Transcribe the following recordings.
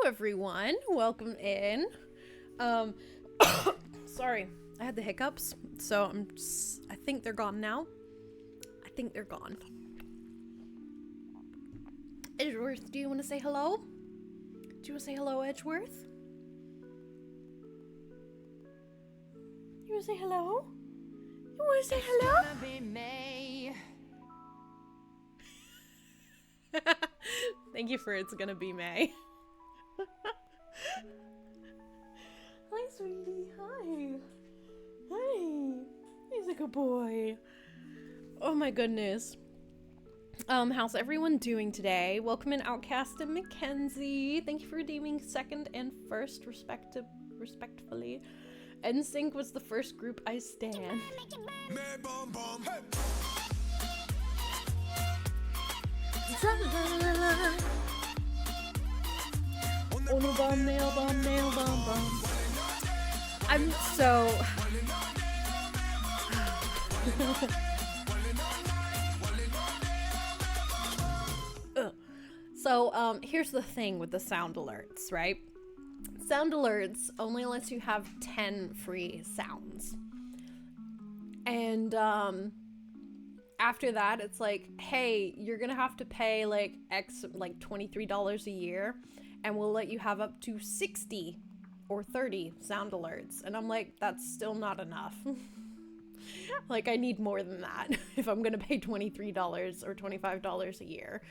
everyone. Welcome in. Um, sorry, I had the hiccups, so I think they're gone now. I think they're gone. Edgeworth, do you want to say hello? Do you want to say hello, Edgeworth? You want to say hello? You want to say hello? It's gonna be May. Thank you for It's Gonna Be May. Hi, sweetie. Hi. Hi. He's a good boy. Oh my goodness. How's everyone doing today? Welcome in Outcast and Mackenzie. Thank you for redeeming second and first respectfully. NSYNC was the first group I stan. Nail bomb. I'm so... So, here's the thing with the sound alerts, right? Sound alerts only lets you have 10 free sounds. And, after that, it's like, hey, you're gonna have to pay, like, $23 a year, and we'll let you have up to 60 or 30 sound alerts. And I'm like, that's still not enough. Like, I need more than that if I'm gonna pay $23 or $25 a year.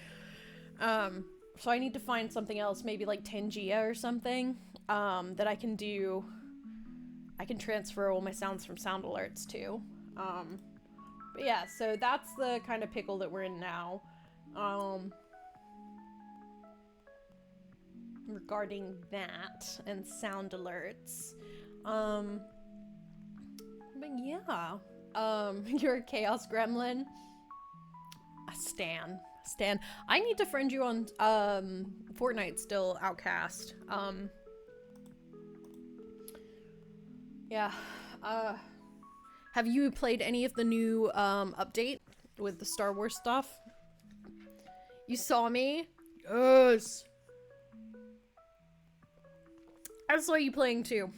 So I need to find something else, maybe like Tangia or something, that I can do. I can transfer all my sounds from sound alerts to. But yeah, so that's the kind of pickle that we're in now. Regarding that and sound alerts. But yeah. You're a chaos gremlin. A Stan. I need to friend you on Fortnite still, Outcast. Yeah. Have you played any of the new update with the Star Wars stuff? You saw me? Yes. I saw you playing too.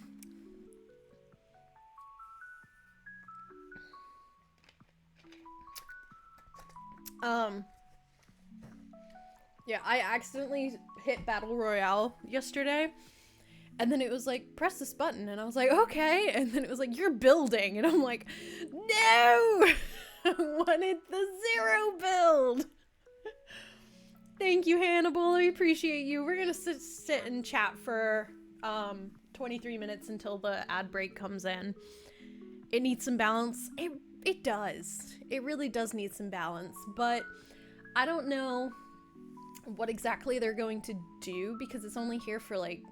Yeah, I accidentally hit Battle Royale yesterday, and then it was like, press this button, and I was like, okay, and then it was like, you're building, and I'm like, no! I wanted the 0 build! Thank you, Hannibal, I appreciate you. We're gonna sit and chat for, 23 minutes until the ad break comes in. It needs some balance. It does. It really does need some balance, but I don't know what exactly they're going to do because it's only here for like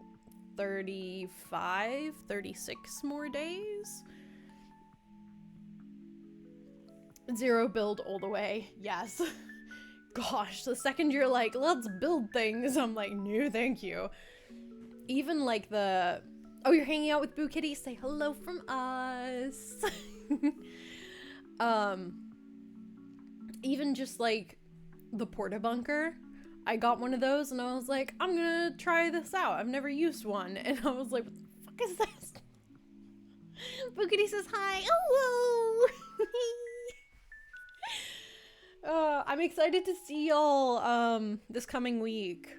35, 36 more days. 0 build all the way. Yes. Gosh, the second you're like, let's build things, I'm like, no, thank you. Even like the... Oh, you're hanging out with Boo Kitty? Say hello from us. Even just like the porta bunker. I got one of those and I was like, I'm gonna try this out. I've never used one. And I was like, what the fuck is this? Boo Kitty says hi. Oh, whoa. I'm excited to see y'all this coming week.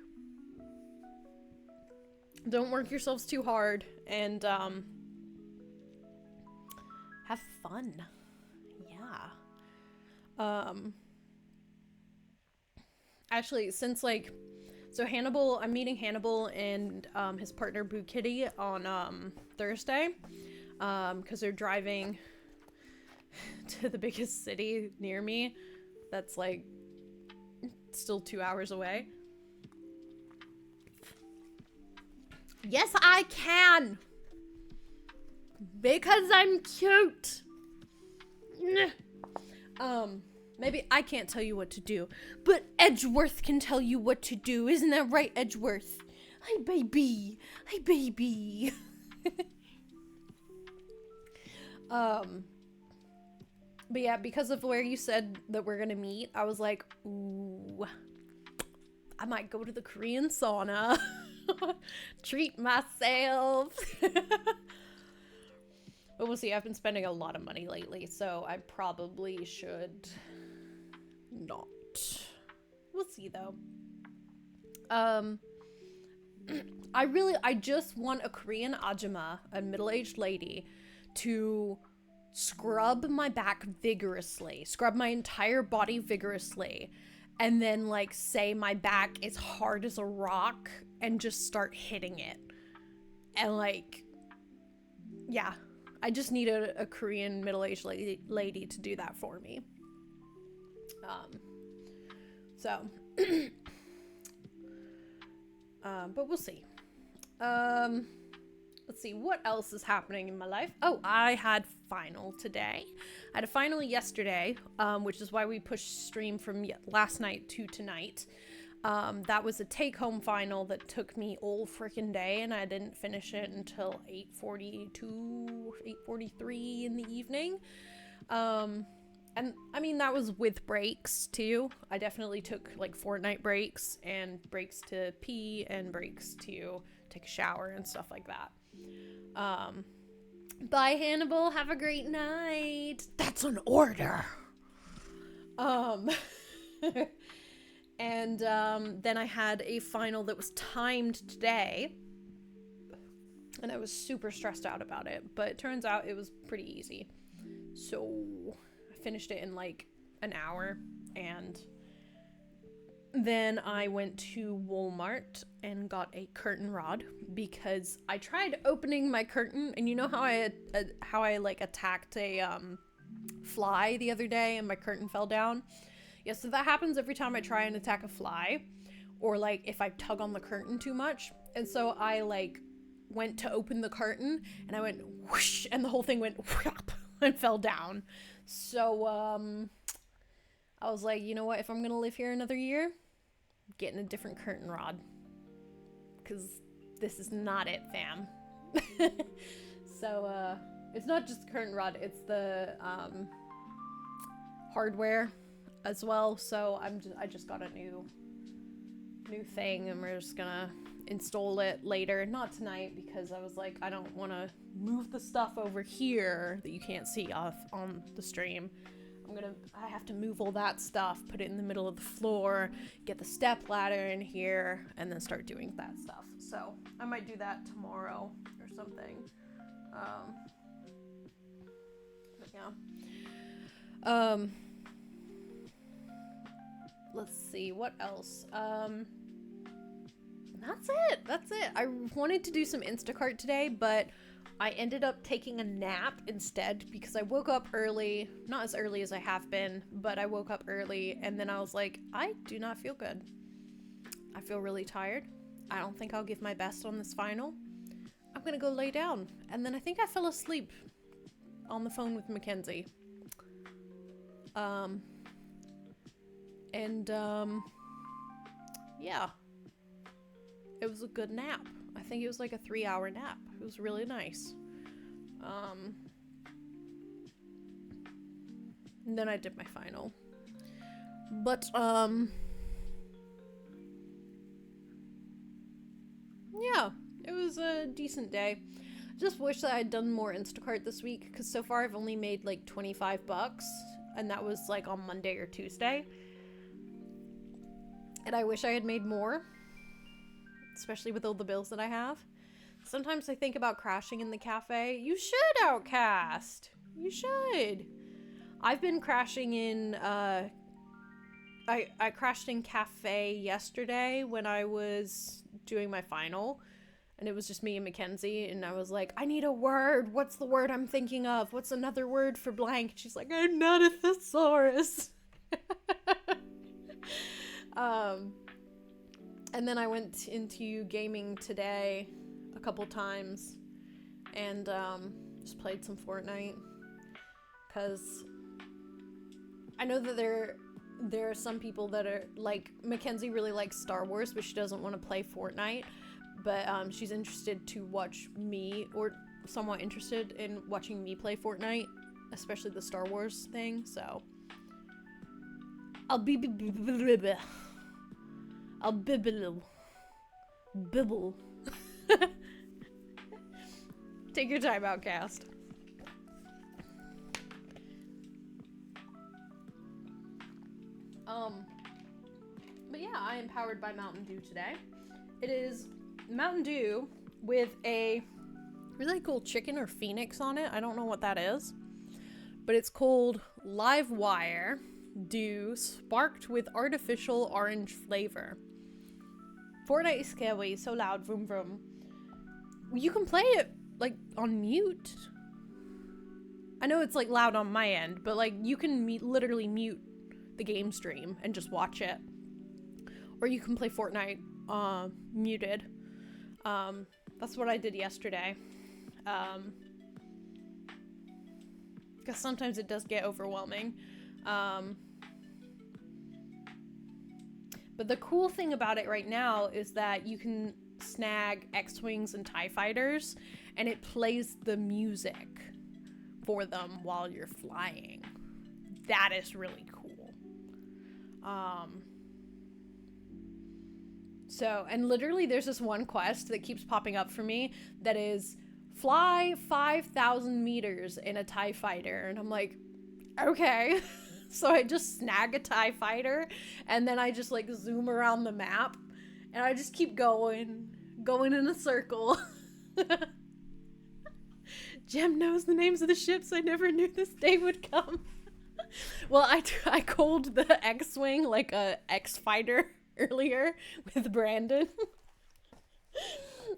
Don't work yourselves too hard and have fun. Yeah. Actually, since like, so Hannibal, I'm meeting Hannibal and his partner Boo Kitty on Thursday, because they're driving to the biggest city near me that's like still 2 hours away. Yes, I can! Because I'm cute! Maybe I can't tell you what to do, but Edgeworth can tell you what to do. Isn't that right, Edgeworth? Hi, baby. Hi, baby. But yeah, because of where you said that we're gonna meet, I was like, ooh, I might go to the Korean sauna. Treat myself. But we'll see. I've been spending a lot of money lately, so I probably should not. We'll see though. I just want a Korean ajumma, a middle-aged lady, to scrub my back vigorously, scrub my entire body vigorously, and then like say my back is hard as a rock and just start hitting it. And like, yeah, I just need a Korean middle-aged lady to do that for me. But we'll see. Let's see, what else is happening in my life? Oh, I had final today. I had a final yesterday, which is why we pushed stream from last night to tonight. That was a take-home final that took me all freaking day, and I didn't finish it until 8:42, 8:43 in the evening. And I mean, that was with breaks too. I definitely took like Fortnite breaks and breaks to pee and breaks to take a shower and stuff like that. Bye, Hannibal. Have a great night. That's an order. And then I had a final that was timed today, and I was super stressed out about it, but it turns out it was pretty easy. So I finished it in like an hour, and then I went to Walmart and got a curtain rod because I tried opening my curtain, and you know how I like attacked a fly the other day and my curtain fell down? Yeah, so that happens every time I try and attack a fly, or like if I tug on the curtain too much. And so I like went to open the curtain and I went whoosh, and the whole thing went whap and fell down. So I was like, you know what, if I'm gonna live here another year, I'm getting a different curtain rod, because this is not it, fam. So it's not just the curtain rod, it's the hardware as well. So I just got a new thing, and we're just gonna install it later, not tonight, because I was like, I don't want to move the stuff over here that you can't see off on the stream. I have to move all that stuff, put it in the middle of the floor, get the step ladder in here, and then start doing that stuff. So I might do that tomorrow or something. But yeah. Let's see, what else? That's it. I wanted to do some Instacart today, but I ended up taking a nap instead because I woke up early. Not as early as I have been, but I woke up early, and then I was like, I do not feel good. I feel really tired. I don't think I'll give my best on this final. I'm gonna go lay down. And then I think I fell asleep on the phone with Mackenzie. Yeah. It was a good nap. I think it was like a 3-hour nap. It was really nice. And then I did my final. But, yeah, it was a decent day. Just wish that I'd done more Instacart this week, because so far I've only made like $25, and that was like on Monday or Tuesday. And I wish I had made more, especially with all the bills that I have. Sometimes I think about crashing in the cafe. You should, Outcast. You should. I've been crashing in, I crashed in cafe yesterday when I was doing my final, and it was just me and Mackenzie, and I was like, I need a word. What's the word I'm thinking of? What's another word for blank? And she's like, I'm not a thesaurus. And then I went into gaming today a couple times and just played some Fortnite, because I know that there are some people that are like, Mackenzie really likes Star Wars, but she doesn't want to play Fortnite, but she's interested to watch me, or somewhat interested in watching me play Fortnite, especially the Star Wars thing. So I'll be Bibble. Take your time out, cast. But yeah, I am powered by Mountain Dew today. It is Mountain Dew with a really cool chicken or phoenix on it. I don't know what that is. But it's called Live Wire Dew, sparked with artificial orange flavor. Fortnite is scary, so loud, vroom vroom. You can play it, like, on mute. I know it's, like, loud on my end, but, like, you can literally mute the game stream and just watch it. Or you can play Fortnite muted. That's what I did yesterday. Because sometimes it does get overwhelming. But the cool thing about it right now is that you can snag X-Wings and TIE Fighters, and it plays the music for them while you're flying. That is really cool. And literally there's this one quest that keeps popping up for me that is fly 5,000 meters in a TIE Fighter, and I'm like, okay. So I just snag a TIE Fighter, and then I just, like, zoom around the map, and I just keep going in a circle. Jem knows the names of the ships. I never knew this day would come. Well, I called the X-Wing, like, a X-Fighter earlier with Brandon.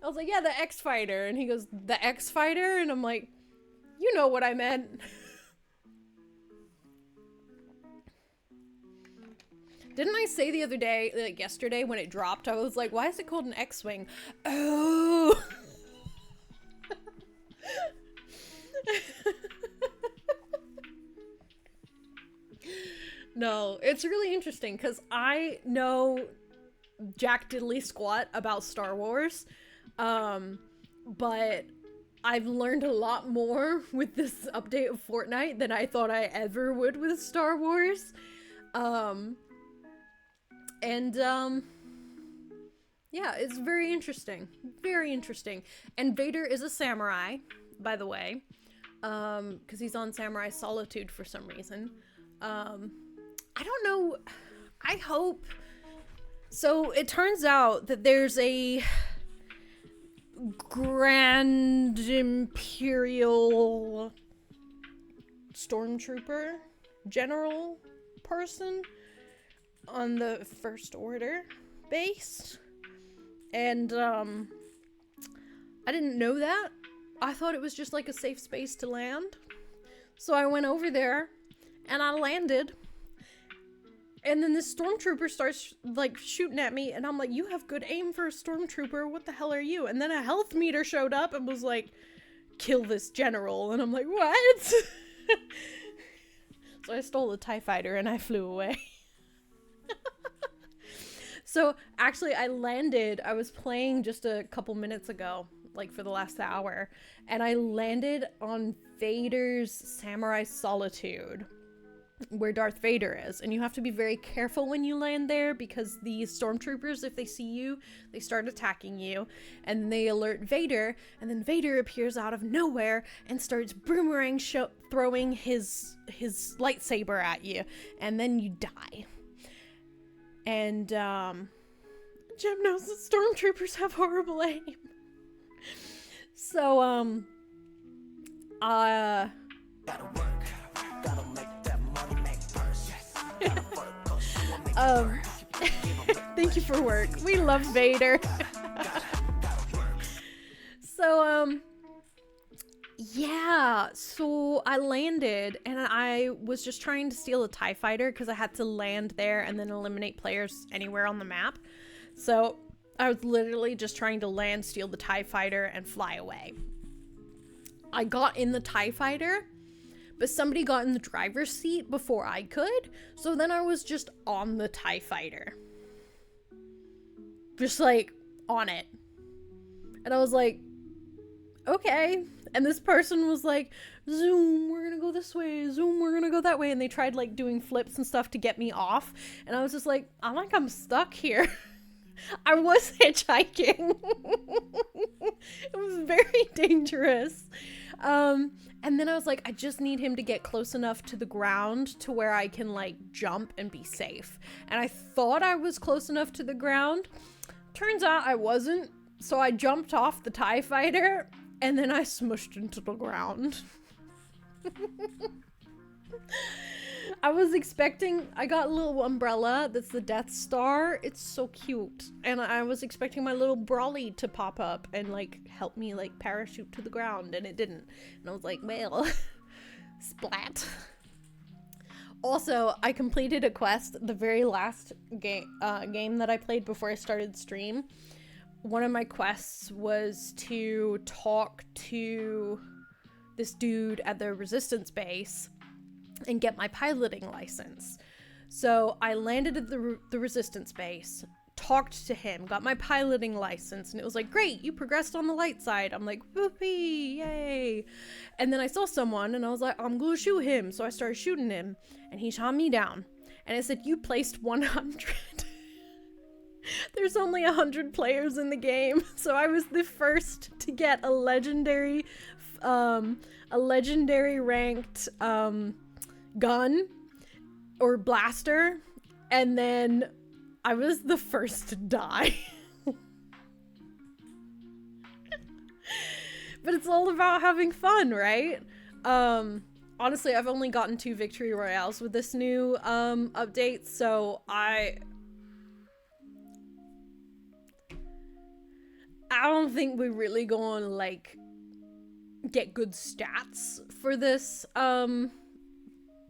I was like, yeah, the X-Fighter, and he goes, the X-Fighter? And I'm like, you know what I meant. Didn't I say the other day, like yesterday when it dropped, I was like, why is it called an X-Wing? Oh! No, it's really interesting because I know jack diddly squat about Star Wars, but I've learned a lot more with this update of Fortnite than I thought I ever would with Star Wars. Yeah, it's very interesting. Very interesting. And Vader is a samurai, by the way, because he's on Samurai Solitude for some reason. I don't know. I hope. So it turns out that there's a Grand Imperial Stormtrooper general person on the First Order base, and I didn't know that. I thought it was just like a safe space to land, so I went over there and I landed, and then this stormtrooper starts like shooting at me, and I'm like, you have good aim for a stormtrooper, what the hell are you? And then a health meter showed up and was like, kill this general, and I'm like, what? So I stole the TIE Fighter and I flew away. So actually I landed, I was playing just a couple minutes ago, like for the last hour, and I landed on Vader's Samurai Solitude, where Darth Vader is, and you have to be very careful when you land there because the stormtroopers, if they see you, they start attacking you, and they alert Vader, and then Vader appears out of nowhere and starts boomerang throwing his lightsaber at you, and then you die. And Jem knows that stormtroopers have horrible aim. So gotta work, gotta make that money make first. Thank you for work. We love Vader. So yeah, so I landed and I was just trying to steal a TIE Fighter because I had to land there and then eliminate players anywhere on the map. So I was literally just trying to land, steal the TIE Fighter, and fly away. I got in the TIE Fighter, but somebody got in the driver's seat before I could, so then I was just on the TIE Fighter. Just, like, on it. And I was like, okay. And this person was like, zoom, we're gonna go this way, zoom, we're gonna go that way, and they tried, like, doing flips and stuff to get me off, and I was just like, I'm stuck here. I was hitchhiking. It was very dangerous. And then I was like, I just need him to get close enough to the ground to where I can like jump and be safe. And I thought I was close enough to the ground. Turns out I wasn't. So I jumped off the TIE fighter and then I smushed into the ground. I got a little umbrella that's the Death Star. It's so cute. And I was expecting my little brolly to pop up and like help me like parachute to the ground, and it didn't. And I was like, well, splat. Also, I completed a quest, the very last game that I played before I started stream. One of my quests was to talk to this dude at the Resistance base and get my piloting license. So I landed at the Resistance base, talked to him, got my piloting license, and it was like, great, you progressed on the light side. I'm like, whoopee, yay. And then I saw someone and I was like, I'm gonna shoot him. So I started shooting him and he shot me down. And it said, you placed 100. There's only 100 players in the game. So I was the first to get a legendary ranked gun or blaster, and then I was the first to die. But it's all about having fun, right? Honestly, I've only gotten 2 victory royales with this new update, so I don't think we're really gonna like get good stats for this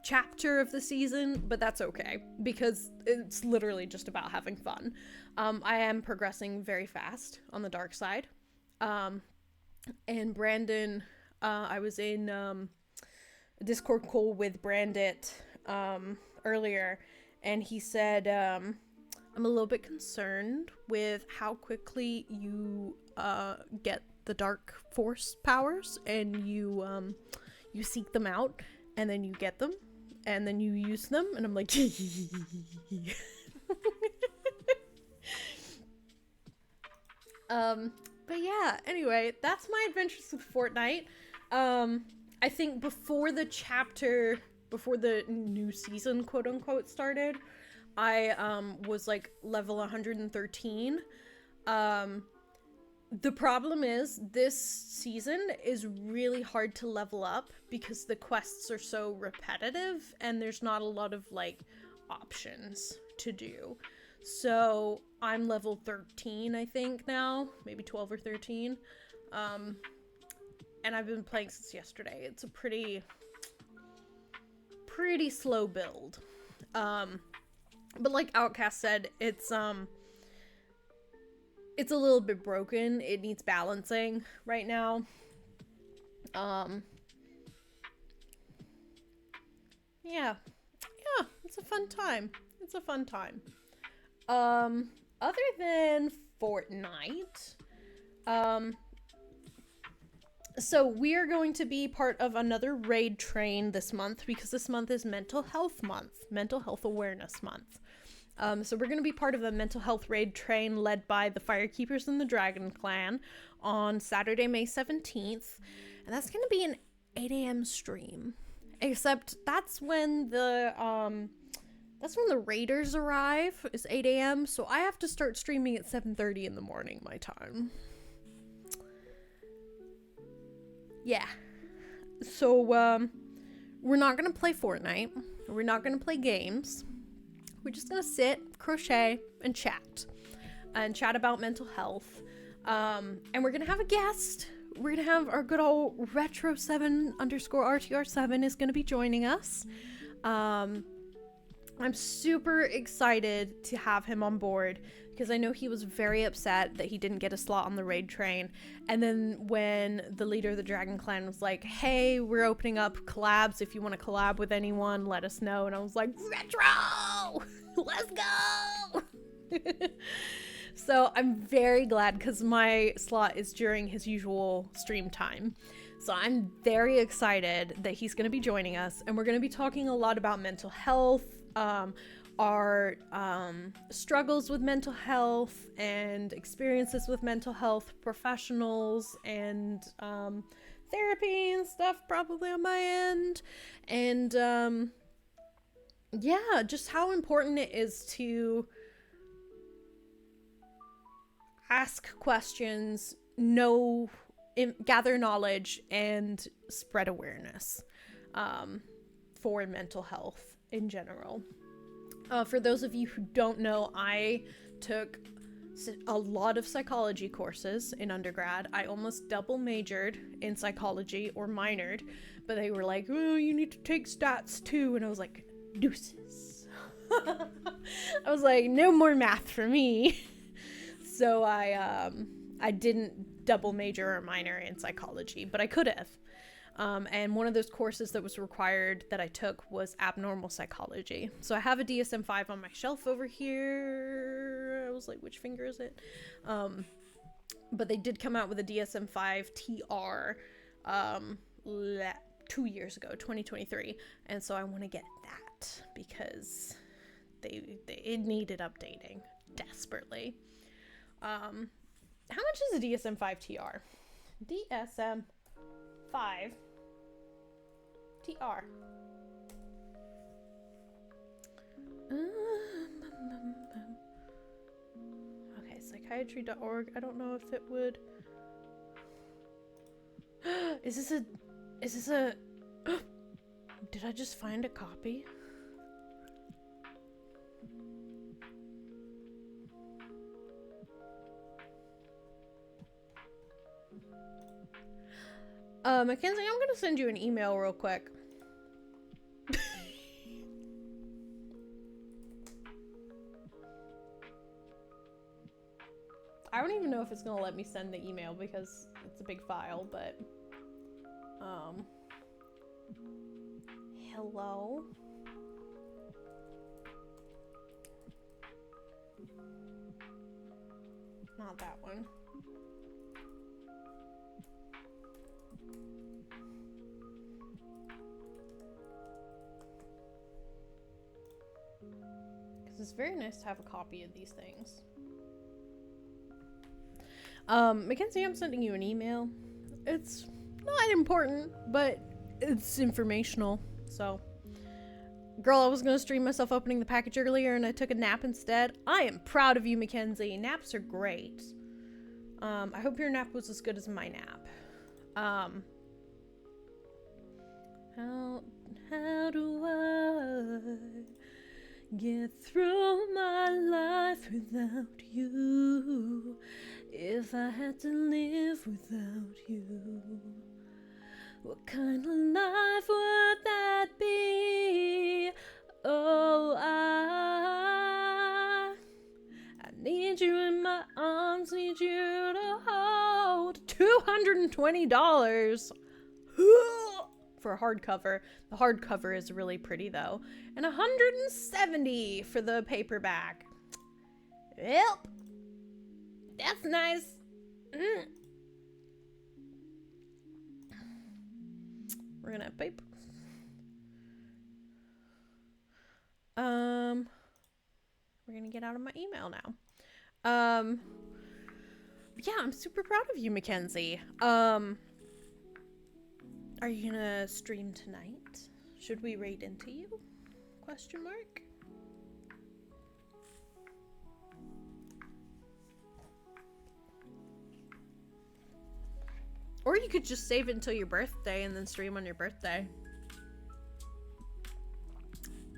chapter of the season, but that's okay because it's literally just about having fun. I am progressing very fast on the dark side. And Brandon, I was in a Discord call with Brandit earlier, and he said, I'm a little bit concerned with how quickly you get the dark force powers, and you seek them out, and then you get them, and then you use them, and I'm like, but yeah, anyway, that's my adventures with Fortnite. I think before the new season, quote unquote, started, I was like level 113. The problem is this season is really hard to level up because the quests are so repetitive and there's not a lot of like options to do. So I'm level 13, I think now, maybe 12 or 13. And I've been playing since yesterday. It's a pretty slow build. But like Outcast said, it's a little bit broken. It needs balancing right now. Yeah, it's a fun time. Other than Fortnite, so we are going to be part of another raid train this month because this month is Mental Health Month, Mental Health Awareness Month. So we're going to be part of a mental health raid train led by the Firekeepers and the Dragon Clan on Saturday, May 17th. And that's going to be an 8 a.m. stream. Except that's when the raiders arrive, is 8 a.m. So I have to start streaming at 7:30 in the morning, my time. Yeah. So, we're not going to play Fortnite. We're not going to play games. We're just gonna sit, crochet, and chat about mental health. And we're gonna have a guest. We're gonna have our good old retro7_RTR7 is gonna be joining us. I'm super excited to have him on board because I know he was very upset that he didn't get a slot on the raid train. And then when the leader of the Dragon Clan was like, hey, we're opening up collabs. If you want to collab with anyone, let us know. And I was like, retro! Let's go! So I'm very glad because my slot is during his usual stream time. So I'm very excited that he's going to be joining us. And we're going to be talking a lot about mental health, our struggles with mental health and experiences with mental health professionals, and therapy and stuff probably on my end. And yeah, just how important it is to ask questions, gather knowledge, and spread awareness for mental health in general. For those of you who don't know, I took a lot of psychology courses in undergrad. I almost double majored in psychology, or minored, but they were like, oh, you need to take stats too. And I was like, deuces. I was like, no more math for me. So I didn't double major or minor in psychology, but I could have. And one of those courses that was required that I took was abnormal psychology. So I have a DSM-5 on my shelf over here. I was like, which finger is it? But they did come out with a DSM-5 TR 2 years ago, 2023. And so I want to get that because it needed updating desperately. How much is a DSM-5 TR? DSM-5 TR. Okay, psychiatry.org. I don't know if it would. Is this a did I just find a copy? Mackenzie, I'm gonna send you an email real quick. I don't even know if it's gonna let me send the email because it's a big file, but hello? Not that one. Because it's very nice to have a copy of these things. Mackenzie, I'm sending you an email. It's not important, but it's informational. So, girl, I was gonna stream myself opening the package earlier and I took a nap instead. I am proud of you, Mackenzie. Naps are great. I hope your nap was as good as my nap. How do I get through my life without you? If I had to live without you, what kind of life would that be? Oh, I need you in my arms, need you to hold. $220 for a hardcover. The hardcover is really pretty though. And $170 for the paperback. Yep. That's nice. We're gonna have paper. We're gonna get out of my email now. Yeah, I'm super proud of you, Mackenzie. Are you gonna stream tonight? Should we raid into you? Question mark. Or you could just save it until your birthday and then stream on your birthday.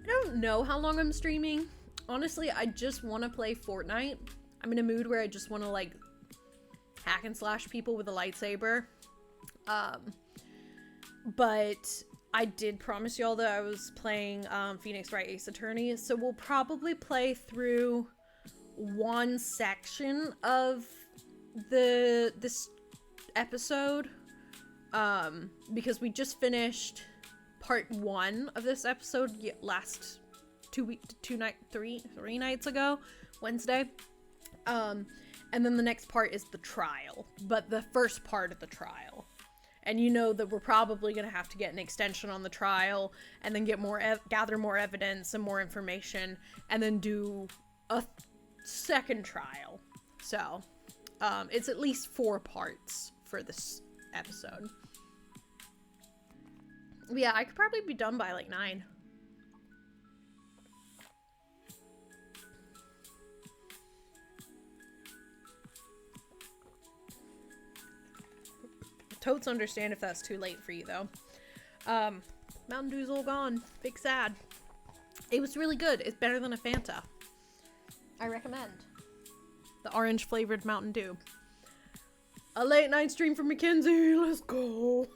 I don't know how long I'm streaming. Honestly, I just want to play Fortnite. I'm in a mood where I just want to like hack and slash people with a lightsaber. But I did promise y'all that I was playing Phoenix Wright Ace Attorney. So we'll probably play through one section of this episode, because we just finished part 1 of this episode last 3 nights ago, Wednesday, and then the next part is the trial, but the first part of the trial, and you know that we're probably going to have to get an extension on the trial, and then get gather more evidence and more information, and then do a second trial. So, it's at least 4 parts for this episode. Yeah, I could probably be done by like 9. Totes understand if that's too late for you, though. Mountain Dew's all gone. Big sad. It was really good. It's better than a Fanta. I recommend. The orange flavored Mountain Dew. A late night stream from Mackenzie. Let's go.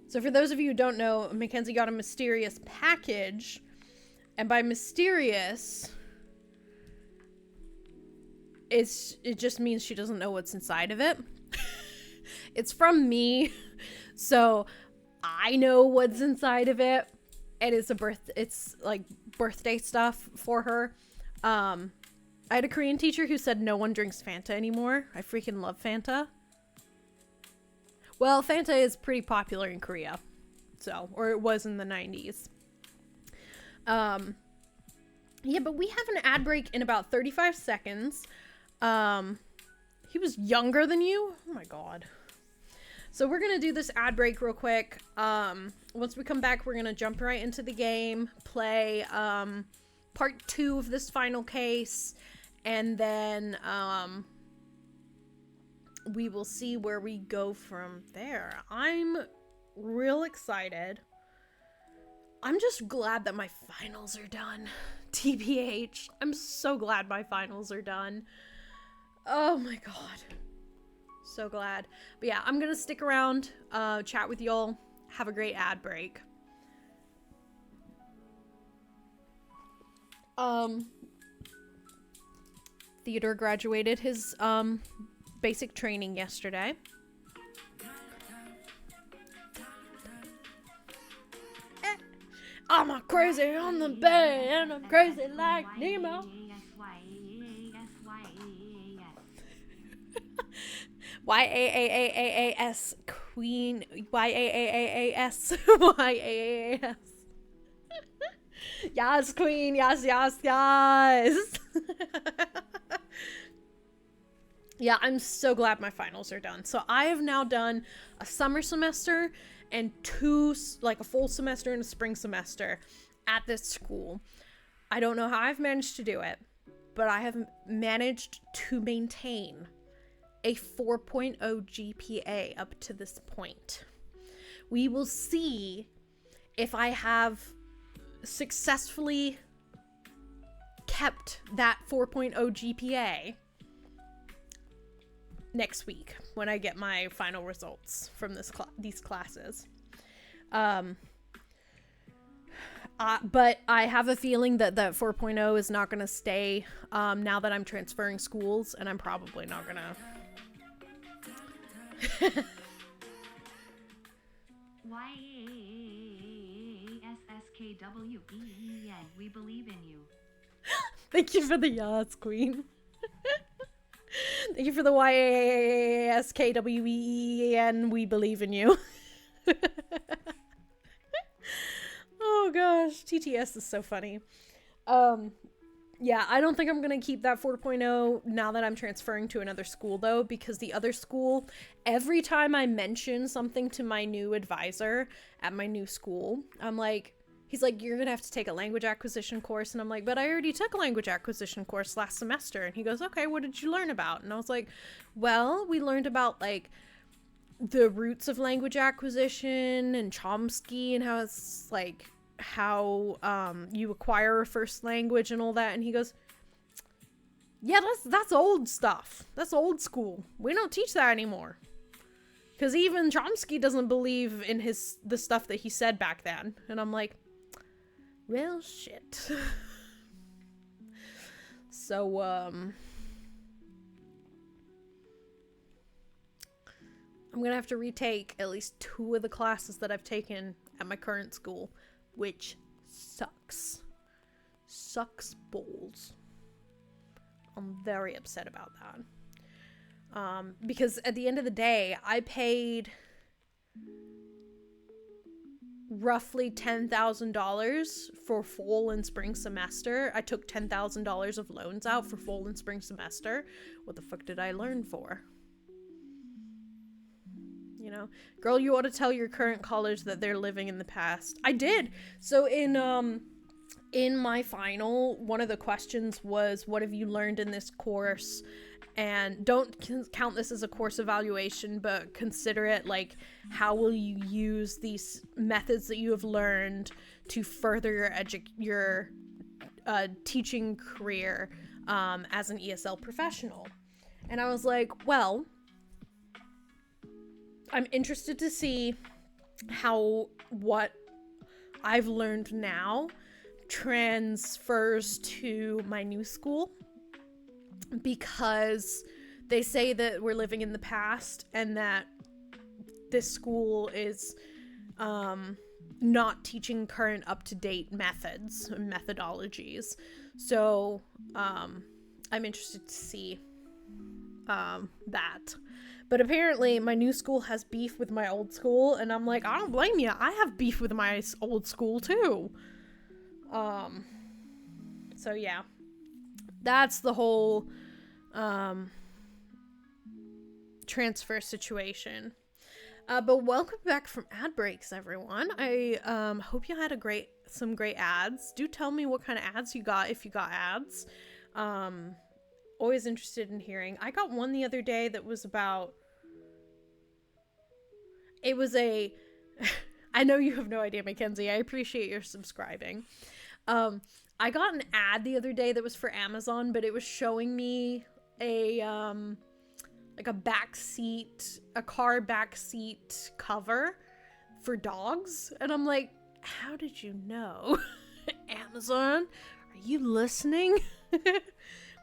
So for those of you who don't know, Mackenzie got a mysterious package. And by mysterious, it just means she doesn't know what's inside of it. It's from me, so I know what's inside of it. And it's like birthday stuff for her. I had a Korean teacher who said no one drinks Fanta anymore. I freaking love Fanta. Well, Fanta is pretty popular in Korea. So, or it was in the 90s. Yeah, but we have an ad break in about 35 seconds. He was younger than you? Oh my god. So we're gonna do this ad break real quick. Once we come back, we're gonna jump right into the game, play, part 2 of this final case, and then, we will see where we go from there. I'm real excited. I'm just glad that my finals are done. TBH. I'm so glad my finals are done. Oh my god. So glad. But yeah, I'm gonna stick around, chat with y'all. Have a great ad break. Theodore graduated his, basic training yesterday. I'm a crazy on the bed, and I'm crazy like Nemo. Y-A-A-A-A-S Queen. Y-A-A-A-A-S. Y-A-A-A-S. Yes, Queen. Yes, yes, yes. Yeah, I'm so glad my finals are done. So I have now done a summer semester and a full semester and a spring semester at this school. I don't know how I've managed to do it, but I have managed to maintain a 4.0 GPA up to this point. We will see if I have successfully kept that 4.0 GPA next week when I get my final results from these classes. But I have a feeling that 4.0 is not going to stay now that I'm transferring schools, and I'm probably not going to. Y-A-S-S-K-W-E-E-N. We believe in you. Thank you for the yas, Queen. Thank you for the Y-A-S-K-W-E-E-N. We believe in you. Oh gosh, TTS is so funny. Yeah, I don't think I'm going to keep that 4.0 now that I'm transferring to another school, though, because the other school, every time I mention something to my new advisor at my new school, he's like, you're going to have to take a language acquisition course. And I'm like, but I already took a language acquisition course last semester. And he goes, okay, what did you learn about? And I was like, well, we learned about, like, the roots of language acquisition and Chomsky and how it's, like, how you acquire a first language and all that. And he goes, yeah, that's old stuff. That's old school. We don't teach that anymore. Because even Chomsky doesn't believe in the stuff that he said back then. And I'm like, well, shit. So, I'm gonna have to retake at least 2 of the classes that I've taken at my current school, which sucks. Sucks balls. I'm very upset about that. Because at the end of the day, I paid roughly $10,000 for fall and spring semester. I took $10,000 of loans out for fall and spring semester. What the fuck did I learn for? You know, girl, you ought to tell your current college that they're living in the past. I did. So in my final, one of the questions was, what have you learned in this course? And don't count this as a course evaluation, but consider it like, how will you use these methods that you have learned to further your teaching career as an ESL professional? And I was like, well, I'm interested to see how what I've learned now transfers to my new school, because they say that we're living in the past and that this school is not teaching current up-to-date methods and methodologies. So I'm interested to see that. But apparently my new school has beef with my old school, and I'm like, I don't blame you. I have beef with my old school too. So yeah, that's the whole transfer situation. But welcome back from ad breaks, everyone. I hope you had some great ads. Do tell me what kind of ads you got, if you got ads. Always interested in hearing. I got one the other day that was about, it was a I know you have no idea, Mackenzie. I appreciate your subscribing. I got an ad the other day that was for Amazon, but it was showing me a like a car backseat cover for dogs, and I'm like, how did you know? Amazon, are you listening?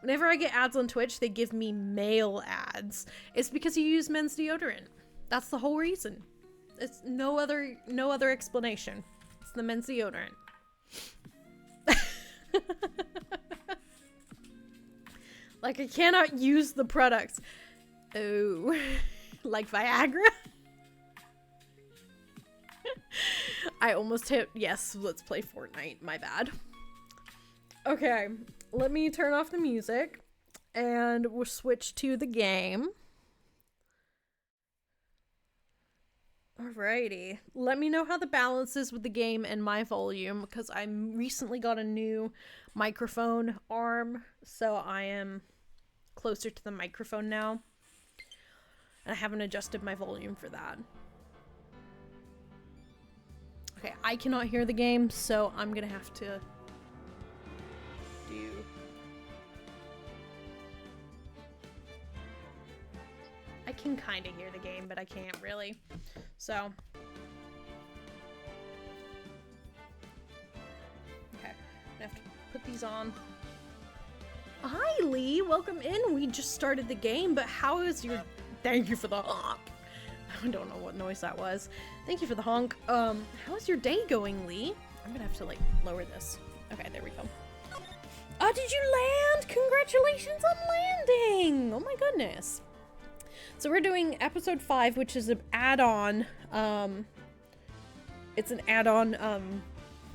Whenever I get ads on Twitch, they give me male ads. It's because you use men's deodorant. That's the whole reason. It's no other explanation. It's the men's deodorant. Like, I cannot use the products. Oh, like Viagra? I almost hit yes, let's play Fortnite. My bad. Okay, let me turn off the music and we'll switch to the game. Alrighty. Let me know how the balance is with the game and my volume, because I recently got a new microphone arm, so I am closer to the microphone now. And I haven't adjusted my volume for that. Okay, I cannot hear the game, so I'm gonna have to do... I can kind of hear the game, but I can't really. So, okay, I have to put these on. Hi, Lee. Welcome in. We just started the game, but how is your... Thank you for the honk. I don't know what noise that was. Thank you for the honk. How is your day going, Lee? I'm gonna have to, like, lower this. Okay, there we go. Oh, did you land? Congratulations on landing! Oh my goodness. So we're doing episode 5, which is an add-on, it's an add-on,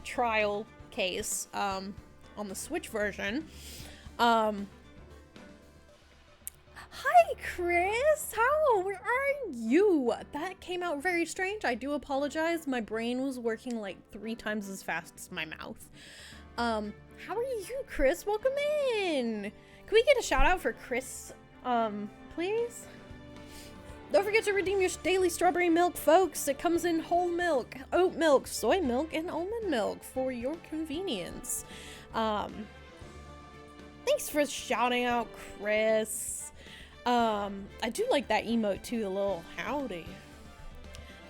trial case, on the Switch version. Hi, Chris! Where are you? That came out very strange. I do apologize. My brain was working like 3 times as fast as my mouth. How are you, Chris? Welcome in! Can we get a shout out for Chris, please? Don't forget to redeem your daily strawberry milk, folks. It comes in whole milk, oat milk, soy milk, and almond milk for your convenience. Thanks for shouting out, Chris. I do like that emote too, the little howdy.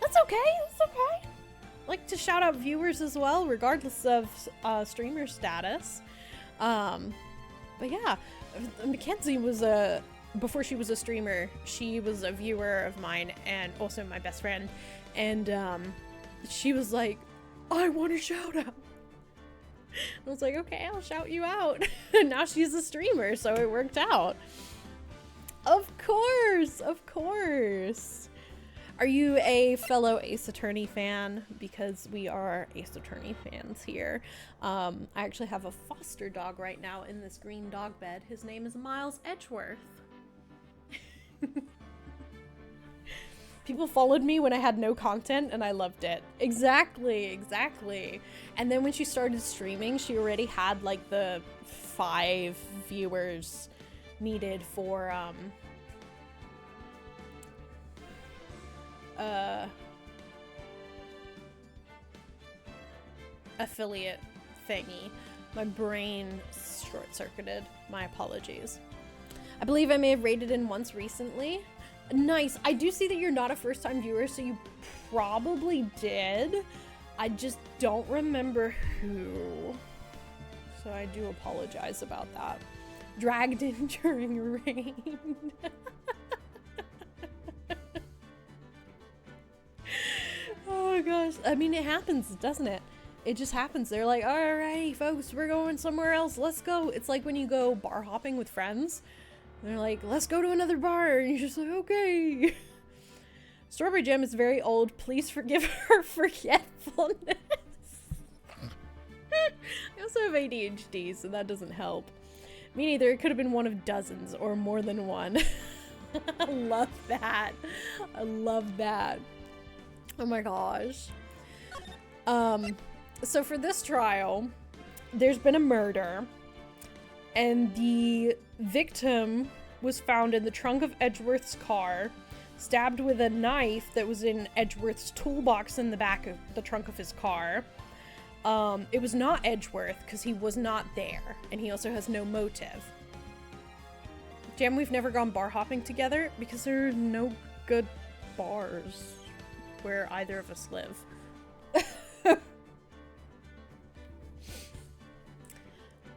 That's okay, that's okay. I like to shout out viewers as well, regardless of streamer status. But yeah, Mackenzie was before she was a streamer, she was a viewer of mine and also my best friend. And she was like, I want a shout out. I was like, okay, I'll shout you out. And now she's a streamer, so it worked out. Of course, of course. Are you a fellow Ace Attorney fan? Because we are Ace Attorney fans here. I actually have a foster dog right now in this green dog bed. His name is Miles Edgeworth. People followed me when I had no content and I loved it. Exactly, exactly. And then when she started streaming, she already had like the 5 viewers needed for affiliate thingy. My brain short-circuited. My apologies. I believe I may have raided in once recently. Nice. I do see that you're not a first-time viewer, so you probably did. I just don't remember who. So I do apologize about that. Dragged in during rain. Oh gosh. I mean, it happens, doesn't it? It just happens. They're like, alrighty, folks, we're going somewhere else. Let's go. It's like when you go bar hopping with friends. They're like, let's go to another bar. And you're just like, okay. Strawberry Jam is very old. Please forgive her forgetfulness. I also have ADHD, so that doesn't help. Me neither. It could have been one of dozens or more than one. I love that. I love that. Oh my gosh. So for this trial, there's been a murder. And the victim was found in the trunk of Edgeworth's car, stabbed with a knife that was in Edgeworth's toolbox in the back of the trunk of his car. It was not Edgeworth because he was not there, and he also has no motive. Jam, we've never gone bar hopping together because there are no good bars where either of us live.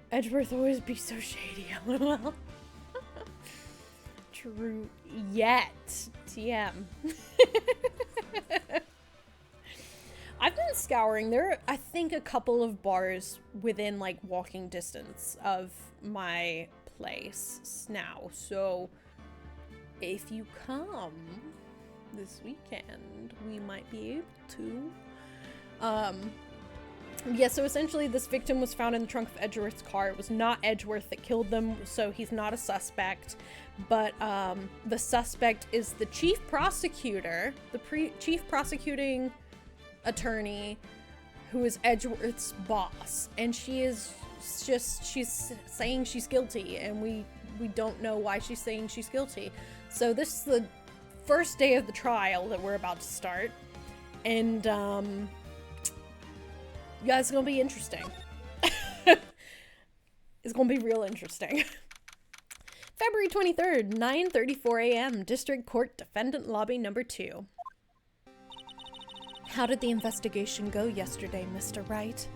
Edgeworth always be so shady, lol. True yet. TM. I've been scouring. There are, I think, a couple of bars within, like, walking distance of my place now. So, if you come this weekend, we might be able to. Yeah, so essentially this victim was found in the trunk of Edgeworth's car. It was not Edgeworth that killed them, so he's not a suspect. But the suspect is the chief prosecutor, the chief prosecuting attorney, who is Edgeworth's boss. And she's saying she's guilty, and we don't know why she's saying she's guilty. So this is the first day of the trial that we're about to start. And, yeah, it's gonna be interesting. It's gonna be real interesting. February 23rd, 9:34 a.m. District Court Defendant Lobby number 2. How did the investigation go yesterday, Mr. Wright?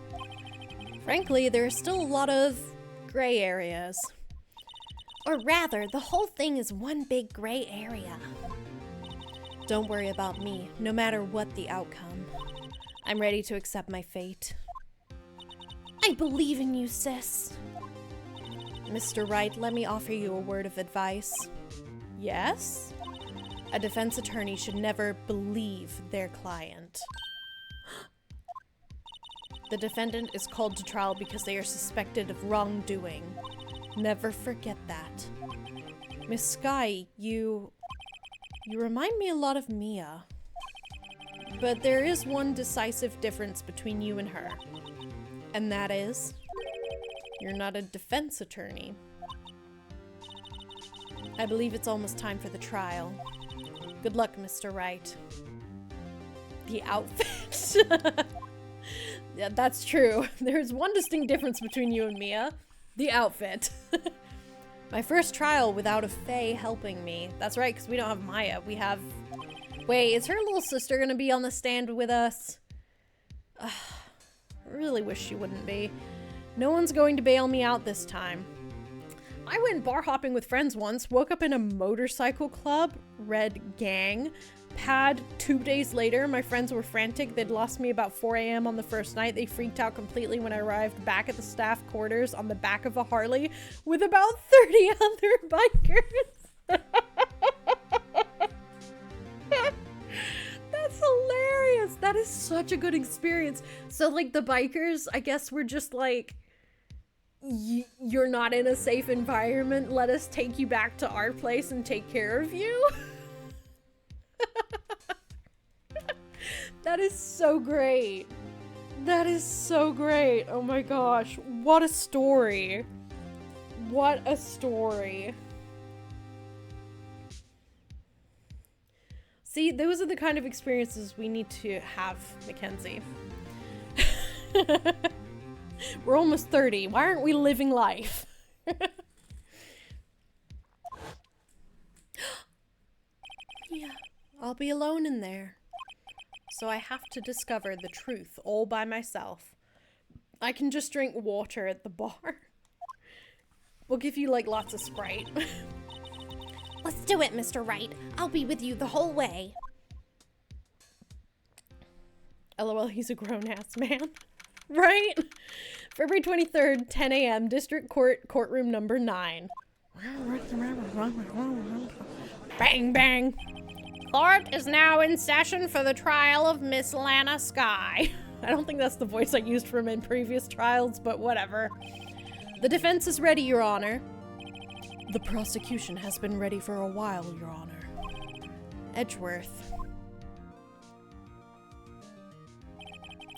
Frankly, there are still a lot of gray areas. Or rather, the whole thing is one big gray area. Don't worry about me, no matter what the outcome. I'm ready to accept my fate. I believe in you, sis. Mr. Wright, let me offer you a word of advice. Yes? A defense attorney should never believe their client. The defendant is called to trial because they are suspected of wrongdoing. Never forget that. Miss Sky, you remind me a lot of Mia. But there is one decisive difference between you and her. And that is, you're not a defense attorney. I believe it's almost time for the trial. Good luck, Mr. Wright. The outfit. Yeah, that's true. There's one distinct difference between you and Mia. The outfit. My first trial without a Fae helping me. That's right, because we don't have Maya. We have... Wait, is her little sister gonna be on the stand with us? I really wish she wouldn't be. No one's going to bail me out this time. I went bar hopping with friends once, woke up in a motorcycle club, red gang. Pad 2 days later, my friends were frantic. They'd lost me about 4 a.m. on the first night. They freaked out completely when I arrived back at the staff quarters on the back of a Harley with about 30 other bikers. That is such a good experience. So, like, the bikers, I guess, were just like, you're not in a safe environment. Let us take you back to our place and take care of you. That is so great. That is so great. Oh my gosh. What a story. What a story. See, those are the kind of experiences we need to have, Mackenzie. We're almost 30. Why aren't we living life? Yeah, I'll be alone in there. So I have to discover the truth all by myself. I can just drink water at the bar. We'll give you, like, lots of Sprite. Let's do it, Mr. Wright. I'll be with you the whole way. LOL, he's a grown-ass man. Right? February 23rd, 10 a.m., District Court, courtroom number 9. Bang, bang. Court is now in session for the trial of Miss Lana Skye. I don't think that's the voice I used from in previous trials, but whatever. The defense is ready, Your Honor. The prosecution has been ready for a while, Your Honor. Edgeworth.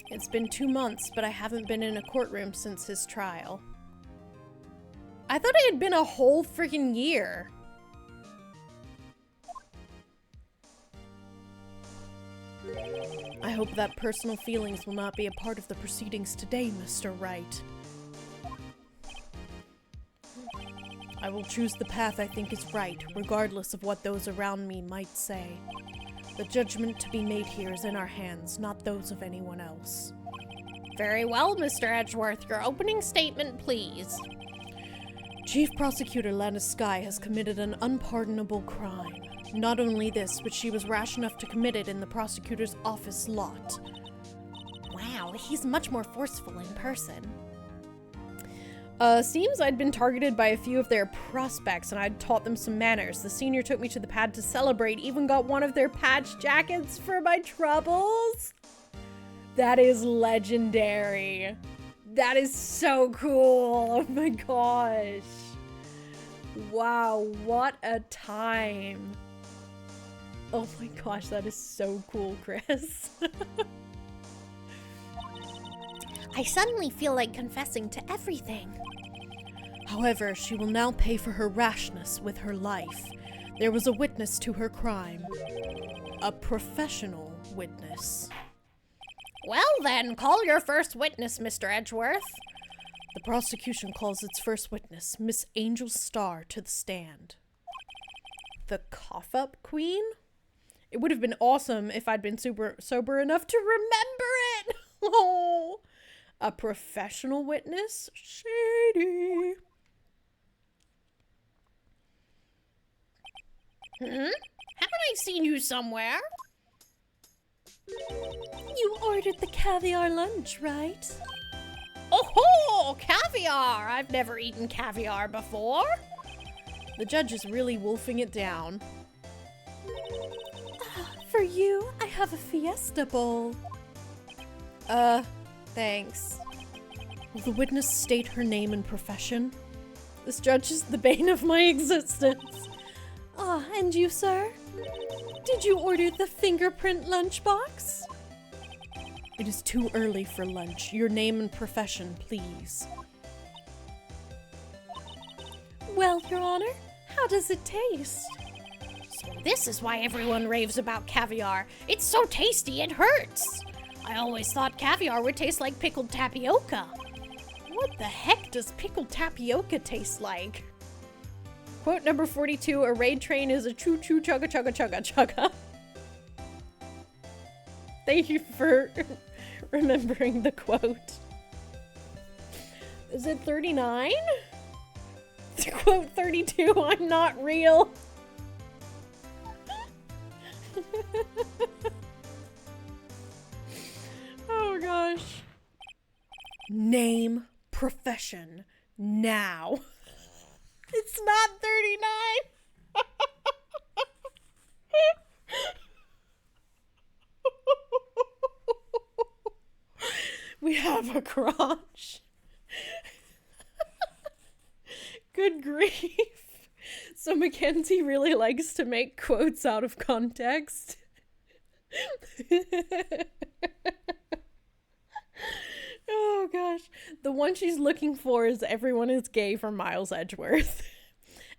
It's been 2 months, but I haven't been in a courtroom since his trial. I thought it had been a whole freaking year. I hope that personal feelings will not be a part of the proceedings today, Mr. Wright. I will choose the path I think is right, regardless of what those around me might say. The judgment to be made here is in our hands, not those of anyone else. Very well, Mr. Edgeworth. Your opening statement, please. Chief Prosecutor Lana Skye has committed an unpardonable crime. Not only this, but she was rash enough to commit it in the prosecutor's office lot. Wow, he's much more forceful in person. Seems I'd been targeted by a few of their prospects and I'd taught them some manners. The senior took me to the pad to celebrate, even got one of their patch jackets for my troubles. That is legendary. That is so cool. Oh my gosh. Wow, what a time. Oh my gosh, that is so cool, Chris. I suddenly feel like confessing to everything. However, she will now pay for her rashness with her life. There was a witness to her crime. A professional witness. Well then, call your first witness, Mr. Edgeworth. The prosecution calls its first witness, Miss Angel Starr, to the stand. The cough-up queen? It would have been awesome if I'd been sober enough to remember it. Oh, a professional witness? Shady. Haven't I seen you somewhere? You ordered the caviar lunch, right? Oh, caviar! I've never eaten caviar before. The judge is really wolfing it down. For you, I have a fiesta bowl. Thanks. Will the witness state her name and profession? This judge is the bane of my existence. Ah, and you, sir? Did you order the fingerprint lunchbox? It is too early for lunch. Your name and profession, please. Well, Your Honor, how does it taste? So this is why everyone raves about caviar. It's so tasty it hurts. I always thought caviar would taste like pickled tapioca. What the heck does pickled tapioca taste like? Quote number 42, a raid train is a choo-choo chugga-chugga-chugga-chugga. Thank you for remembering the quote. Is it 39? Quote 32, I'm not real. Oh gosh. Name, profession, now. It's not 39. We have a crotch. Good grief. So Mackenzie really likes to make quotes out of context. Oh gosh. The one she's looking for is everyone is gay for Miles Edgeworth.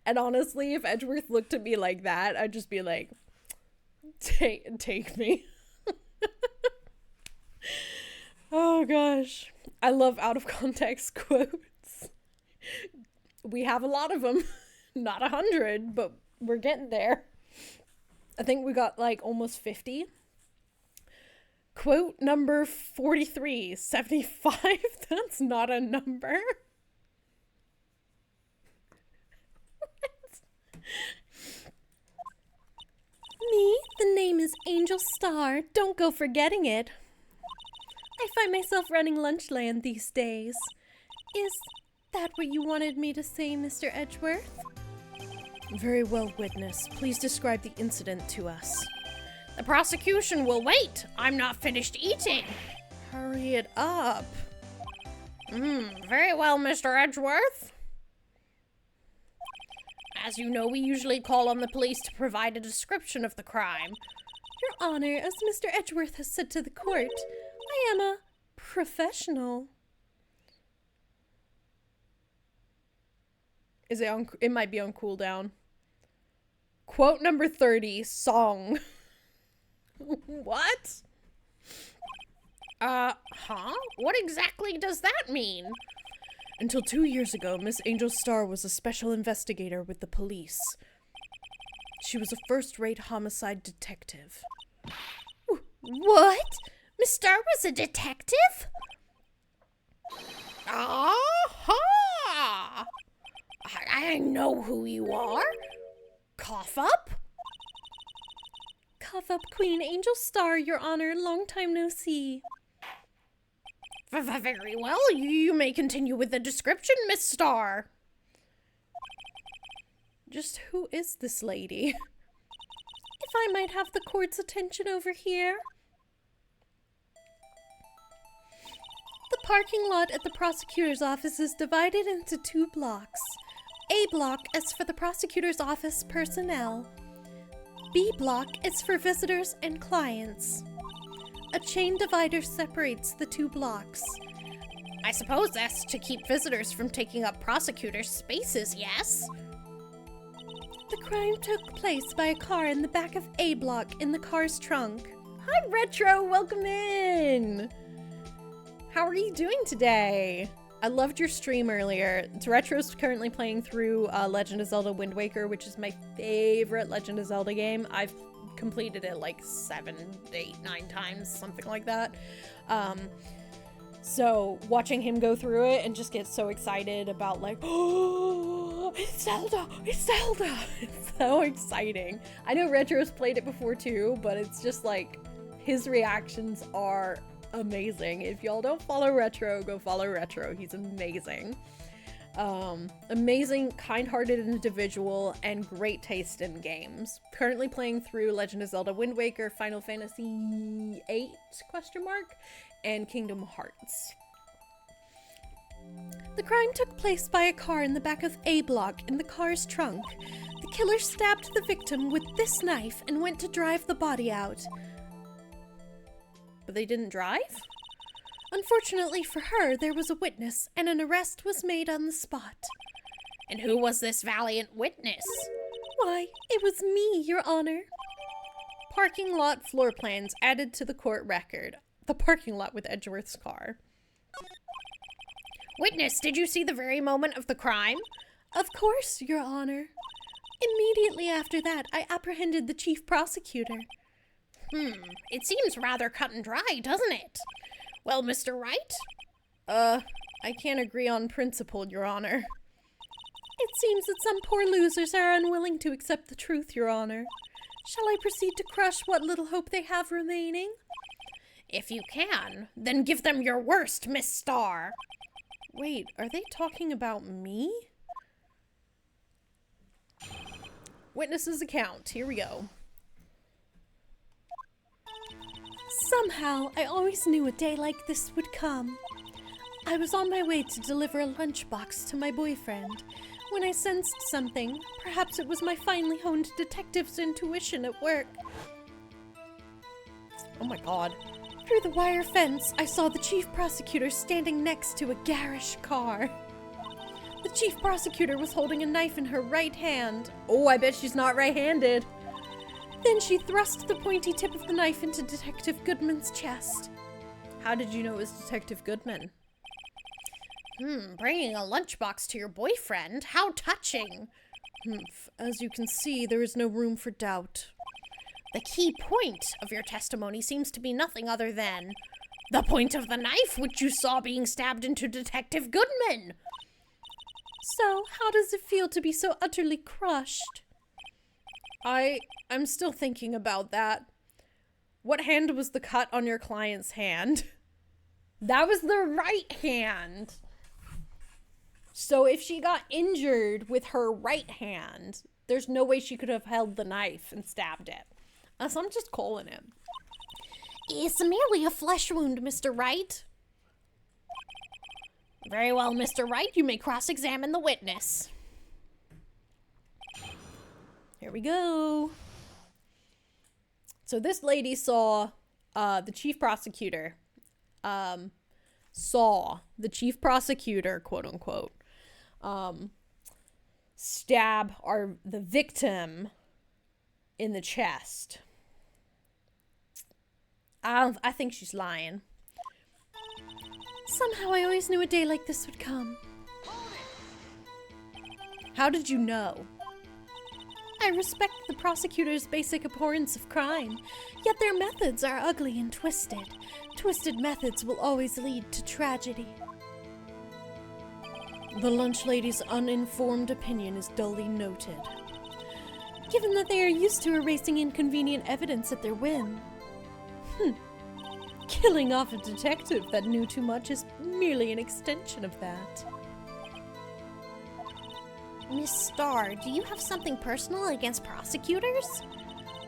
And honestly, if Edgeworth looked at me like that, I'd just be like, take me. Oh gosh. I love out of context quotes. We have a lot of them. Not 100, but we're getting there. I think we got like almost 50. Quote number 43, 75. That's not a number. Me? The name is Angel Star. Don't go forgetting it. I find myself running Lunchland these days. Is that what you wanted me to say, Mr. Edgeworth? Very well, witness. Please describe the incident to us. The prosecution will wait. I'm not finished eating. Hurry it up. Very well, Mr. Edgeworth. As you know, we usually call on the police to provide a description of the crime. Your Honor, as Mr. Edgeworth has said to the court, I am a professional. Is it on? It might be on cooldown. Quote number 30, song. What? What exactly does that mean? Until 2 years ago, Miss Angel Star was a special investigator with the police. She was a first-rate homicide detective. What? Miss Star was a detective? Aha! I know who you are. Cough up? Cough up, Queen Angel Star, Your Honor. Long time no see. Very well. You may continue with the description, Miss Star. Just who is this lady? If I might have the court's attention over here. The parking lot at the prosecutor's office is divided into 2 blocks. A block is for the prosecutor's office personnel. B block is for visitors and clients. A chain divider separates the 2 blocks. I suppose that's to keep visitors from taking up prosecutors' spaces, yes? The crime took place by a car in the back of A block in the car's trunk. Hi, Retro! Welcome in! How are you doing today? I loved your stream earlier. Retro's currently playing through Legend of Zelda Wind Waker, which is my favorite Legend of Zelda game. I've completed it like 7, 8, 9 times, something like that. So watching him go through it and just get so excited about like, oh, it's Zelda! It's Zelda! It's so exciting. I know Retro's played it before too, but it's just like, his reactions are amazing. If y'all don't follow Retro, go follow Retro. He's amazing. Amazing, kind-hearted individual and great taste in games. Currently playing through Legend of Zelda Wind Waker, Final Fantasy VIII, and Kingdom Hearts. The crime took place by a car in the back of A block in the car's trunk. The killer stabbed the victim with this knife and went to drive the body out. But they didn't drive? Unfortunately for her, there was a witness, and an arrest was made on the spot. And who was this valiant witness? Why, it was me, Your Honor. Parking lot floor plans added to the court record. The parking lot with Edgeworth's car. Witness, did you see the very moment of the crime? Of course, Your Honor. Immediately after that, I apprehended the chief prosecutor. It seems rather cut and dry, doesn't it? Well, Mr. Wright? I can't agree on principle, Your Honor. It seems that some poor losers are unwilling to accept the truth, Your Honor. Shall I proceed to crush what little hope they have remaining? If you can, then give them your worst, Miss Star. Wait, are they talking about me? Witness's account. Here we go. Somehow, I always knew a day like this would come. I was on my way to deliver a lunchbox to my boyfriend when I sensed something. Perhaps it was my finely honed detective's intuition at work. Oh my god. Through the wire fence, I saw the chief prosecutor standing next to a garish car. The chief prosecutor was holding a knife in her right hand. Oh, I bet she's not right-handed. Then she thrust the pointy tip of the knife into Detective Goodman's chest. How did you know it was Detective Goodman? Bringing a lunchbox to your boyfriend? How touching. As you can see, there is no room for doubt. The key point of your testimony seems to be nothing other than the point of the knife which you saw being stabbed into Detective Goodman. So, how does it feel to be so utterly crushed? I'm still thinking about that. What hand was the cut on your client's hand? That was the right hand. So if she got injured with her right hand, there's no way she could have held the knife and stabbed it. So I'm just calling him. It's merely a flesh wound, Mr. Wright. Very well, Mr. Wright. You may cross-examine the witness. Here we go. So this lady saw the chief prosecutor, quote unquote, stab the victim in the chest. I think she's lying. Somehow I always knew a day like this would come. How did you know? I respect the prosecutor's basic abhorrence of crime, yet their methods are ugly and twisted. Twisted methods will always lead to tragedy. The lunch lady's uninformed opinion is dully noted. Given that they are used to erasing inconvenient evidence at their whim. Killing off a detective that knew too much is merely an extension of that. Miss Starr, do you have something personal against prosecutors?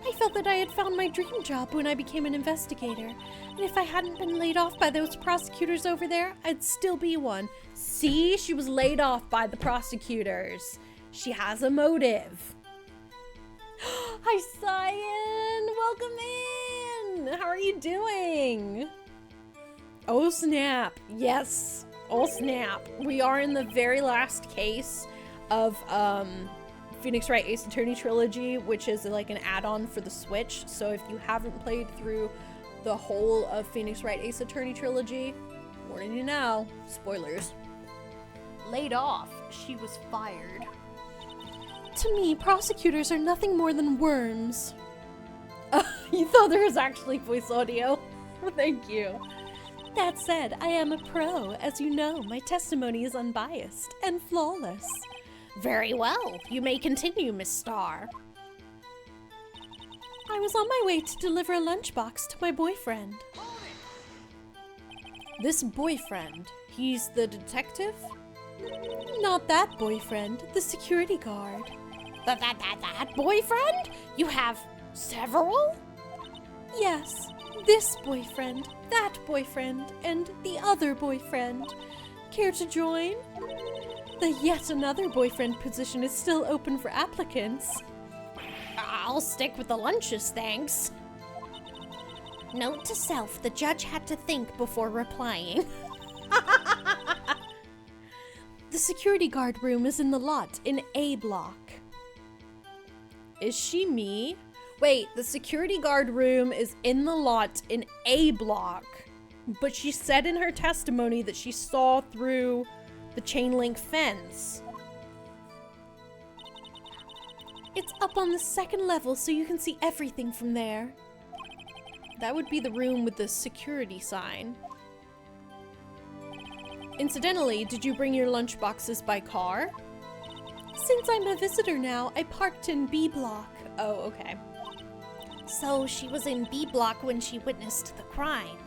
I felt that I had found my dream job when I became an investigator, and if I hadn't been laid off by those prosecutors over there, I'd still be one. See, she was laid off by the prosecutors. She has a motive. Hi, Cyan! Welcome in! How are you doing? Oh, snap. Yes. Oh, snap. We are in the very last case of Phoenix Wright Ace Attorney Trilogy, which is like an add-on for the Switch. So if you haven't played through the whole of Phoenix Wright Ace Attorney Trilogy, warning you now, spoilers. Laid off. She was fired. To me, prosecutors are nothing more than worms. You thought there was actually voice audio? Thank you. That said, I am a pro. As you know, my testimony is unbiased and flawless. Very well. You may continue, Miss Starr. I was on my way to deliver a lunchbox to my boyfriend. This boyfriend, he's the detective? Not that boyfriend, the security guard. That boyfriend? You have several? Yes, this boyfriend, that boyfriend, and the other boyfriend. Care to join? The yet another boyfriend position is still open for applicants. I'll stick with the lunches, thanks. Note to self, the judge had to think before replying. The security guard room is in the lot in A block. Is she me? Wait, the security guard room is in the lot in A block. But she said in her testimony that she saw through the chain link fence. It's up on the second level so you can see everything from there. That would be the room with the security sign. Incidentally, did you bring your lunch boxes by car? Since I'm a visitor now, I parked in B block. Oh, okay. So she was in B block when she witnessed the crime.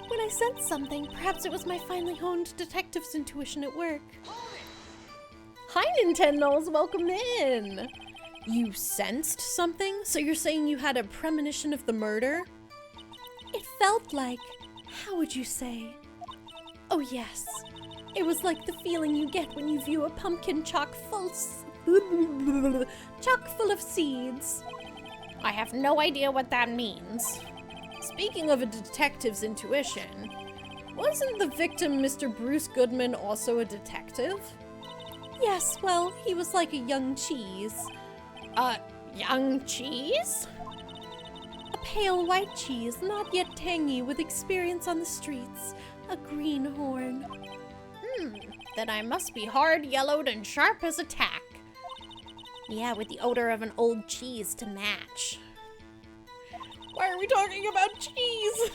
When I sensed something, perhaps it was my finely honed detective's intuition at work. Hi, Nintendos, welcome in. You sensed something? So you're saying you had a premonition of the murder? It felt like, how would you say? Oh yes, it was like the feeling you get when you view a pumpkin chock full of seeds. I have no idea what that means. Speaking of a detective's intuition, wasn't the victim Mr. Bruce Goodman also a detective? Yes, well, he was like a young cheese. Young cheese? A pale white cheese, not yet tangy, with experience on the streets. A greenhorn. Then I must be hard, yellowed, and sharp as a tack. Yeah, with the odor of an old cheese to match. Why are we talking about cheese?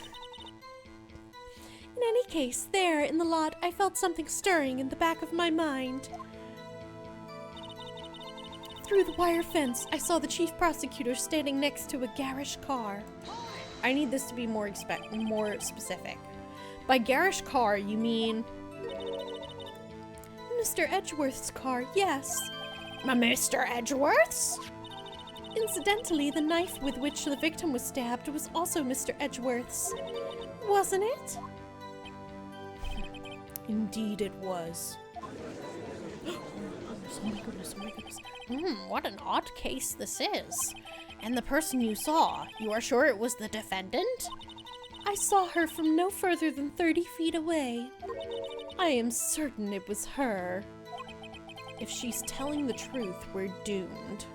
In any case, there in the lot, I felt something stirring in the back of my mind. Through the wire fence, I saw the chief prosecutor standing next to a garish car. I need this to be more specific. By garish car, you mean Mr. Edgeworth's car, yes. Mr. Edgeworth's? Incidentally, the knife with which the victim was stabbed was also Mr. Edgeworth's. Wasn't it? Indeed it was. Oh my goodness. What an odd case this is. And the person you saw, you are sure it was the defendant? I saw her from no further than 30 feet away. I am certain it was her. If she's telling the truth, we're doomed.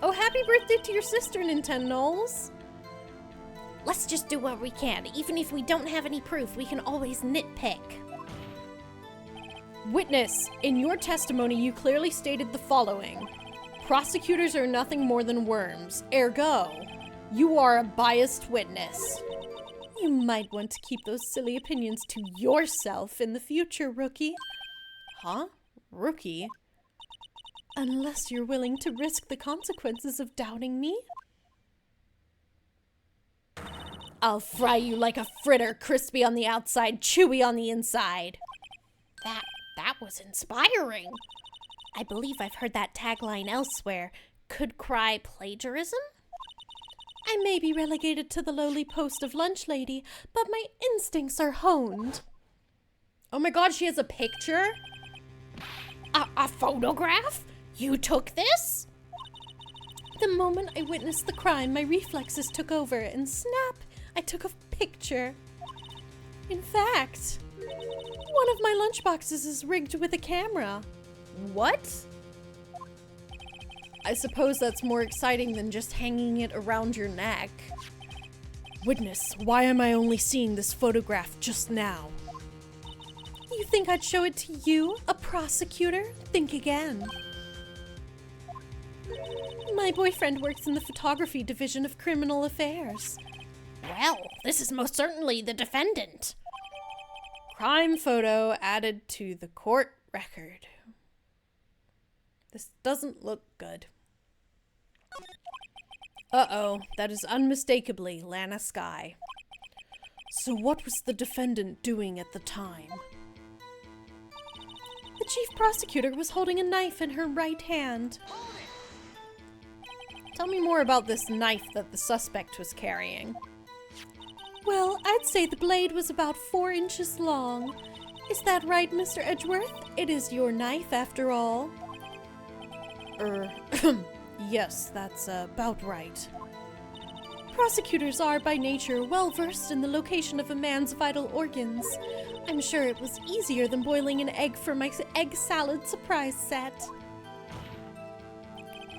Oh, happy birthday to your sister, Nintendo's! Let's just do what we can. Even if we don't have any proof, we can always nitpick. Witness, in your testimony, you clearly stated the following. Prosecutors are nothing more than worms. Ergo, you are a biased witness. You might want to keep those silly opinions to yourself in the future, rookie. Huh? Rookie? Unless you're willing to risk the consequences of doubting me. I'll fry you like a fritter, crispy on the outside, chewy on the inside. That was inspiring. I believe I've heard that tagline elsewhere. Could cry plagiarism? I may be relegated to the lowly post of lunch lady, but my instincts are honed. Oh my god, she has a picture? A photograph? You took this? The moment I witnessed the crime, my reflexes took over, and snap, I took a picture. In fact, one of my lunchboxes is rigged with a camera. What? I suppose that's more exciting than just hanging it around your neck. Witness, why am I only seeing this photograph just now? You think I'd show it to you, a prosecutor? Think again. My boyfriend works in the photography division of criminal affairs. Well, this is most certainly the defendant. Crime photo added to the court record. This doesn't look good. Uh-oh, that is unmistakably Lana Skye. So what was the defendant doing at the time? The chief prosecutor was holding a knife in her right hand. Tell me more about this knife that the suspect was carrying. Well, I'd say the blade was about 4 inches long. Is that right, Mr. Edgeworth? It is your knife, after all. Yes, that's about right. Prosecutors are, by nature, well versed in the location of a man's vital organs. I'm sure it was easier than boiling an egg for my egg salad surprise set.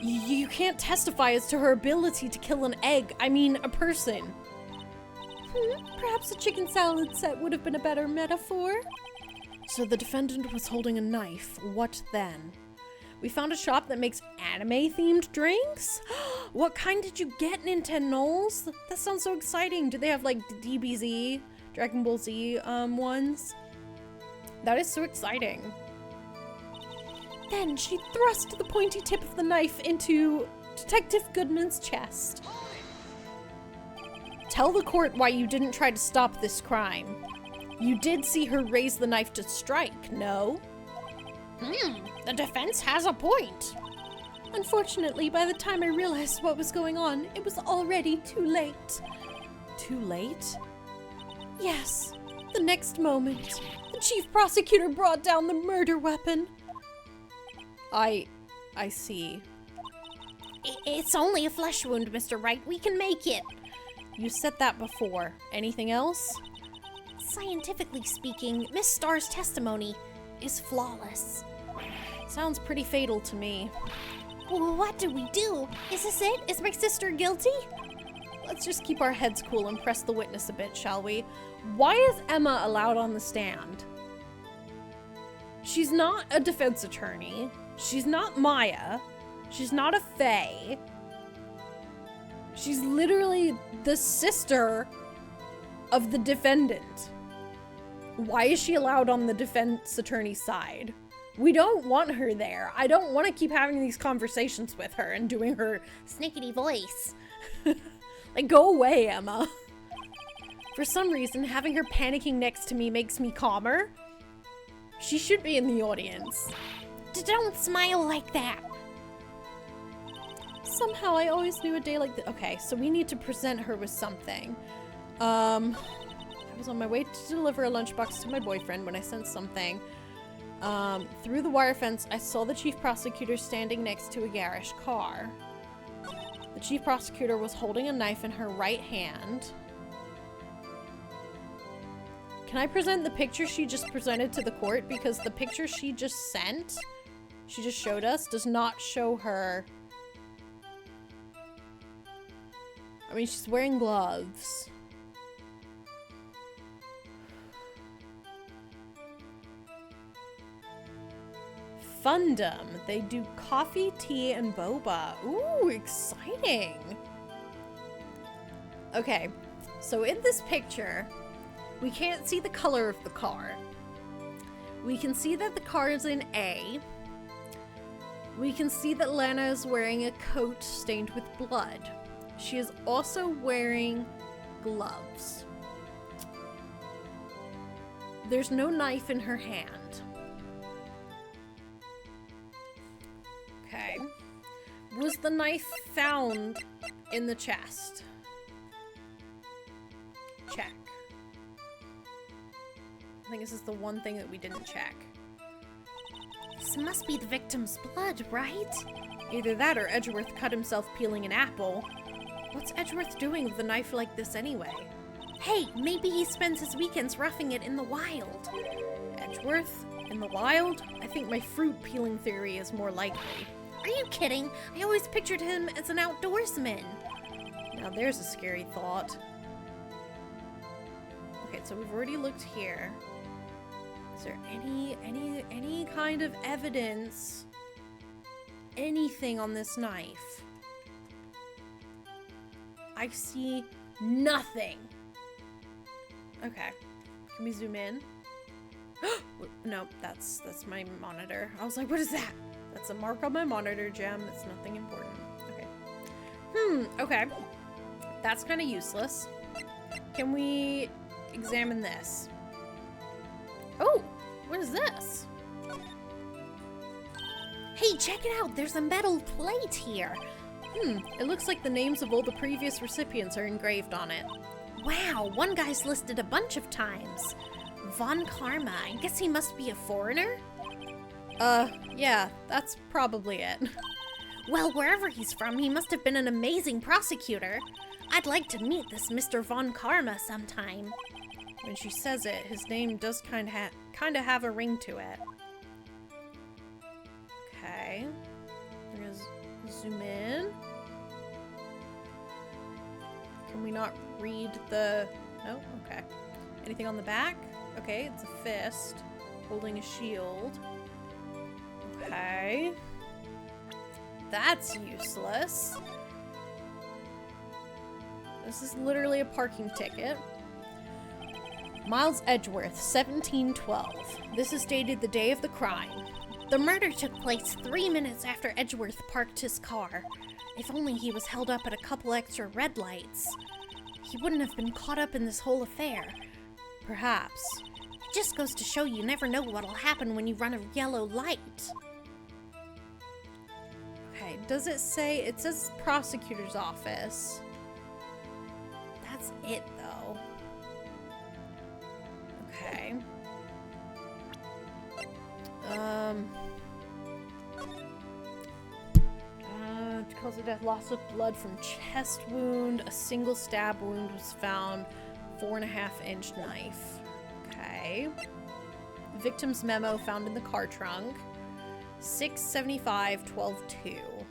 You can't testify as to her ability to kill an egg. I mean, a person. Perhaps a chicken salad set would have been a better metaphor. So the defendant was holding a knife. What then? We found a shop that makes anime-themed drinks? What kind did you get, Nintendo's? That sounds so exciting. Do they have, like, DBZ, Dragon Ball Z, ones? That is so exciting. Then she thrust the pointy tip of the knife into Detective Goodman's chest. Tell the court why you didn't try to stop this crime. You did see her raise the knife to strike, no? The defense has a point. Unfortunately, by the time I realized what was going on, it was already too late. Too late? Yes. The next moment, the chief prosecutor brought down the murder weapon. I see. It's only a flesh wound, Mr. Wright. We can make it. You said that before. Anything else? Scientifically speaking, Miss Starr's testimony is flawless. Sounds pretty fatal to me. Well, what do we do? Is this it? Is my sister guilty? Let's just keep our heads cool and press the witness a bit, shall we? Why is Emma allowed on the stand? She's not a defense attorney. She's not Maya. She's not a fae. She's literally the sister of the defendant. Why is she allowed on the defense attorney's side? We don't want her there. I don't want to keep having these conversations with her and doing her Snickety voice. like, go away, Emma. For some reason, having her panicking next to me makes me calmer. She should be in the audience. Don't smile like that. Somehow I always knew a day like this. Okay, so we need to present her with something. I was on my way to deliver a lunchbox to my boyfriend when I sensed something. Through the wire fence, I saw the chief prosecutor standing next to a garish car. The chief prosecutor was holding a knife in her right hand. Can I present the picture she just presented to the court? Because the picture she just showed us, does not show her. I mean, she's wearing gloves. Fundum. They do coffee, tea, and boba. Ooh, exciting. Okay, so in this picture, we can't see the color of the car. We can see that the car is in A. We can see that Lana is wearing a coat stained with blood. She is also wearing gloves. There's no knife in her hand. Okay. Was the knife found in the chest? Check. I think this is the one thing that we didn't check. This must be the victim's blood, right? Either that or Edgeworth cut himself peeling an apple. What's Edgeworth doing with a knife like this anyway? Hey, maybe he spends his weekends roughing it in the wild. Edgeworth? In the wild? I think my fruit peeling theory is more likely. Are you kidding? I always pictured him as an outdoorsman. Now there's a scary thought. Okay, so we've already looked here. Is there any kind of evidence? Anything on this knife? I see nothing. Okay. Can we zoom in? No, that's my monitor. I was like, what is that? That's a mark on my monitor, Gem. It's nothing important. Okay. Okay. That's kind of useless. Can we examine this? Oh, what is this? Hey, check it out. There's a metal plate here. It looks like the names of all the previous recipients are engraved on it. Wow, one guy's listed a bunch of times. Von Karma. I guess he must be a foreigner? Yeah, that's probably it. Well, wherever he's from, he must have been an amazing prosecutor. I'd like to meet this Mr. Von Karma sometime. When she says it, his name does kind of have a ring to it. Okay. We're gonna zoom in. Can we not read the... No? Okay. Anything on the back? Okay, it's a fist holding a shield. Okay. That's useless. This is literally a parking ticket. Miles Edgeworth, 1712. This is dated the day of the crime. The murder took place 3 minutes after Edgeworth parked his car. If only he was held up at a couple extra red lights. He wouldn't have been caught up in this whole affair. Perhaps. It just goes to show you never know what'll happen when you run a yellow light. Okay, does it say? It says prosecutor's office. That's it, though. Okay. Cause of death, loss of blood from chest wound. A single stab wound was found. 4.5-inch knife. Okay. Victim's memo found in the car trunk. 6/75/12/2.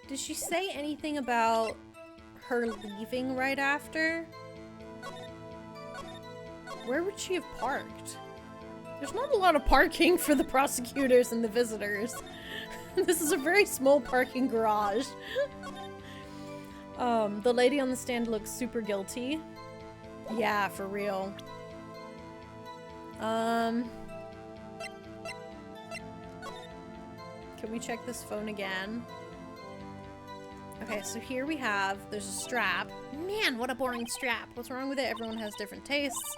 Did she say anything about her leaving right after? Where would she have parked? There's not a lot of parking for the prosecutors and the visitors. This is a very small parking garage. The lady on the stand looks super guilty. Yeah, for real. Can we check this phone again? Okay, so here we have, there's a strap. Man, what a boring strap. What's wrong with it? Everyone has different tastes.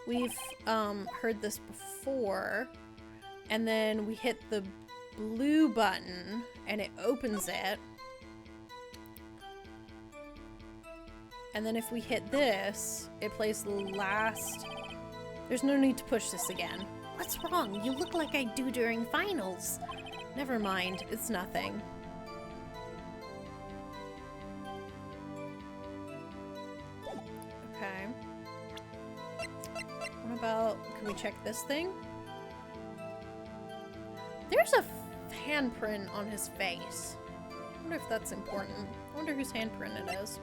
We've heard this before. And then we hit the blue button and it opens it. And then if we hit this, it plays the last. There's no need to push this again. What's wrong? You look like I do during finals. Never mind, it's nothing. Okay. What about, can we check this thing? There's a handprint on his face. I wonder if that's important. I wonder whose handprint it is.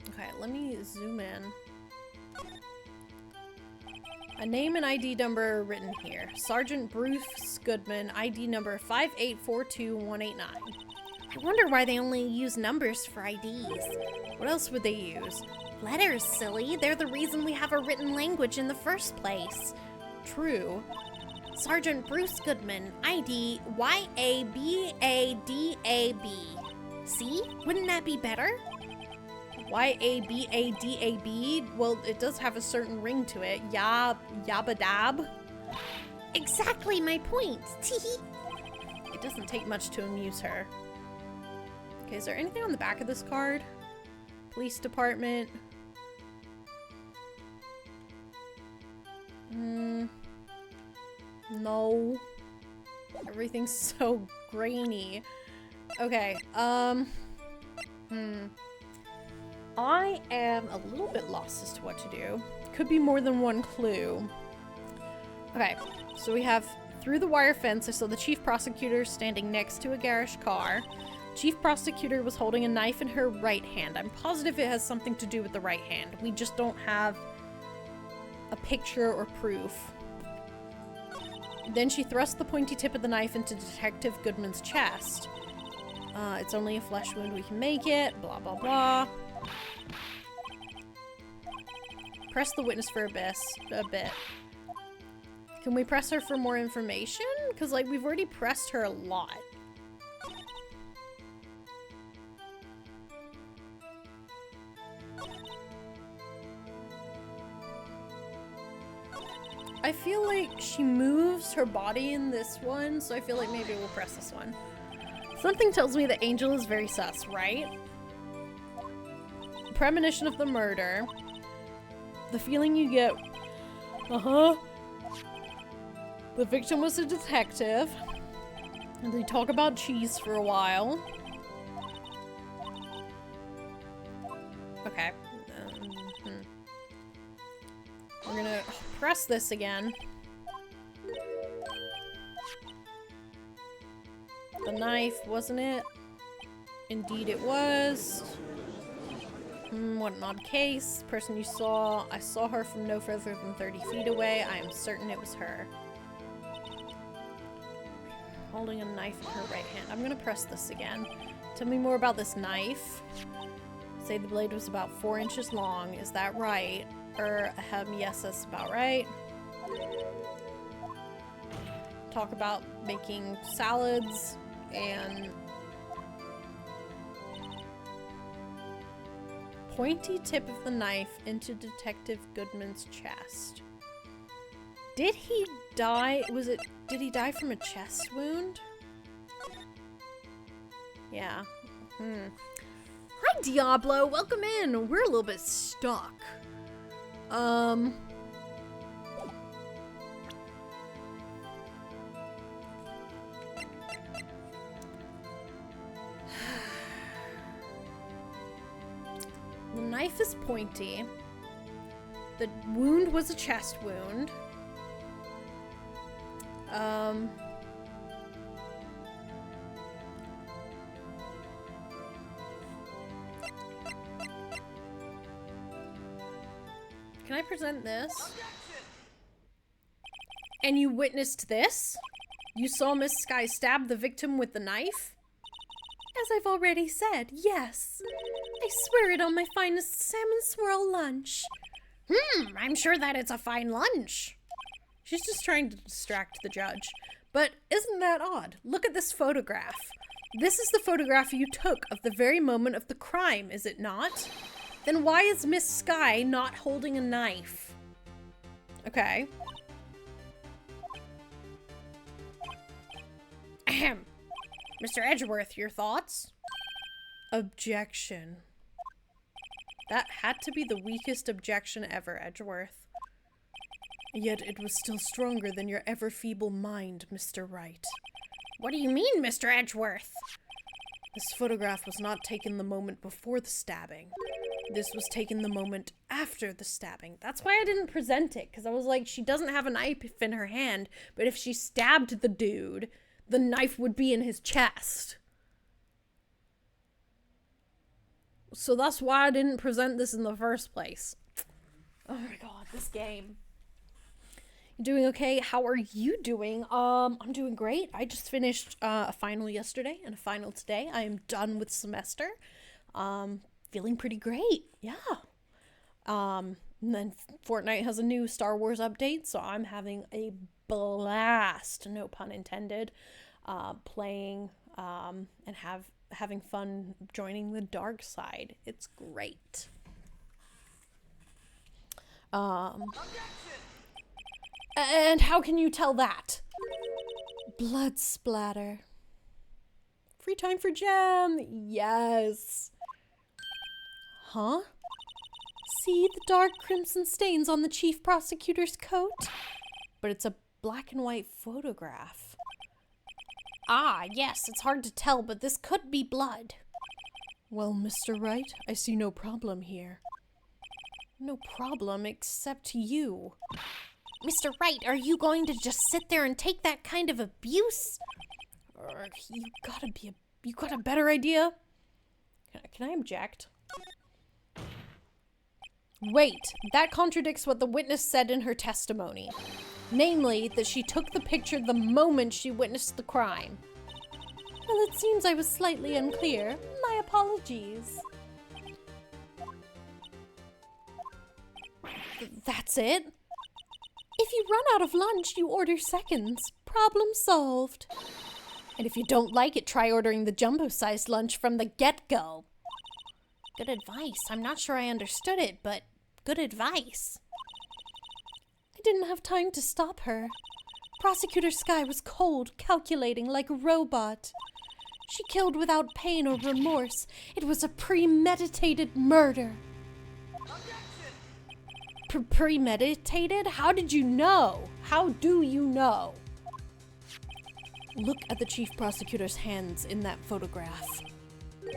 Okay, let me zoom in. A name and ID number written here. Sergeant Bruce Goodman, ID number 5842189. I wonder why they only use numbers for IDs. What else would they use? Letters, silly. They're the reason we have a written language in the first place. True. Sergeant Bruce Goodman, ID YABADAB. See? Wouldn't that be better? YABADAB? Well, it does have a certain ring to it. Yabadab. Exactly my point. It doesn't take much to amuse her. Okay, is there anything on the back of this card? Police department. No. Everything's so grainy. Okay, I am a little bit lost as to what to do. Could be more than one clue. Okay, so we have through the wire fence, I saw the chief prosecutor standing next to a garage car. Chief prosecutor was holding a knife in her right hand. I'm positive it has something to do with the right hand. We just don't have a picture or proof. Then she thrust the pointy tip of the knife into Detective Goodman's chest. It's only a flesh wound, we can make it, blah blah blah. Press the witness for a bit. Can we press her for more information? Because, like, we've already pressed her a lot. I feel like she moves her body in this one, so I feel like maybe we'll press this one. Something tells me that Angel is very sus, right? Premonition of the murder. The feeling you get. The victim was a detective. And they talk about cheese for a while. Okay. We're gonna press this again. The knife, wasn't it? Indeed it was. What an odd case. Person you saw. I saw her from no further than 30 feet away. I am certain it was her. Holding a knife in her right hand. I'm gonna press this again. Tell me more about this knife. Say the blade was about 4 inches long. Is that right? Or, yes, that's about right. Talk about making salads and pointy tip of the knife into Detective Goodman's chest. Did he die? Did he die from a chest wound? Yeah. Hi, Diablo. Welcome in. We're a little bit stuck. The knife is pointy. The wound was a chest wound. Can I present this? And you witnessed this? You saw Miss Sky stab the victim with the knife? As I've already said, yes. I swear it on my finest salmon swirl lunch. I'm sure that it's a fine lunch. She's just trying to distract the judge. But isn't that odd? Look at this photograph. This is the photograph you took of the very moment of the crime, is it not? Then why is Miss Sky not holding a knife? Okay. Ahem. Mr. Edgeworth, your thoughts? Objection. That had to be the weakest objection ever, Edgeworth. Yet it was still stronger than your ever-feeble mind, Mr. Wright. What do you mean, Mr. Edgeworth? This photograph was not taken the moment before the stabbing. This was taken the moment after the stabbing. That's why I didn't present it, because I was like, she doesn't have a knife in her hand, but if she stabbed the dude, the knife would be in his chest. So that's why I didn't present this in the first place. Oh my god, this game. You doing okay? How are you doing? I'm doing great. I just finished a final yesterday and a final today. I am done with semester. Feeling pretty great. Yeah. And then Fortnite has a new Star Wars update, so I'm having a blast, no pun intended, playing and having fun joining the dark side. It's great. And how can you tell that? Blood splatter. Free time for Gem. Yes. Huh? See the dark crimson stains on the chief prosecutor's coat? But it's a black and white photograph. Ah, yes, it's hard to tell, but this could be blood. Well, Mr. Wright, I see no problem here. No problem except you. Mr. Wright, are you going to just sit there and take that kind of abuse? You got a better idea? Can I object? Wait, that contradicts what the witness said in her testimony. Namely, that she took the picture the moment she witnessed the crime. Well, it seems I was slightly unclear. My apologies. That's it? If you run out of lunch, you order seconds. Problem solved. And if you don't like it, try ordering the jumbo-sized lunch from the get-go. Good advice. I'm not sure I understood it, but good advice. I didn't have time to stop her. Prosecutor Sky was cold, calculating like a robot. She killed without pain or remorse. It was a premeditated murder. Premeditated? How did you know? How do you know? Look at the chief prosecutor's hands in that photograph.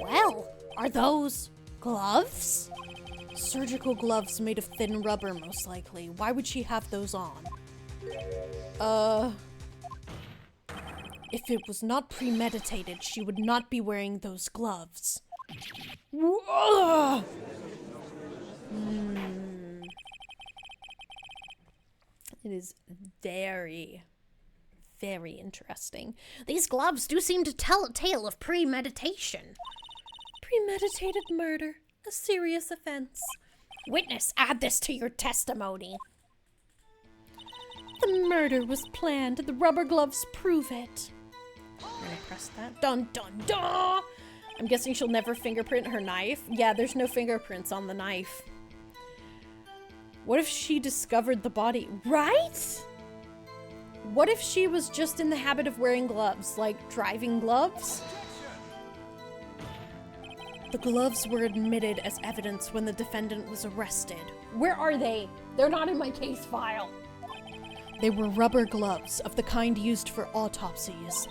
Well, are those gloves? Surgical gloves made of thin rubber, most likely. Why would she have those on? If it was not premeditated, she would not be wearing those gloves. Whoa! It is very, very interesting. These gloves do seem to tell a tale of premeditation. Premeditated murder. A serious offense. Witness, add this to your testimony. The murder was planned. The rubber gloves prove it. I'm gonna press that. Dun dun dun! I'm guessing she'll never fingerprint her knife. Yeah, there's no fingerprints on the knife. What if she discovered the body? Right? What if she was just in the habit of wearing gloves, like driving gloves? The gloves were admitted as evidence when the defendant was arrested. Where are they? They're not in my case file. They were rubber gloves of the kind used for autopsies.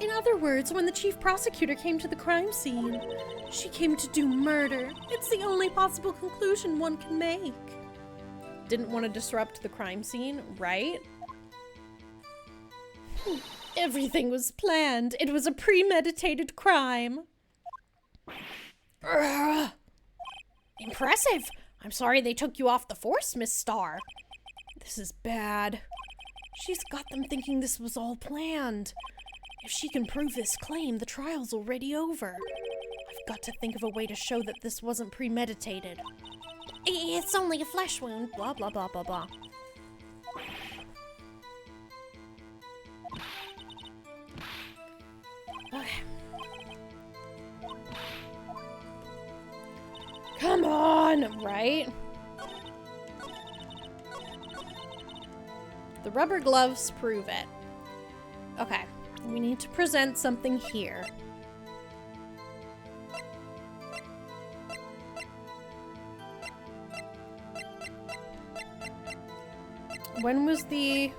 In other words, when the chief prosecutor came to the crime scene, she came to do murder. It's the only possible conclusion one can make. Didn't want to disrupt the crime scene, right? Everything was planned. It was a premeditated crime. Urgh. Impressive. I'm sorry they took you off the force, Miss Starr. This is bad. She's got them thinking this was all planned. If she can prove this claim, the trial's already over. I've got to think of a way to show that this wasn't premeditated. It's only a flesh wound. Blah, blah, blah, blah, blah. Okay. Come on, right? The rubber gloves prove it. Okay, we need to present something here. When was the...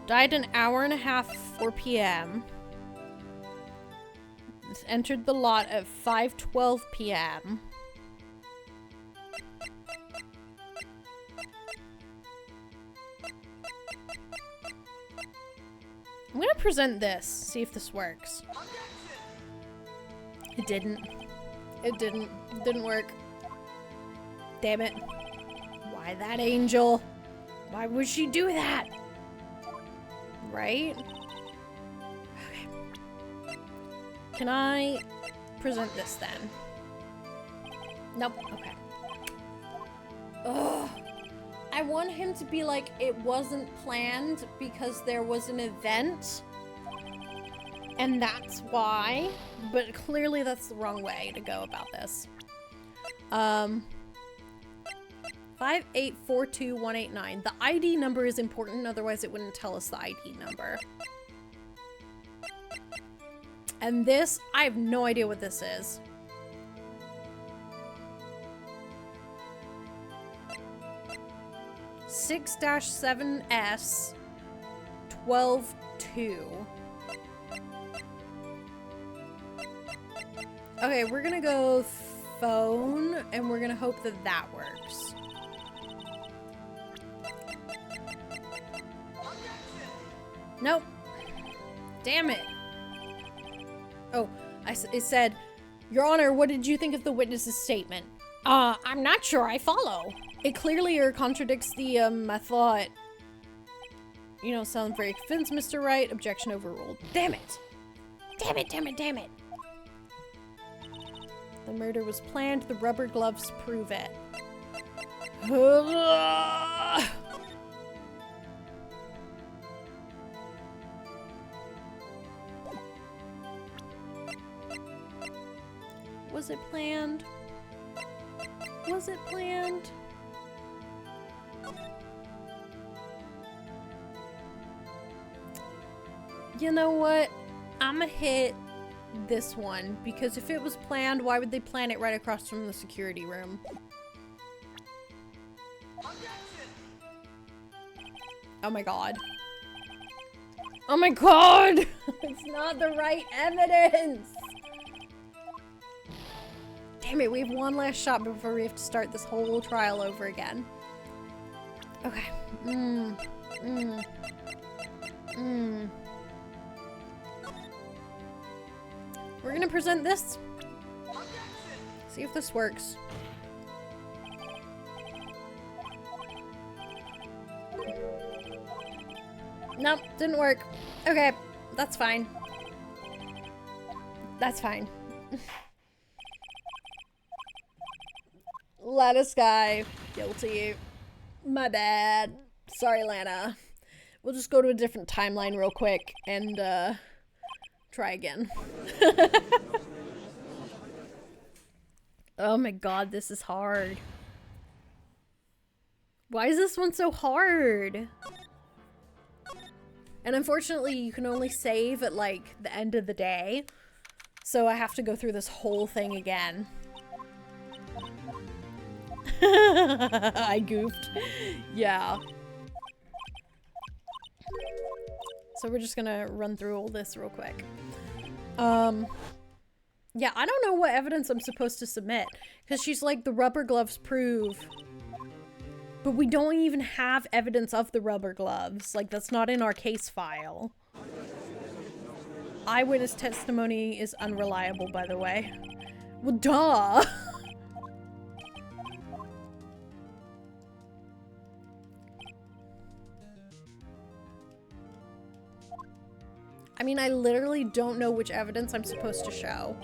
Died an hour and a half, 4 p.m. Entered the lot at 5:12 p.m. I'm gonna present this, see if this works. It didn't. It didn't work. Damn it. Why that angel? Why would she do that? Right? Okay. Can I present this then? Nope. Okay. Ugh. I want him to be like, it wasn't planned because there was an event. And that's why. But clearly that's the wrong way to go about this. 5842189. The ID number is important, otherwise it wouldn't tell us the ID number. And this, I have no idea what this is. (6-7S 12-2). Okay, we're gonna go phone, and we're gonna hope that that works. Nope. Damn it. Oh, it said, Your Honor, what did you think of the witness's statement? I'm not sure I follow. It clearly contradicts the, I thought. You don't sound very convinced, Mr. Wright. Objection overruled. Damn it. Damn it, damn it, damn it. The murder was planned. The rubber gloves prove it. Was it planned? Was it planned? You know what? I'ma hit this one, because if it was planned, why would they plan it right across from the security room? Oh my god. Oh my god! It's not the right evidence! Damn it, we have one last shot before we have to start this whole trial over again. Okay. We're gonna present this. See if this works. Nope, didn't work. Okay, that's fine. That's fine. Lattice guy, guilty. My bad. Sorry, Lana. We'll just go to a different timeline real quick and Try again. Oh my god, this is hard. Why is this one so hard? And unfortunately, you can only save at, like, the end of the day. So I have to go through this whole thing again. I goofed. Yeah. So we're just gonna run through all this real quick. Yeah, I don't know what evidence I'm supposed to submit. Because she's like, the rubber gloves prove. But we don't even have evidence of the rubber gloves. Like, that's not in our case file. Eyewitness testimony is unreliable, by the way. Well, duh! I mean, I literally don't know which evidence I'm supposed to show.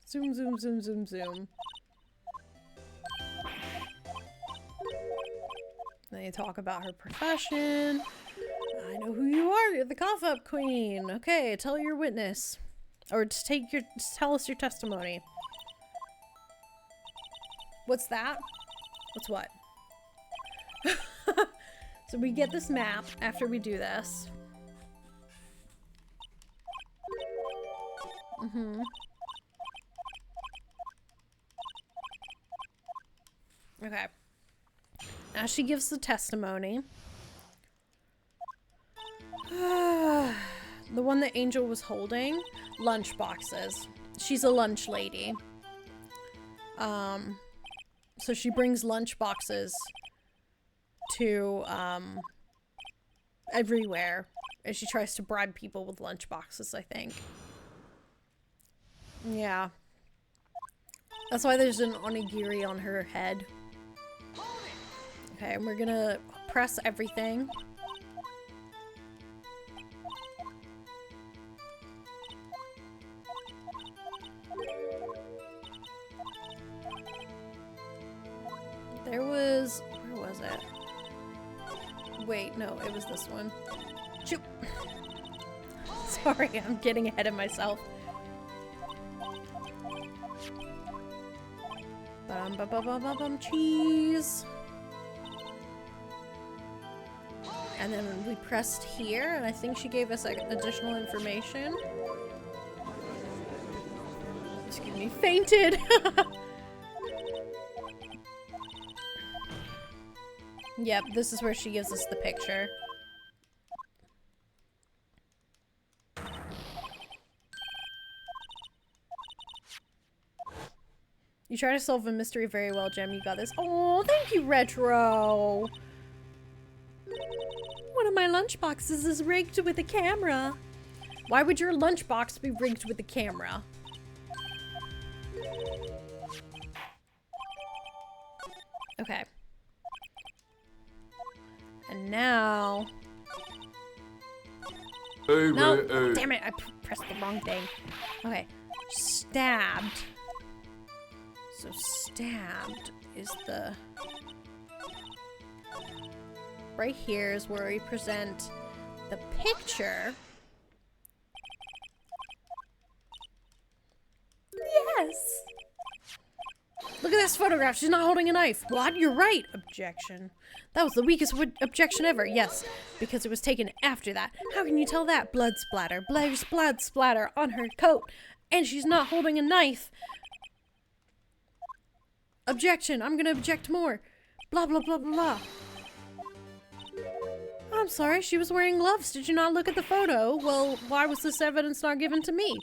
Zoom, zoom, zoom, zoom, zoom. They talk about her profession. I know who you are. You're the cough-up queen. Okay, tell your witness. Or just tell us your testimony. What's that? What's what? So we get this map after we do this. Okay. Now she gives the testimony. The one that Angel was holding. Lunch boxes. She's a lunch lady. So she brings lunch boxes to, everywhere. And she tries to bribe people with lunch boxes, I think. Yeah. That's why there's an onigiri on her head. Okay, and we're gonna press everything. Where was it? Wait, no, it was this one. Shoot! Sorry, I'm getting ahead of myself. Cheese! And then we pressed here, and I think she gave us like additional information. Excuse me, fainted! Yep, this is where she gives us the picture. You try to solve a mystery very well, Gem. You got this. Oh, thank you, Retro! One of my lunchboxes is rigged with a camera. Why would your lunchbox be rigged with a camera? Okay. And now... No! Damn it! I pressed the wrong thing. Okay. Stabbed. So stabbed is the... Right here is where we present the picture. Yes! Look at this photograph. She's not holding a knife. What? You're right. Objection. That was the weakest objection ever. Yes, because it was taken after that. How can you tell that? Blood splatter. Blood splatter on her coat. And she's not holding a knife. Objection. I'm gonna object more. Blah, blah, blah, blah, blah. I'm sorry. She was wearing gloves. Did you not look at the photo? Well, why was this evidence not given to me?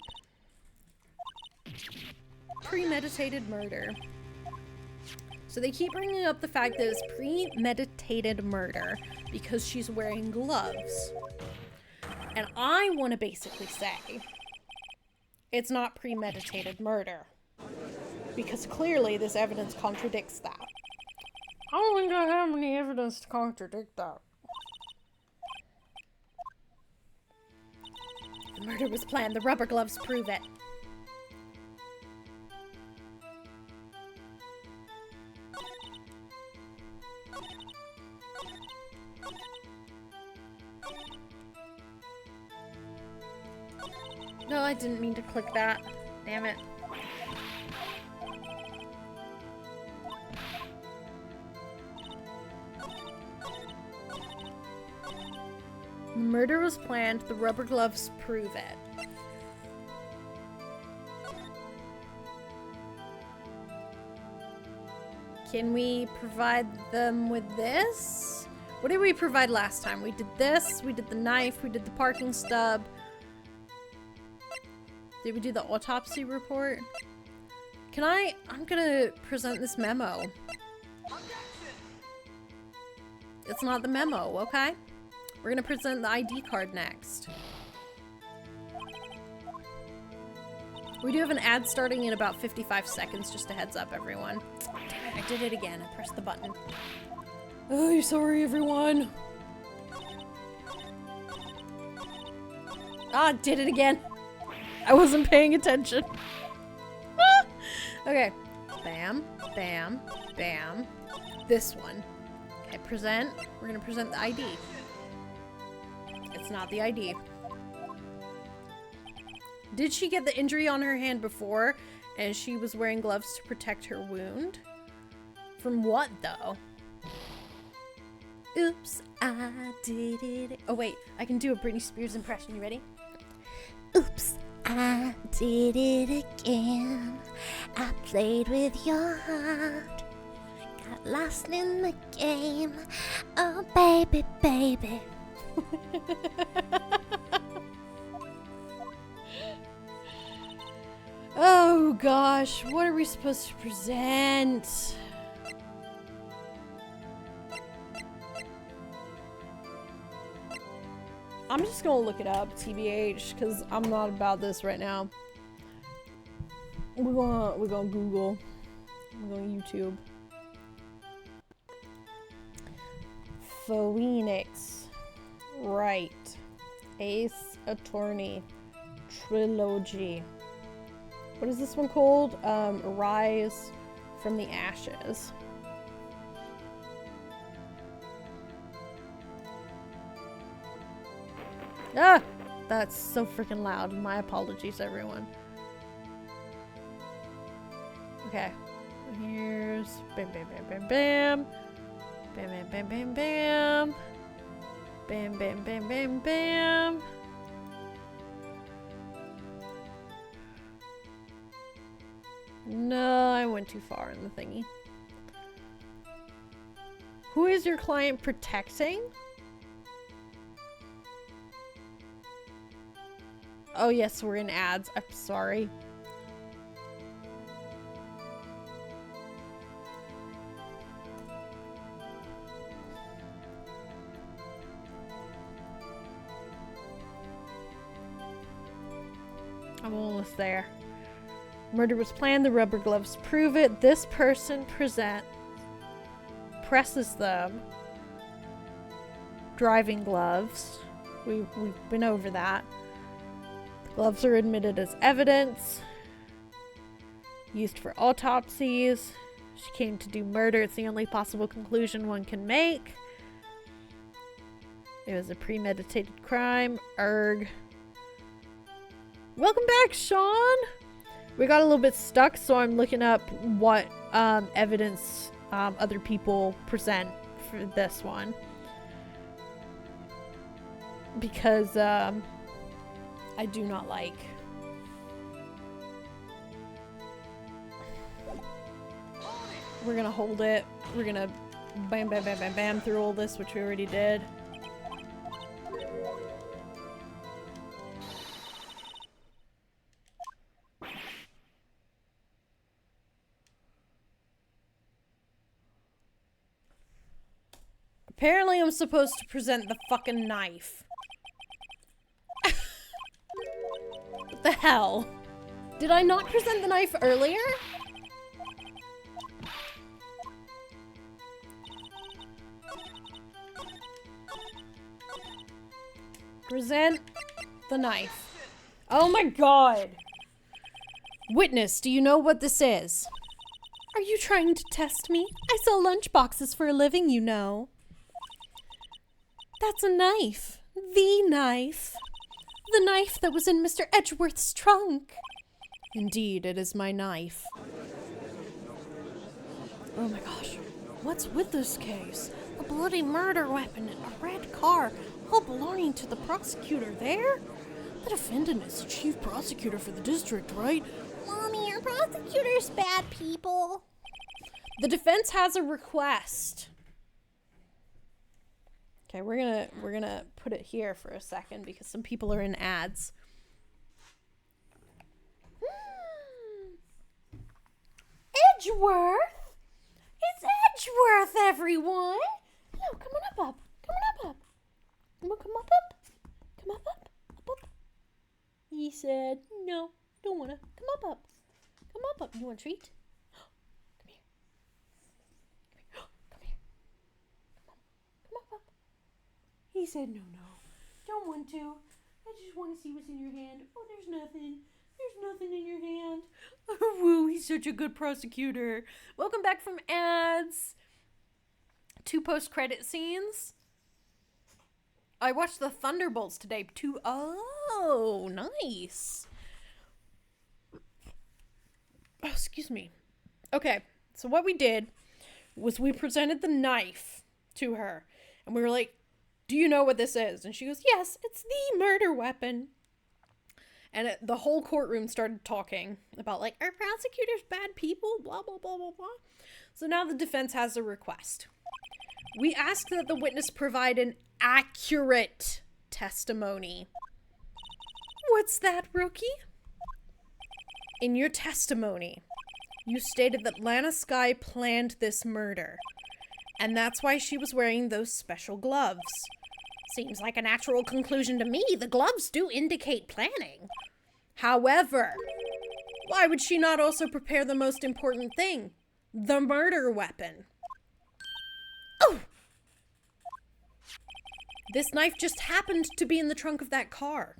Premeditated murder. So they keep bringing up the fact that it's premeditated murder because she's wearing gloves. And I want to basically say it's not premeditated murder because clearly this evidence contradicts that. I don't think I have any evidence to contradict that. The murder was planned. The rubber gloves prove it. No, I didn't mean to click that. Damn it. The murder was planned. The rubber gloves prove it. Can we provide them with this? What did we provide last time? We did this, we did the knife, we did the parking stub. Did we do the autopsy report? I'm gonna present this memo. It's not the memo, okay? We're gonna present the ID card next. We do have an ad starting in about 55 seconds, just a heads up, everyone. Damn it, I did it again. I pressed the button. Oh, sorry, everyone. Ah, did it again. I wasn't paying attention. Okay. Bam, bam, bam. This one. Okay, present. We're gonna present the ID. It's not the ID. Did she get the injury on her hand before and she was wearing gloves to protect her wound? From what, though? Oops, I did it. Oh, wait. I can do a Britney Spears impression. You ready? Oops, I did it again. I played with your heart. Got lost in the game. Oh, baby, baby. Oh gosh, what are we supposed to present? I'm just gonna look it up, TBH, because I'm not about this right now. We're gonna Google. We're going YouTube. Phoenix. Wright. Ace Attorney. Trilogy. What is this one called? Rise from the Ashes. Ah! That's so freaking loud. My apologies, everyone. Okay. Here's bam bam bam bam bam. Bam bam bam bam bam. Bam bam bam bam bam. No, I went too far in the thingy. Who is your client protecting? Oh yes, we're in ads. I'm sorry. I'm almost there. Murder was planned. The rubber gloves prove it. This person presses them. Driving gloves. We've been over that. The gloves are admitted as evidence. Used for autopsies. She came to do murder. It's the only possible conclusion one can make. It was a premeditated crime. Erg. Welcome back, Sean! We got a little bit stuck, so I'm looking up what evidence other people present for this one. Because I do not like. We're gonna hold it. We're gonna bam bam bam bam bam through all this, which we already did. Apparently I'm supposed to present the fucking knife. What the hell? Did I not present the knife earlier? Present the knife. Oh my god! Witness, do you know what this is? Are you trying to test me? I sell lunchboxes for a living, you know. That's a knife. The knife. The knife that was in Mr. Edgeworth's trunk. Indeed, it is my knife. Oh my gosh. What's with this case? A bloody murder weapon in a red car, all belonging to the prosecutor there? The defendant is the chief prosecutor for the district, right? Mommy, are prosecutors bad people? The defense has a request. Okay, we're gonna put it here for a second because some people are in ads. Edgeworth? It's Edgeworth, everyone! Hello, come on up. Come on up. Come up. Come up. He said, no, don't wanna. Come up. Come up. You want a treat? Come here. Come here. Come up. He said, no, don't want to. I just want to see what's in your hand. Oh, there's nothing. There's nothing in your hand. Woo, he's such a good prosecutor. Welcome back from ads. 2 post-credit scenes. I watched the Thunderbolts today too. Oh, nice. Oh, excuse me. Okay, so what we did was we presented the knife to her. And we were like, do you know what this is? And she goes, yes, it's the murder weapon. And the whole courtroom started talking about, like, are prosecutors bad people? Blah, blah, blah, blah, blah. So now the defense has a request. We ask that the witness provide an accurate testimony. What's that, rookie? In your testimony, you stated that Lana Skye planned this murder. And that's why she was wearing those special gloves. Seems like a natural conclusion to me. The gloves do indicate planning. However, why would she not also prepare the most important thing? The murder weapon. Oh! This knife just happened to be in the trunk of that car.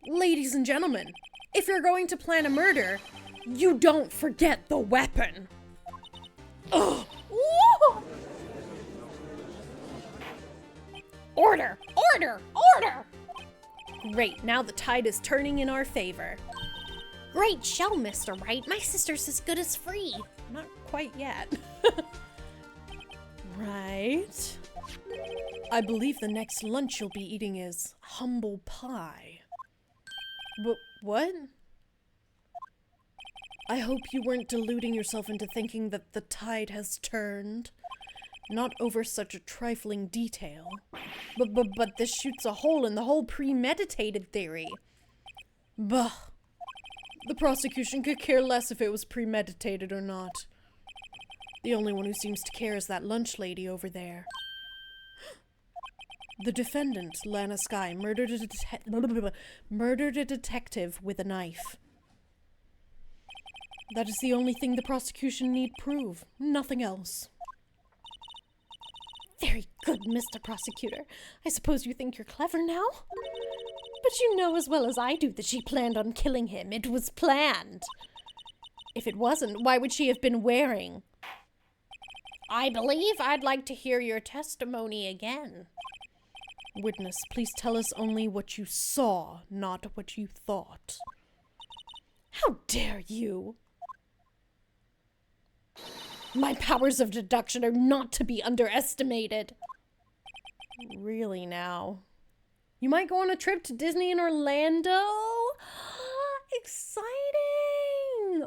Ladies and gentlemen, if you're going to plan a murder, you don't forget the weapon. Ugh. Woo! Order! Order! Order! Great, now the tide is turning in our favor. Great show, Mr. Wright. My sister's as good as free. Not quite yet. Right? I believe the next lunch you'll be eating is humble pie. What? I hope you weren't deluding yourself into thinking that the tide has turned. Not over such a trifling detail. But this shoots a hole in the whole premeditated theory. Bah. The prosecution could care less if it was premeditated or not. The only one who seems to care is that lunch lady over there. The defendant, Lana Skye, murdered a detective with a knife. That is the only thing the prosecution need prove. Nothing else. Very good, Mr. Prosecutor. I suppose you think you're clever now? But you know as well as I do that she planned on killing him. It was planned. If it wasn't, why would she have been wearing? I believe I'd like to hear your testimony again. Witness, please tell us only what you saw, not what you thought. How dare you? My powers of deduction are not to be underestimated. Really now? You might go on a trip to Disney in Orlando? Exciting!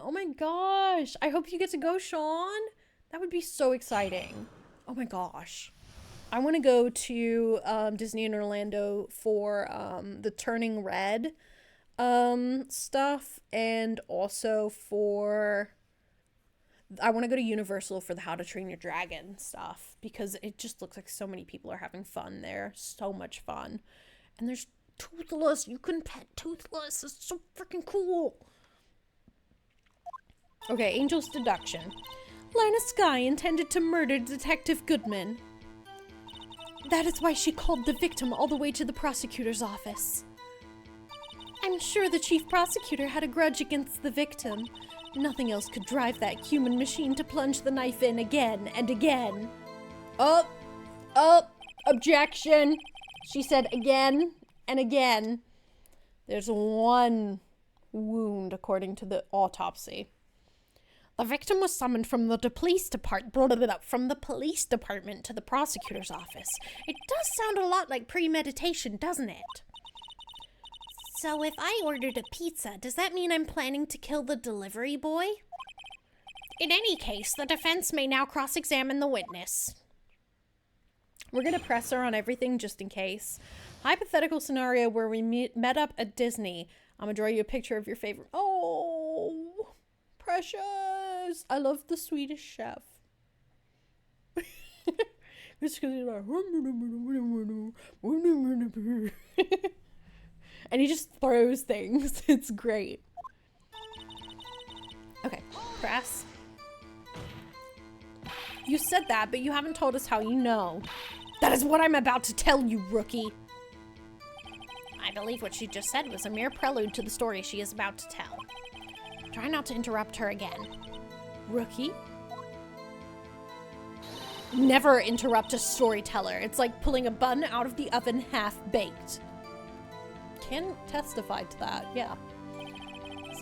Oh my gosh. I hope you get to go, Sean. That would be so exciting. Oh my gosh. I want to go to Disney in Orlando for the Turning Red stuff, and also for... I want to go to Universal for the How to Train Your Dragon stuff, because it just looks like so many people are having fun there. So much fun. And there's Toothless. You can pet Toothless. It's so freaking cool. Okay, Angel's deduction. Lana Skye intended to murder Detective Goodman. That is why she called the victim all the way to the prosecutor's office. I'm sure the chief prosecutor had a grudge against the victim. Nothing else could drive that human machine to plunge the knife in again and again. Objection. She said again and again. There's one wound, according to the autopsy. The victim was summoned from the police department to the prosecutor's office. It does sound a lot like premeditation, doesn't it? So if I ordered a pizza, does that mean I'm planning to kill the delivery boy? In any case, the defense may now cross-examine the witness. We're going to press her on everything just in case. Hypothetical scenario where we met up at Disney. I'm going to draw you a picture of your favorite. Oh, precious. I love the Swedish chef. It's because he's like... and he just throws things. It's great. Okay, press. You said that, but you haven't told us how you know. That is what I'm about to tell you, rookie. I believe what she just said was a mere prelude to the story she is about to tell. Try not to interrupt her again. Rookie? Never interrupt a storyteller. It's like pulling a bun out of the oven half-baked. Can testify to that, yeah.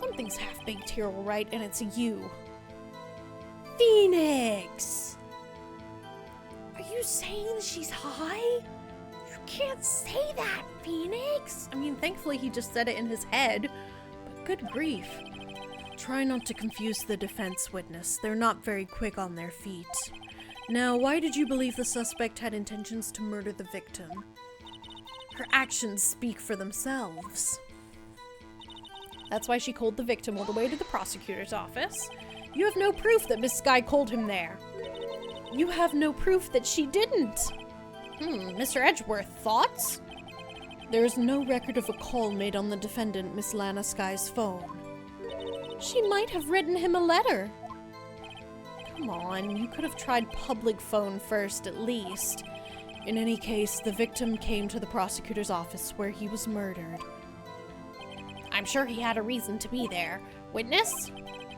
Something's half-baked here, all right, and it's you. Phoenix! Are you saying she's high? You can't say that, Phoenix! I mean, thankfully he just said it in his head, but good grief. Try not to confuse the defense witness. They're not very quick on their feet. Now, why did you believe the suspect had intentions to murder the victim? Her actions speak for themselves. That's why she called the victim all the way to the prosecutor's office. You have no proof that Miss Skye called him there. You have no proof that she didn't. Mr. Edgeworth, thoughts? There is no record of a call made on the defendant, Miss Lana Skye's phone. She might have written him a letter. Come on, you could have tried public phone first, at least. In any case, the victim came to the prosecutor's office where he was murdered. I'm sure he had a reason to be there. Witness?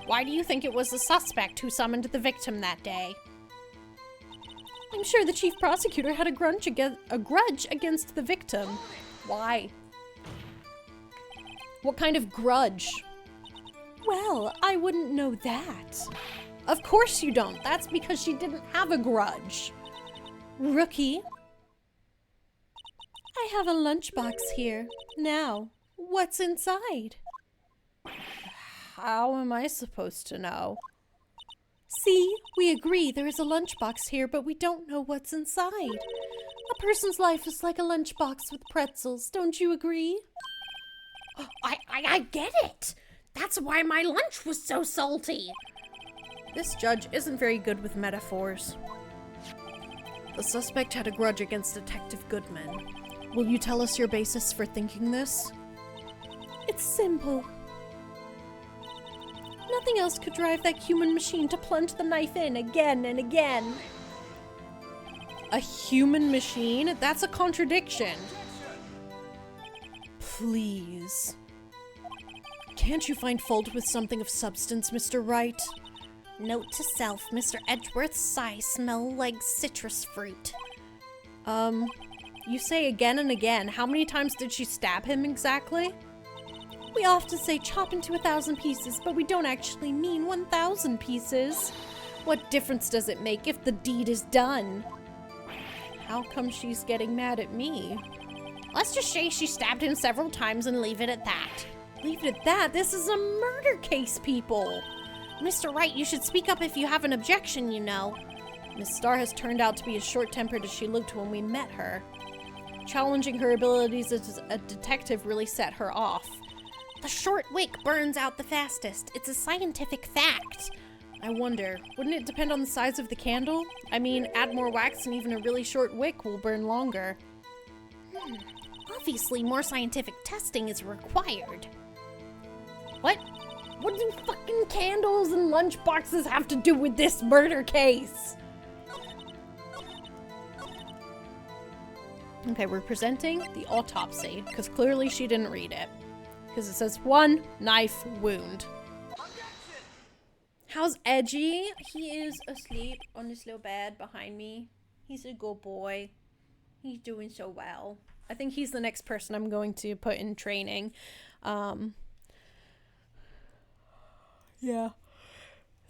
Why do you think it was the suspect who summoned the victim that day? I'm sure the chief prosecutor had a grudge against the victim. Why? What kind of grudge? Well, I wouldn't know that. Of course you don't. That's because she didn't have a grudge. Rookie. I have a lunchbox here. Now, what's inside? How am I supposed to know? See, we agree there is a lunchbox here, but we don't know what's inside. A person's life is like a lunchbox with pretzels. Don't you agree? I get it. That's why my lunch was so salty. This judge isn't very good with metaphors. The suspect had a grudge against Detective Goodman. Will you tell us your basis for thinking this? It's simple. Nothing else could drive that human machine to plunge the knife in again and again. A human machine? That's a contradiction. Please. Can't you find fault with something of substance, Mr. Wright? Note to self, Mr. Edgeworth's sighs smell like citrus fruit. You say again and again. How many times did she stab him exactly? We often say chop into 1,000 pieces, but we don't actually mean 1,000 pieces. What difference does it make if the deed is done? How come she's getting mad at me? Let's just say she stabbed him several times and leave it at that. Leave it at that? This is a murder case, people. Mr. Wright, you should speak up if you have an objection, you know. Miss Starr has turned out to be as short-tempered as she looked when we met her. Challenging her abilities as a detective really set her off. The short wick burns out the fastest. It's a scientific fact. I wonder, wouldn't it depend on the size of the candle? I mean, add more wax and even a really short wick will burn longer. Obviously, more scientific testing is required. What? What do fucking candles and lunchboxes have to do with this murder case? Okay, we're presenting the autopsy, because clearly she didn't read it. Because it says 1 knife wound. How's Edgy? He is asleep on this little bed behind me. He's a good boy. He's doing so well. I think he's the next person I'm going to put in training. Yeah.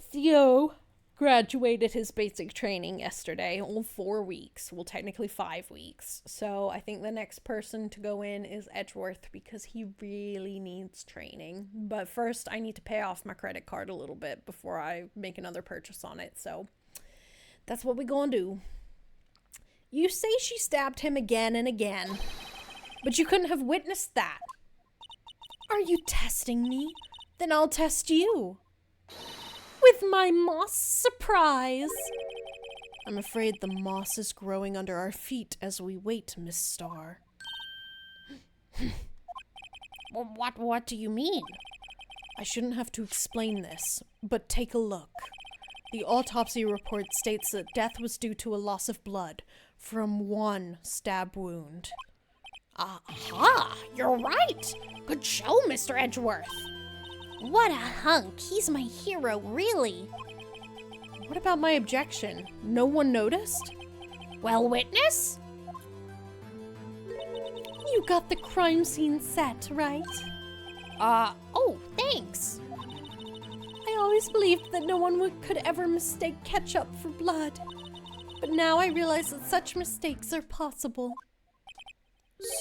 Theo graduated his basic training yesterday. All 4 weeks. Well, technically 5 weeks. So I think the next person to go in is Edgeworth because he really needs training. But first, I need to pay off my credit card a little bit before I make another purchase on it. So that's what we're gonna do. You say she stabbed him again and again, but you couldn't have witnessed that. Are you testing me? Then I'll test you. With my moss surprise. I'm afraid the moss is growing under our feet as we wait, Miss Starr. What do you mean? I shouldn't have to explain this, but take a look. The autopsy report states that death was due to a loss of blood from 1 stab wound. Aha! You're right! Good show, Mr. Edgeworth. What a hunk. He's my hero, really. What about my objection? No one noticed? Well, witness? You got the crime scene set, right? Oh, thanks. I always believed that no one could ever mistake ketchup for blood. But now I realize that such mistakes are possible.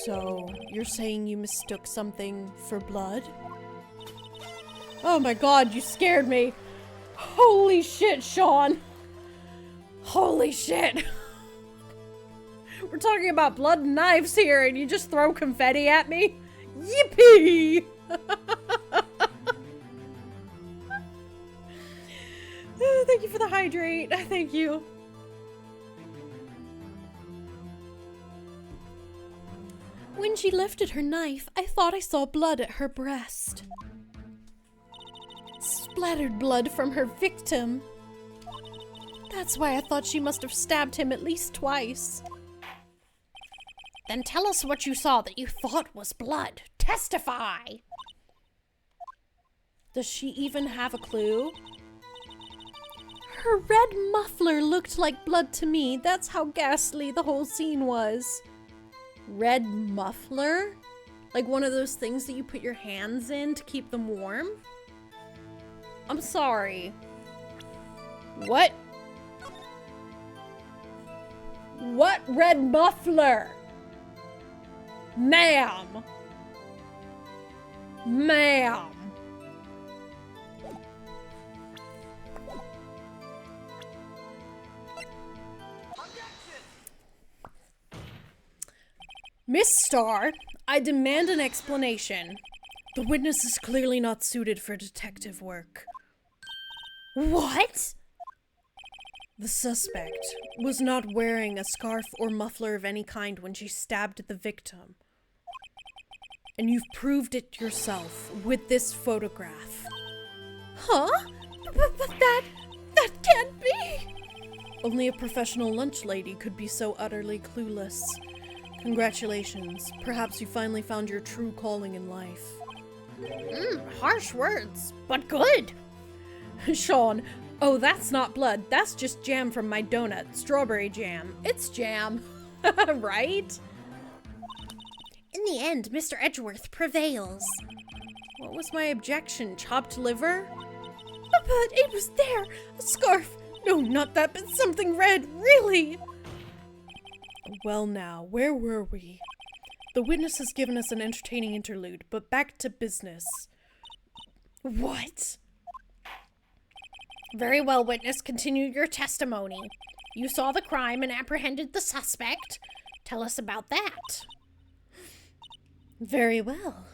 So, you're saying you mistook something for blood? Oh my god, you scared me. Holy shit, Sean. Holy shit. We're talking about blood and knives here and you just throw confetti at me? Yippee! Thank you for the hydrate. Thank you. When she lifted her knife, I thought I saw blood at her breast. Splattered blood from her victim. That's why I thought she must have stabbed him at least twice. Then tell us what you saw that you thought was blood. Testify! Does she even have a clue? Her red muffler looked like blood to me. That's how ghastly the whole scene was. Red muffler? Like one of those things that you put your hands in to keep them warm? I'm sorry. What? What red muffler? Ma'am. Ma'am. Miss Starr, I demand an explanation. The witness is clearly not suited for detective work. What? The suspect was not wearing a scarf or muffler of any kind when she stabbed the victim. And you've proved it yourself with this photograph. Huh? But that can't be! Only a professional lunch lady could be so utterly clueless. Congratulations. Perhaps you finally found your true calling in life. Harsh words, but good. Sean, oh, that's not blood. That's just jam from my donut. Strawberry jam. It's jam. Right? In the end, Mr. Edgeworth prevails. What was my objection? Chopped liver? But it was there! A scarf! No, not that, but something red. Really? Well now, where were we? The witness has given us an entertaining interlude, but back to business. What? Very well, witness. Continue your testimony. You saw the crime and apprehended the suspect. Tell us about that. Very well.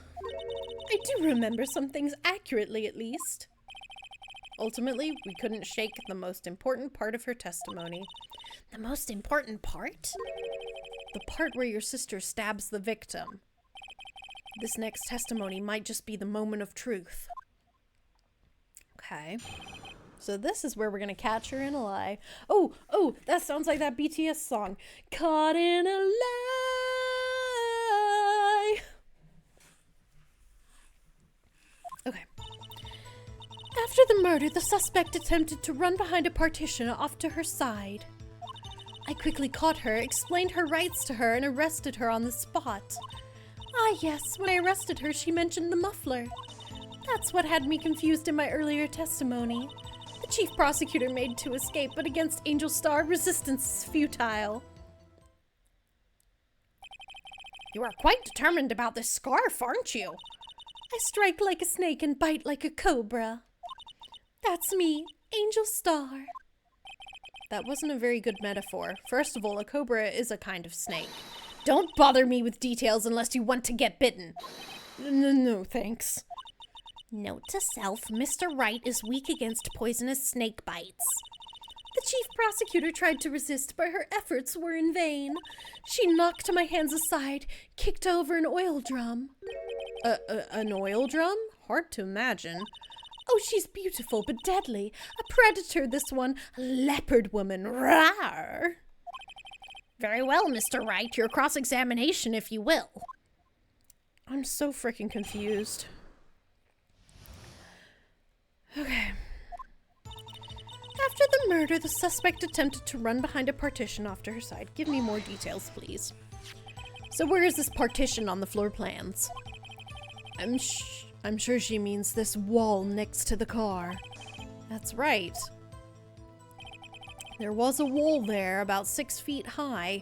I do remember some things accurately, at least. Ultimately, we couldn't shake the most important part of her testimony. The most important part? The part where your sister stabs the victim. This next testimony might just be the moment of truth. Okay. So this is where we're gonna catch her in a lie. Oh, that sounds like that BTS song. Caught in a lie. After the murder, the suspect attempted to run behind a partition off to her side. I quickly caught her, explained her rights to her, and arrested her on the spot. Ah yes, when I arrested her, she mentioned the muffler. That's what had me confused in my earlier testimony. The chief prosecutor made to escape, but against Angel Star, resistance is futile. You are quite determined about this scarf, aren't you? I strike like a snake and bite like a cobra. That's me, Angel Star. That wasn't a very good metaphor. First of all, a cobra is a kind of snake. Don't bother me with details unless you want to get bitten. No, thanks. Note to self, Mr. Wright is weak against poisonous snake bites. The chief prosecutor tried to resist, but her efforts were in vain. She knocked my hands aside, kicked over an oil drum. An oil drum? Hard to imagine. Oh, she's beautiful but deadly. A predator, this one. A leopard woman. Rawr! Very well, Mr. Wright. Your cross-examination, if you will. I'm so freaking confused. Okay. After the murder, the suspect attempted to run behind a partition off to her side. Give me more details, please. So where is this partition on the floor plans? I'm sure she means this wall next to the car. That's right. There was a wall there about 6 feet high.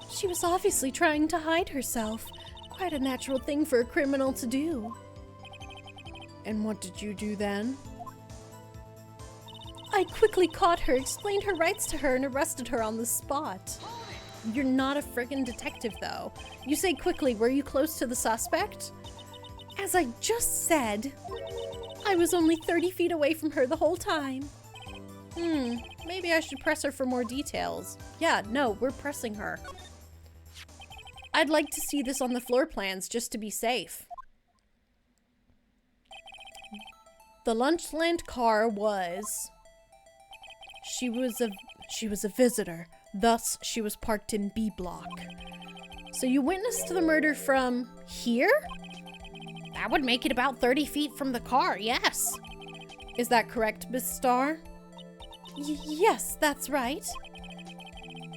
She was obviously trying to hide herself. Quite a natural thing for a criminal to do. And what did you do then? I quickly caught her, explained her rights to her, and arrested her on the spot. You're not a friggin' detective, though. You say quickly, were you close to the suspect? As I just said, I was only 30 feet away from her the whole time. Maybe I should press her for more details. Yeah, no, we're pressing her. I'd like to see this on the floor plans just to be safe. The Lunchland car was... She was a visitor. Thus, she was parked in B block. So you witnessed the murder from here? That would make it about 30 feet from the car, yes. Is that correct, Miss Starr? Yes, that's right.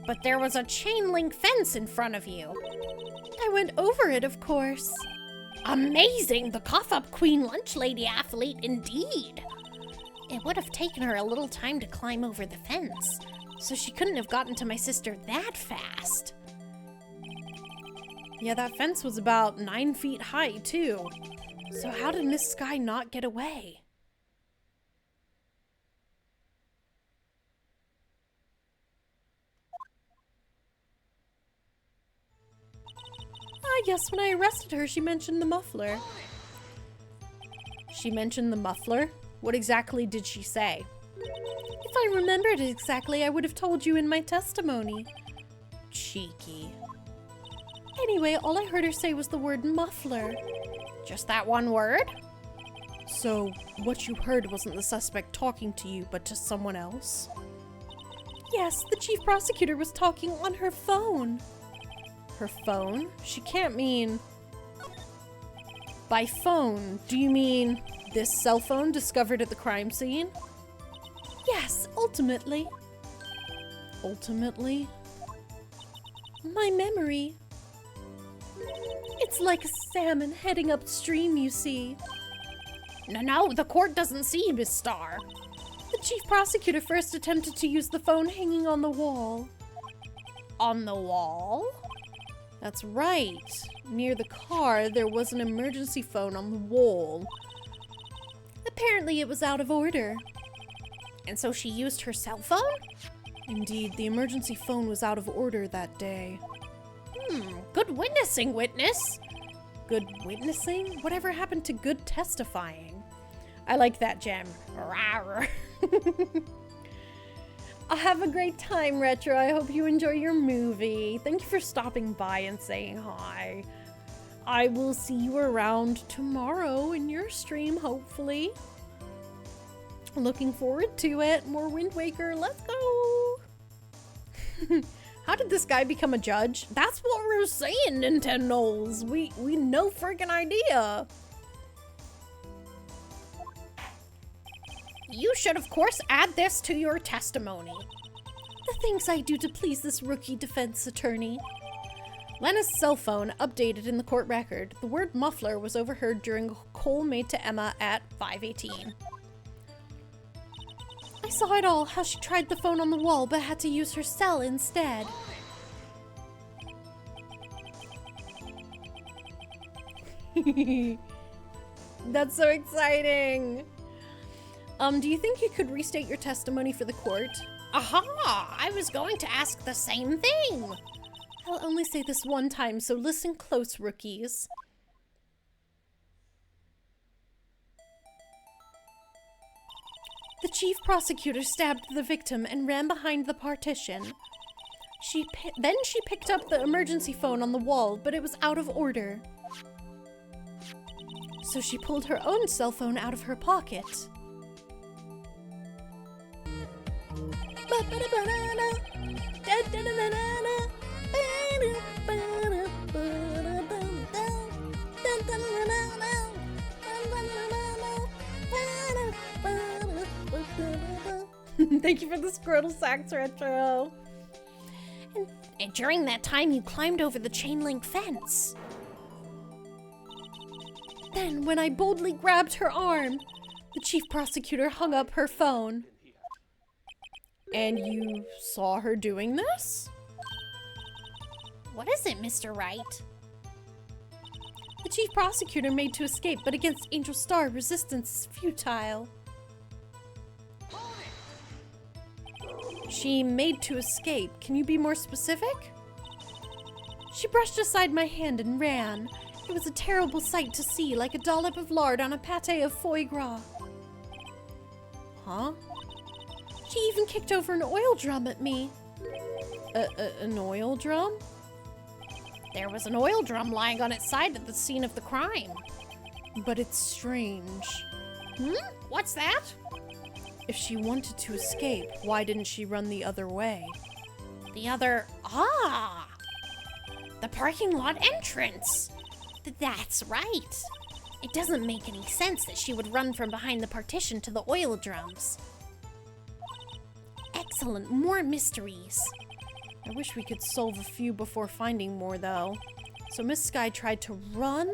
But there was a chain link fence in front of you. I went over it, of course. Amazing! The cough-up queen lunch lady athlete indeed. It would have taken her a little time to climb over the fence, so she couldn't have gotten to my sister that fast. Yeah, that fence was about 9 feet high, too. So how did Miss Sky not get away? Ah, yes, when I arrested her, she mentioned the muffler. She mentioned the muffler? What exactly did she say? If I remembered it exactly, I would have told you in my testimony. Cheeky. Anyway, all I heard her say was the word muffler. Just that one word? So, what you heard wasn't the suspect talking to you, but to someone else? Yes, the chief prosecutor was talking on her phone. Her phone? She can't mean... By phone, do you mean this cell phone discovered at the crime scene? Yes, ultimately. Ultimately? My memory. It's like a salmon heading upstream, you see. No, the court doesn't see, Miss Starr. The chief prosecutor first attempted to use the phone hanging on the wall. On the wall? That's right. Near the car, there was an emergency phone on the wall. Apparently it was out of order. And so she used her cell phone? Indeed, the emergency phone was out of order that day. Good witnessing, witness. Good witnessing? Whatever happened to good testifying? I like that, Gem. Rawr. Have a great time, Retro. I hope you enjoy your movie. Thank you for stopping by and saying hi. I will see you around tomorrow in your stream, hopefully. Looking forward to it. More Wind Waker. Let's go. How did this guy become a judge? That's what we're saying, Nintendo's. We no freaking idea. You should, of course, add this to your testimony. The things I do to please this rookie defense attorney. Lena's cell phone updated in the court record. The word muffler was overheard during a call made to Emma at 5:18. I saw it all, how she tried the phone on the wall but had to use her cell instead. That's so exciting. Do you think you could restate your testimony for the court? Aha! I was going to ask the same thing. I'll only say this one time, so listen close, rookies. The chief prosecutor stabbed the victim and ran behind the partition. Then she picked up the emergency phone on the wall, but it was out of order. So she pulled her own cell phone out of her pocket. Thank you for the Squirtle Sax retro. And during that time, you climbed over the chain link fence. Then, when I boldly grabbed her arm, the chief prosecutor hung up her phone. And you saw her doing this? What is it, Mr. Wright? The chief prosecutor made to escape, but against Angel Star, resistance is futile. She made to escape. Can you be more specific? She brushed aside my hand and ran. It was a terrible sight to see, like a dollop of lard on a pate of foie gras. Huh? She even kicked over an oil drum at me. An oil drum? There was an oil drum lying on its side at the scene of the crime. But it's strange. What's that? If she wanted to escape, why didn't she run the other way? The parking lot entrance. That's right. It doesn't make any sense that she would run from behind the partition to the oil drums. Excellent, more mysteries. I wish we could solve a few before finding more, though. So Miss Sky tried to run?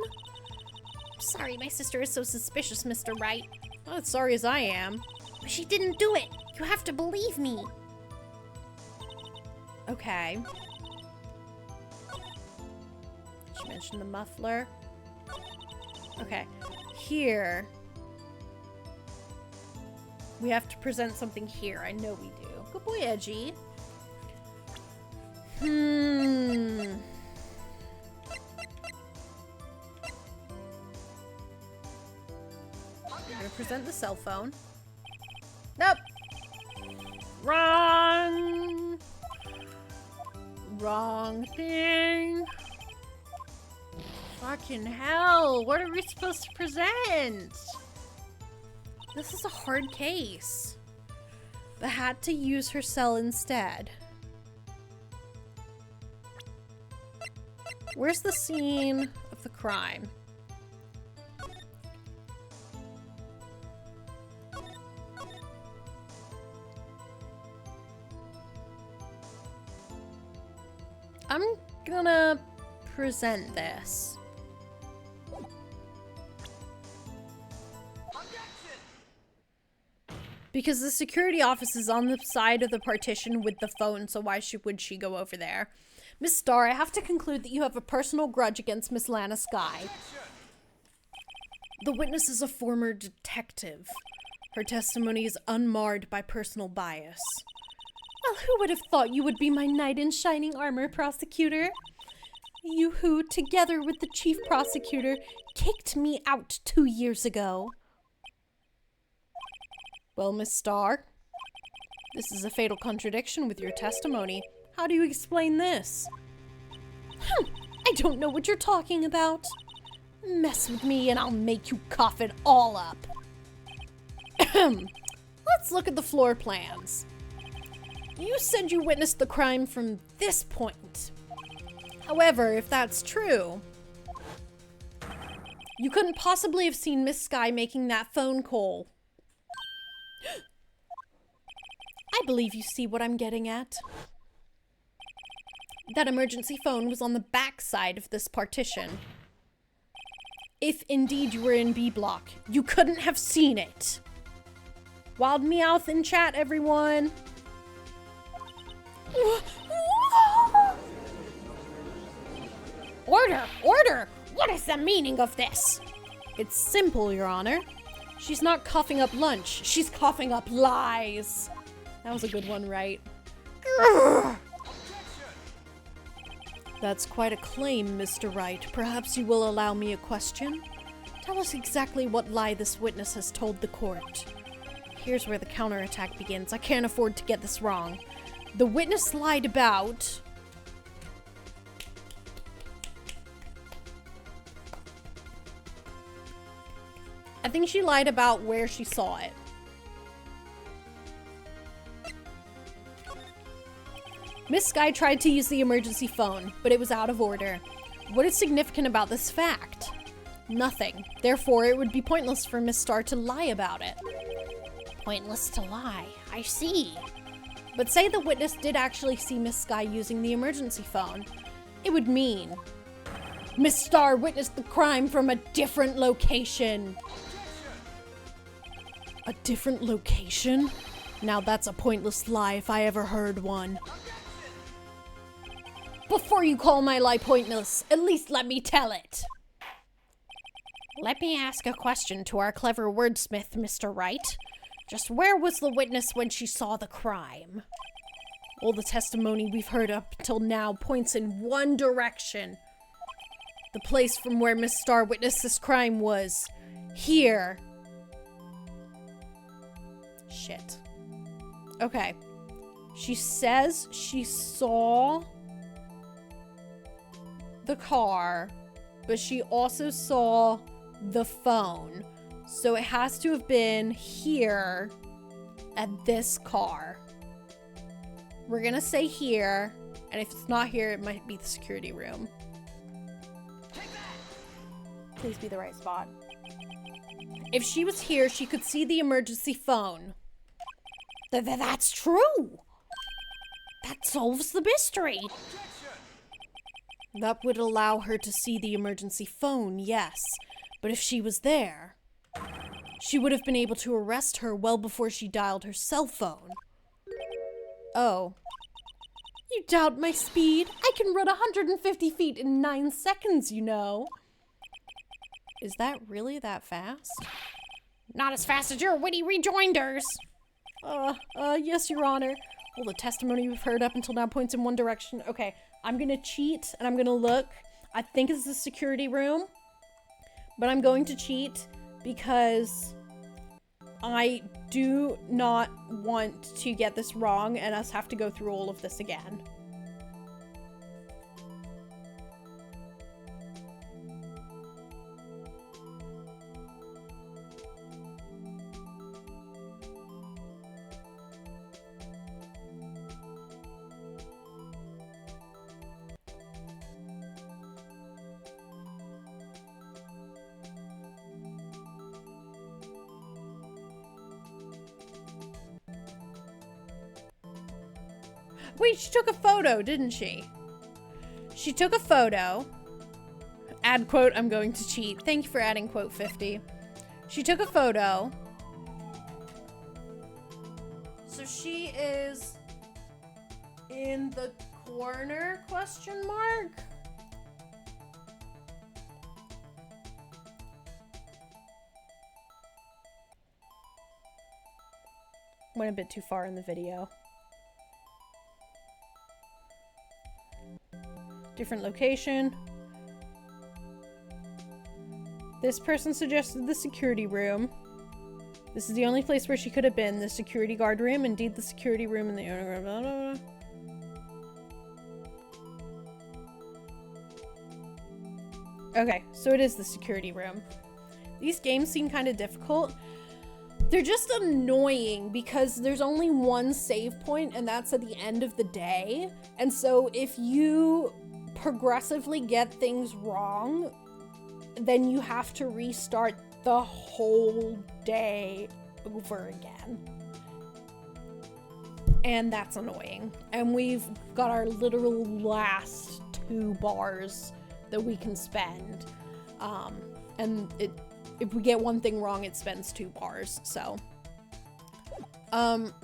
Sorry, my sister is so suspicious, Mr. Wright. Not as sorry as I am. But she didn't do it. You have to believe me. Okay. She mentioned the muffler. Okay. Here. We have to present something here. I know we do. Good boy, Edgy. We're gonna present the cell phone. Nope. Wrong. Wrong thing. Fucking hell. What are we supposed to present? This is a hard case. But had to use her cell instead. Where's the scene of the crime? I'm gonna present this. Because the security office is on the side of the partition with the phone, so why would she go over there? Miss Starr, I have to conclude that you have a personal grudge against Miss Lana Sky. The witness is a former detective. Her testimony is unmarred by personal bias. Well, who would have thought you would be my knight in shining armor, prosecutor? You who, together with the chief prosecutor, kicked me out 2 years ago. Well, Miss Starr, this is a fatal contradiction with your testimony. How do you explain this? I don't know what you're talking about. Mess with me and I'll make you cough it all up. Let's look at the floor plans. You said you witnessed the crime from this point. However, if that's true, you couldn't possibly have seen Miss Sky making that phone call. I believe you see what I'm getting at. That emergency phone was on the back side of this partition. If indeed you were in B block, you couldn't have seen it. Wild Meowth in chat, everyone. Order! Order! What is the meaning of this? It's simple, Your Honor. She's not coughing up lunch. She's coughing up lies. That was a good one, right? That's quite a claim, Mr. Wright. Perhaps you will allow me a question? Tell us exactly what lie this witness has told the court. Here's where the counterattack begins. I can't afford to get this wrong. The witness lied about... I think she lied about where she saw it. Miss Sky tried to use the emergency phone, but it was out of order. What is significant about this fact? Nothing. Therefore, it would be pointless for Miss Star to lie about it. Pointless to lie. I see. But say the witness did actually see Miss Sky using the emergency phone. It would mean Miss Star witnessed the crime from a different location. A different location? Now that's a pointless lie if I ever heard one. Before you call my lie pointless, at least let me tell it. Let me ask a question to our clever wordsmith, Mr. Wright. Just where was the witness when she saw the crime? All the testimony we've heard up till now points in one direction. The place from where Miss Star witnessed this crime was here. Shit. Okay. She says she saw the car, but she also saw the phone. So it has to have been here at this car. We're gonna say here, and if it's not here, it might be the security room. Please be the right spot. If she was here, she could see the emergency phone. That's true. That solves the mystery. That would allow her to see the emergency phone, yes. But if she was there, she would have been able to arrest her well before she dialed her cell phone. Oh. You doubt my speed? I can run 150 feet in 9 seconds, you know. Is that really that fast? Not as fast as your witty rejoinders. Yes, Your Honor. All the testimony we've heard up until now points in one direction. Okay, I'm gonna cheat and I'm gonna look. I think it's the security room. But I'm going to cheat because I do not want to get this wrong and us have to go through all of this again. Wait, she took a photo, didn't she? She took a photo. Add quote, I'm going to cheat. Thank you for adding quote 50. She took a photo. So she is in the corner, question mark? Went a bit too far in the video. Different location. This person suggested the security room. This is the only place where she could have been. The security guard room. Indeed, the security room in the owner room. Blah, blah, blah. Okay, so it is the security room. These games seem kind of difficult. They're just annoying because there's only one save point and that's at the end of the day. And so if you progressively get things wrong, then you have to restart the whole day over again. And that's annoying. And we've got our literal last 2 bars that we can spend. And if we get one thing wrong, it spends 2 bars. So,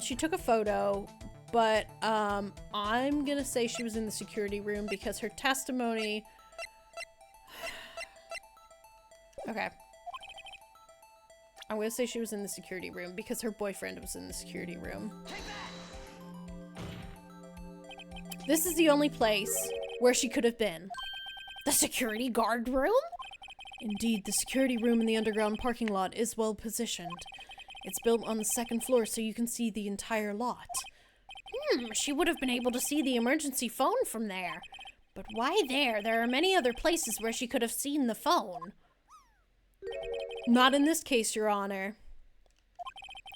she took a photo, but I'm gonna say she was in the security room because her testimony. Okay. I'm gonna say she was in the security room because her boyfriend was in the security room. This is the only place where she could have been. The security guard room? Indeed, the security room in the underground parking lot is well positioned. It's built on the 2nd floor so you can see the entire lot. She would have been able to see the emergency phone from there. But why there? There are many other places where she could have seen the phone. Not in this case, Your Honor.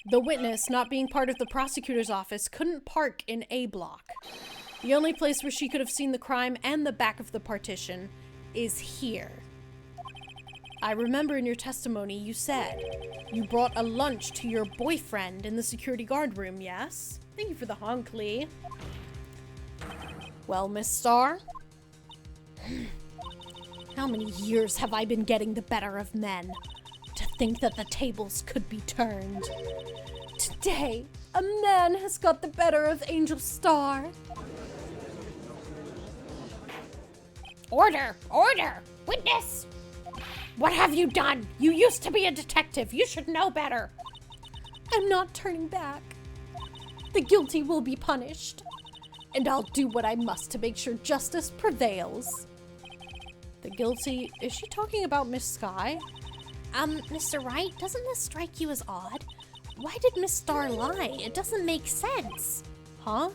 The witness, not being part of the prosecutor's office, couldn't park in A block. The only place where she could have seen the crime and the back of the partition is here. I remember in your testimony you said you brought a lunch to your boyfriend in the security guard room, yes? Thank you for the honk, Lee. Well, Miss Starr, how many years have I been getting the better of men? To think that the tables could be turned. Today, a man has got the better of Angel Starr. Order! Order! Witness! What have you done? You used to be a detective. You should know better. I'm not turning back. The guilty will be punished. And I'll do what I must to make sure justice prevails. The guilty... Is she talking about Miss Sky? Mr. Wright, doesn't this strike you as odd? Why did Miss Starr lie? It doesn't make sense. Huh?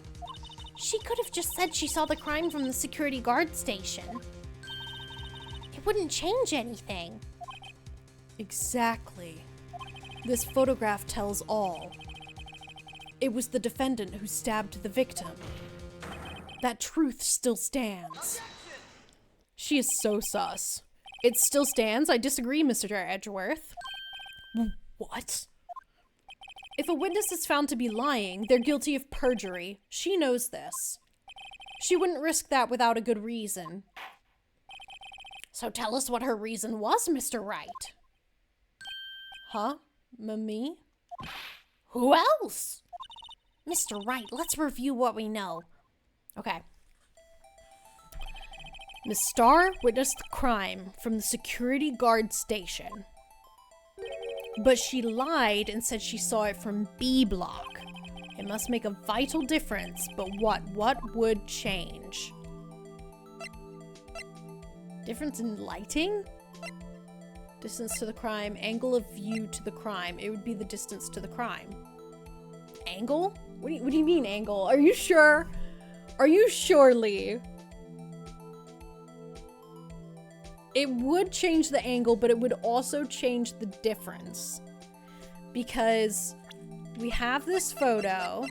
She could have just said she saw the crime from the security guard station. It wouldn't change anything. Exactly. This photograph tells all. It was the defendant who stabbed the victim. That truth still stands. She is so sus. It still stands. I disagree, Mr. Edgeworth. What? If a witness is found to be lying, they're guilty of perjury. She knows this. She wouldn't risk that without a good reason. So tell us what her reason was, Mr. Wright. Huh? Me? Who else? Mr. Wright, let's review what we know. Okay. Miss Starr witnessed the crime from the security guard station. But she lied and said she saw it from B block. It must make a vital difference, but what? What would change? Difference in lighting? Distance to the crime, angle of view to the crime. It would be the distance to the crime. Angle? What do you mean angle? Are you sure? Are you sure, Lee? It would change the angle, but it would also change the difference. Because we have this photo.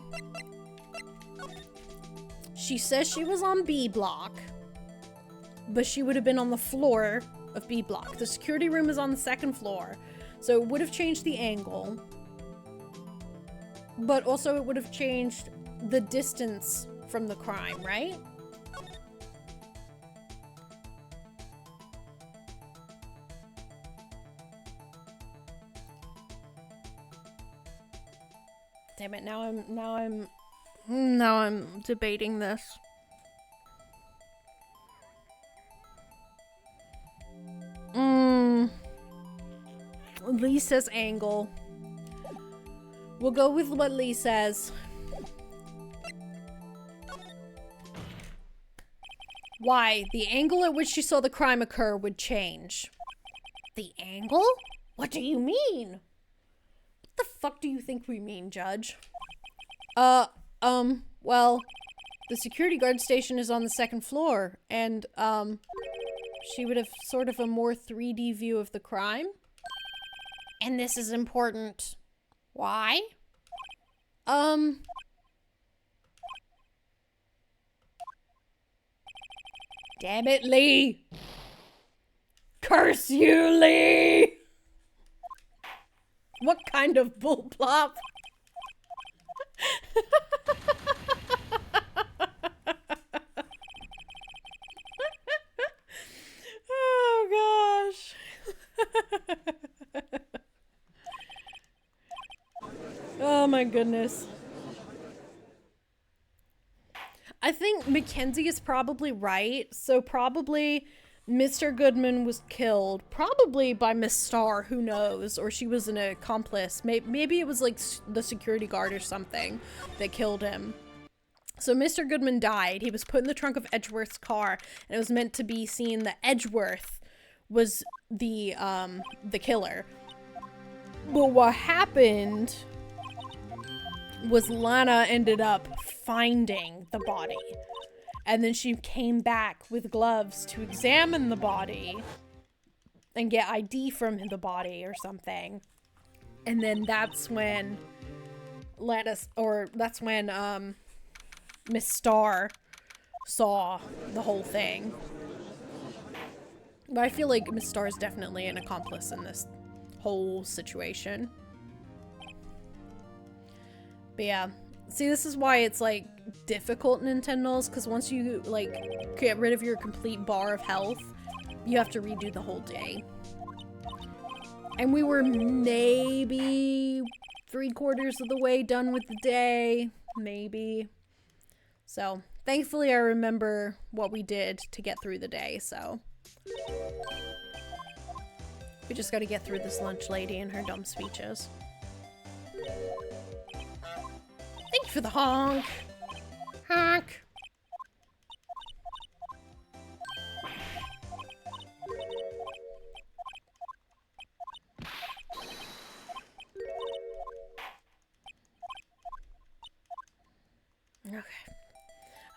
She says she was on B block, but she would have been on the floor of B block. The security room is on the 2nd floor, so it would have changed the angle. But also it would have changed the distance from the crime, right? Damn it, now I'm debating this. Lee says angle. We'll go with what Lee says. Why? The angle at which she saw the crime occur would change. The angle? What do you mean? What the fuck do you think we mean, Judge? Well, the security guard station is on the 2nd floor, and, she would have sort of a more 3D view of the crime. And this is important. Why? Damn it, Lee! Curse you, Lee! What kind of bullplop? goodness. I think Mackenzie is probably right. So probably Mr. Goodman was killed, probably by Miss Starr, who knows, or she was an accomplice. Maybe it was like the security guard or something that killed him. So Mr. Goodman died. He was put in the trunk of Edgeworth's car, and it was meant to be seen that Edgeworth was the killer. But what happened was Lana ended up finding the body. And then she came back with gloves to examine the body and get ID from the body or something. And then that's when Miss Starr saw the whole thing. But I feel like Miss Starr is definitely an accomplice in this whole situation. But yeah. See, this is why it's, like, difficult Nintendo's, because once you, like, get rid of your complete bar of health, you have to redo the whole day. And we were maybe 3/4 of the way done with the day. Maybe. So, thankfully I remember what we did to get through the day, so. We just gotta get through this lunch lady and her dumb speeches. Thank you for the honk. Honk. Okay.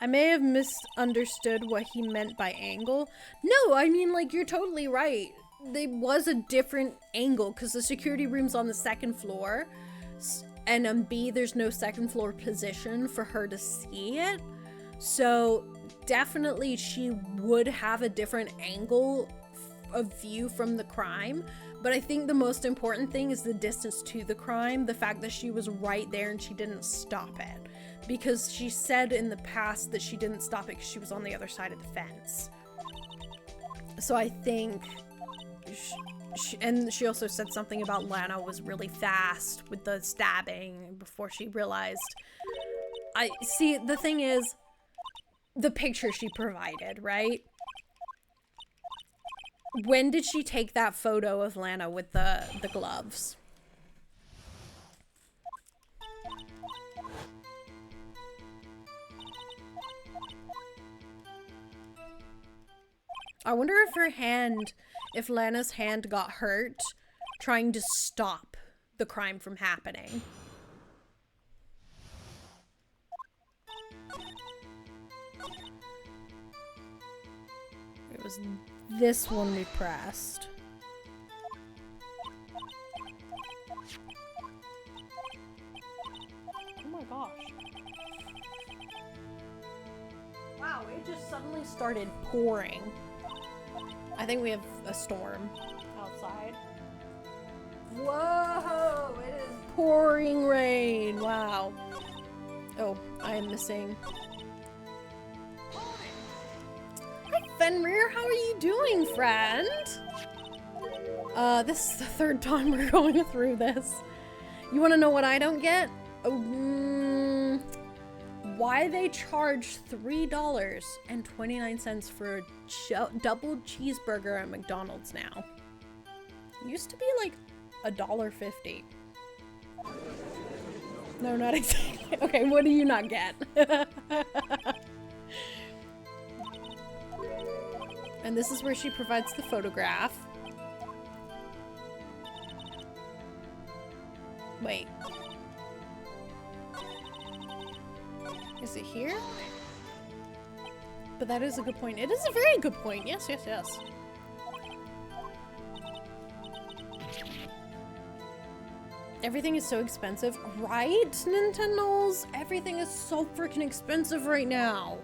I may have misunderstood what he meant by angle. No, I mean, like, you're totally right. There was a different angle because the security room's on the second floor. And on B, there's no second floor position for her to see it. So definitely she would have a different angle of view from the crime. But I think the most important thing is the distance to the crime. The fact that she was right there and she didn't stop it. Because she said in the past that she didn't stop it because she was on the other side of the fence. So I think... and she also said something about Lana was really fast with the stabbing before she realized. I see, the thing is, the picture she provided, right? When did she take that photo of Lana with the gloves? I wonder if her hand, if Lana's hand got hurt trying to stop the crime from happening. It was this one we pressed. Oh my gosh. Wow, it just suddenly started pouring. I think we have a storm outside. Whoa! It is pouring rain. Wow. Oh, I am missing. Hi, Fenrir. How are you doing, friend? This is the third time we're going through this. You want to know what I don't get? Why they charge $3.29 for a double cheeseburger at McDonald's now. It used to be like $1.50. No, not exactly. Okay, what do you not get? And this is where she provides the photograph. Wait. Is it here? But that is a good point. It is a very good point. Yes, yes, yes. Everything is so expensive. Right, Nintendo's? Everything is so freaking expensive right now.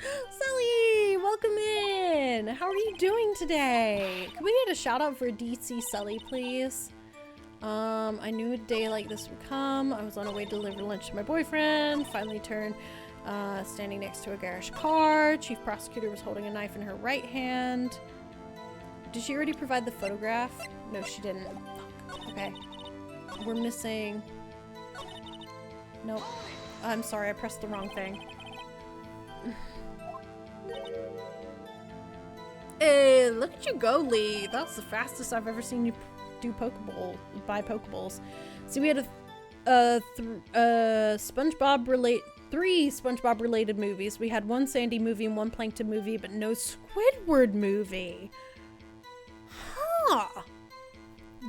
Sully, welcome in. How are you doing today? Can we get a shout out for DC Sully, please? I knew a day like this would come. I was on a way to deliver lunch to my boyfriend. Finally turned, standing next to a garage car. Chief prosecutor was holding a knife in her right hand. Did she already provide the photograph? No, she didn't. Fuck. Okay. We're missing... Nope. I'm sorry, I pressed the wrong thing. Hey, look at you go, Lee. That's the fastest I've ever seen you do buy Pokeballs. So we had three SpongeBob related movies. We had one Sandy movie and one Plankton movie, but no Squidward movie. Huh.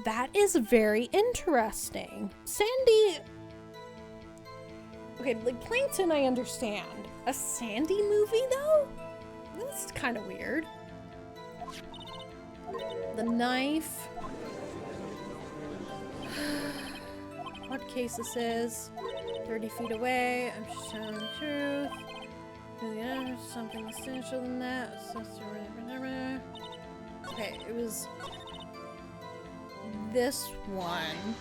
That is very interesting. Sandy... Okay, like Plankton I understand. A Sandy movie though? That's kind of weird. The knife. What case this is? 30 feet away. I'm just telling the truth. Yeah, something essential than that. Okay, it was this one.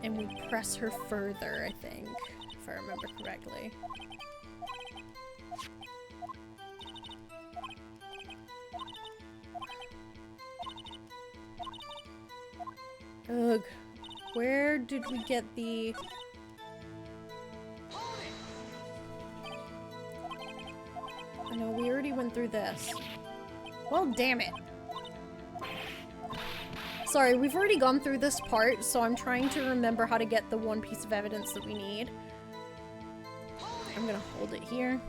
And we press her further, I think. If I remember correctly. Ugh. Where did we get the... I know, we already went through this. Well, damn it. Sorry, we've already gone through this part, so I'm trying to remember how to get the one piece of evidence that we need. I'm gonna hold it here.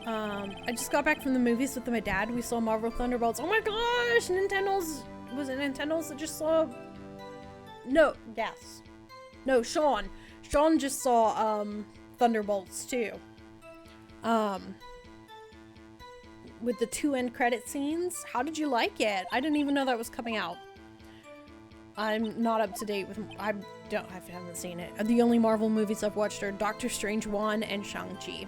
I just got back from the movies with my dad. We saw Marvel Thunderbolts. Oh my gosh! Nintendo's... Was it Nintendo's that just saw... No, yes. No, Sean. Sean just saw, Thunderbolts too. With the 2 end credit scenes. How did you like it? I didn't even know that was coming out. I'm not up to date with... I haven't seen it. The only Marvel movies I've watched are Doctor Strange 1 and Shang-Chi.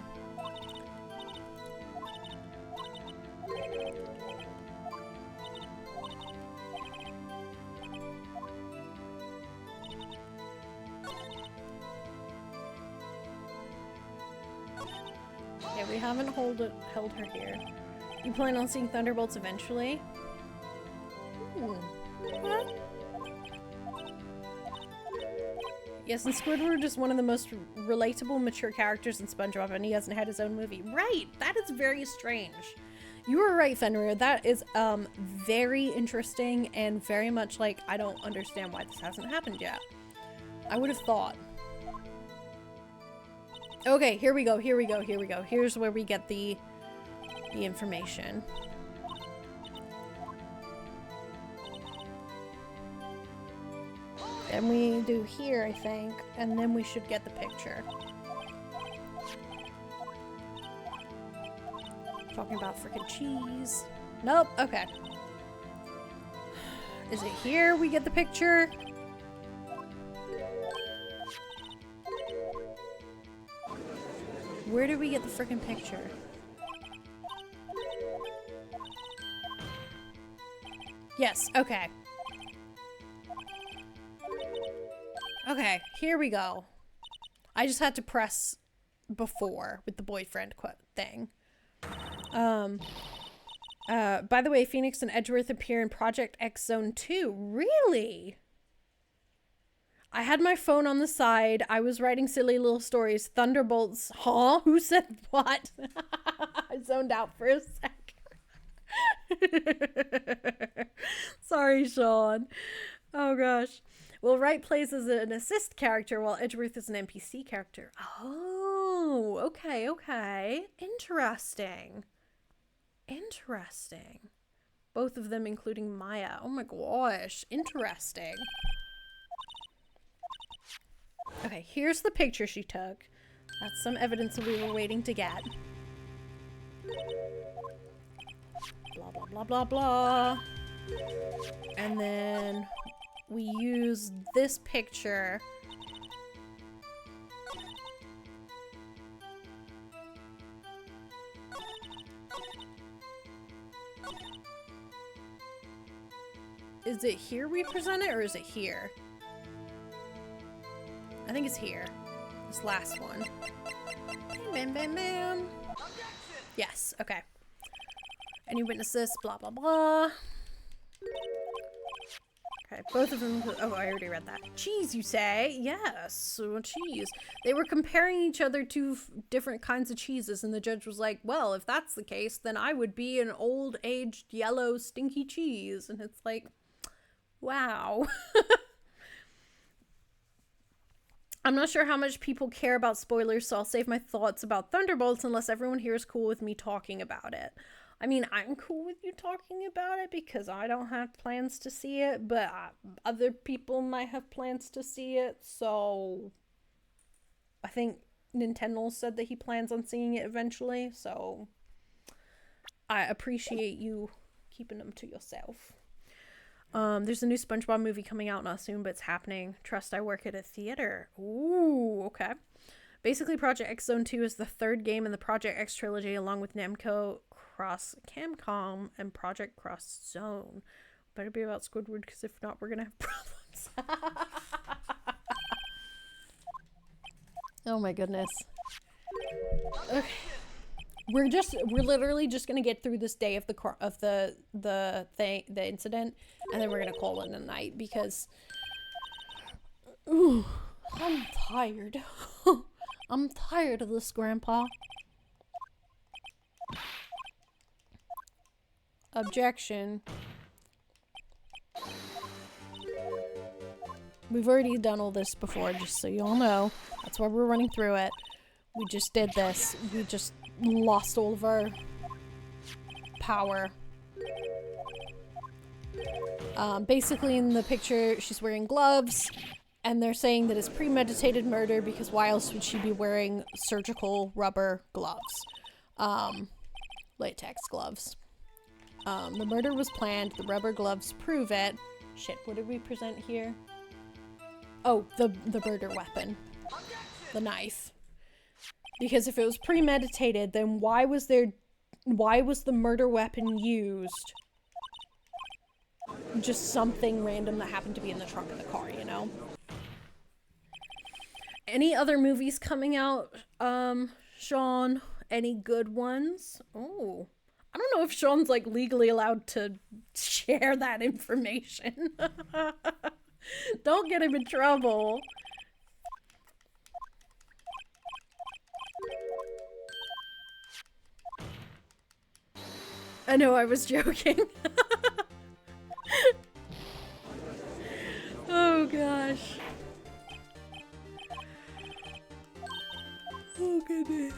Yeah, we haven't held her here. You plan on seeing Thunderbolts eventually? Huh? Yes, and Squidward is one of the most relatable, mature characters in SpongeBob, and he hasn't had his own movie. Right! That is very strange. You were right, Fenrir. That is, very interesting and very much like, I don't understand why this hasn't happened yet. I would have thought. Okay, here we go, here we go, here we go. Here's where we get the information. And we do here, I think, and then we should get the picture. Talking about freaking cheese. Nope, okay. Is it here we get the picture? Where did we get the freaking picture? Yes, okay. Okay, here we go. I just had to press before with the boyfriend thing. By the way, Phoenix and Edgeworth appear in Project X Zone 2. Really? I had my phone on the side. I was writing silly little stories. Thunderbolts. Huh? Who said what? I zoned out for a sec. Sorry, Sean. Oh, gosh. Well, Wright plays as an assist character while Edgeworth is an NPC character. Oh, okay, okay. Interesting. Interesting. Both of them including Maya. Oh my gosh. Interesting. Okay, here's the picture she took. That's some evidence that we were waiting to get. Blah, blah, blah, blah, blah. And then we use this picture. Is it here we present it, or is it here? I think it's here. This last one. Bam, bam, bam. Yes, okay. Any witnesses? Blah, blah, blah. Okay, both of them. Oh, I already read that. Cheese, you say? Yes, so cheese. They were comparing each other to different kinds of cheeses, and the judge was like, well, if that's the case, then I would be an old aged yellow stinky cheese. And it's like, wow. I'm not sure how much people care about spoilers, so I'll save my thoughts about Thunderbolts unless everyone here is cool with me talking about it. I mean, I'm cool with you talking about it because I don't have plans to see it, but other people might have plans to see it, so I think Nintendo said that he plans on seeing it eventually, so I appreciate you keeping them to yourself. There's a new SpongeBob movie coming out not soon, but it's happening. Trust I work at a theater. Ooh, okay. Basically, Project X Zone 2 is the third game in the Project X trilogy, along with Namco Cross Capcom and Project Cross Zone. Better be about Squidward, because if not, we're gonna have problems. Oh my goodness. Okay. We're literally just gonna get through this day of the incident, and then we're gonna call it a night because ooh, I'm tired. I'm tired of this, Grandpa. Objection. We've already done all this before, just so you all know. That's why we're running through it. We just did this. We just lost all of our power. Basically in the picture, she's wearing gloves, and they're saying that it's premeditated murder because why else would she be wearing surgical rubber gloves? Latex gloves. The murder was planned. The rubber gloves prove it. Shit, what did we present here? Oh, the murder weapon. The knife. Because if it was premeditated, then why was the murder weapon used? Just something random that happened to be in the trunk of the car, you know? Any other movies coming out, Sean? Any good ones? Oh, I don't know if Sean's like legally allowed to share that information. Don't get him in trouble. I know, I was joking. Oh gosh. Oh goodness.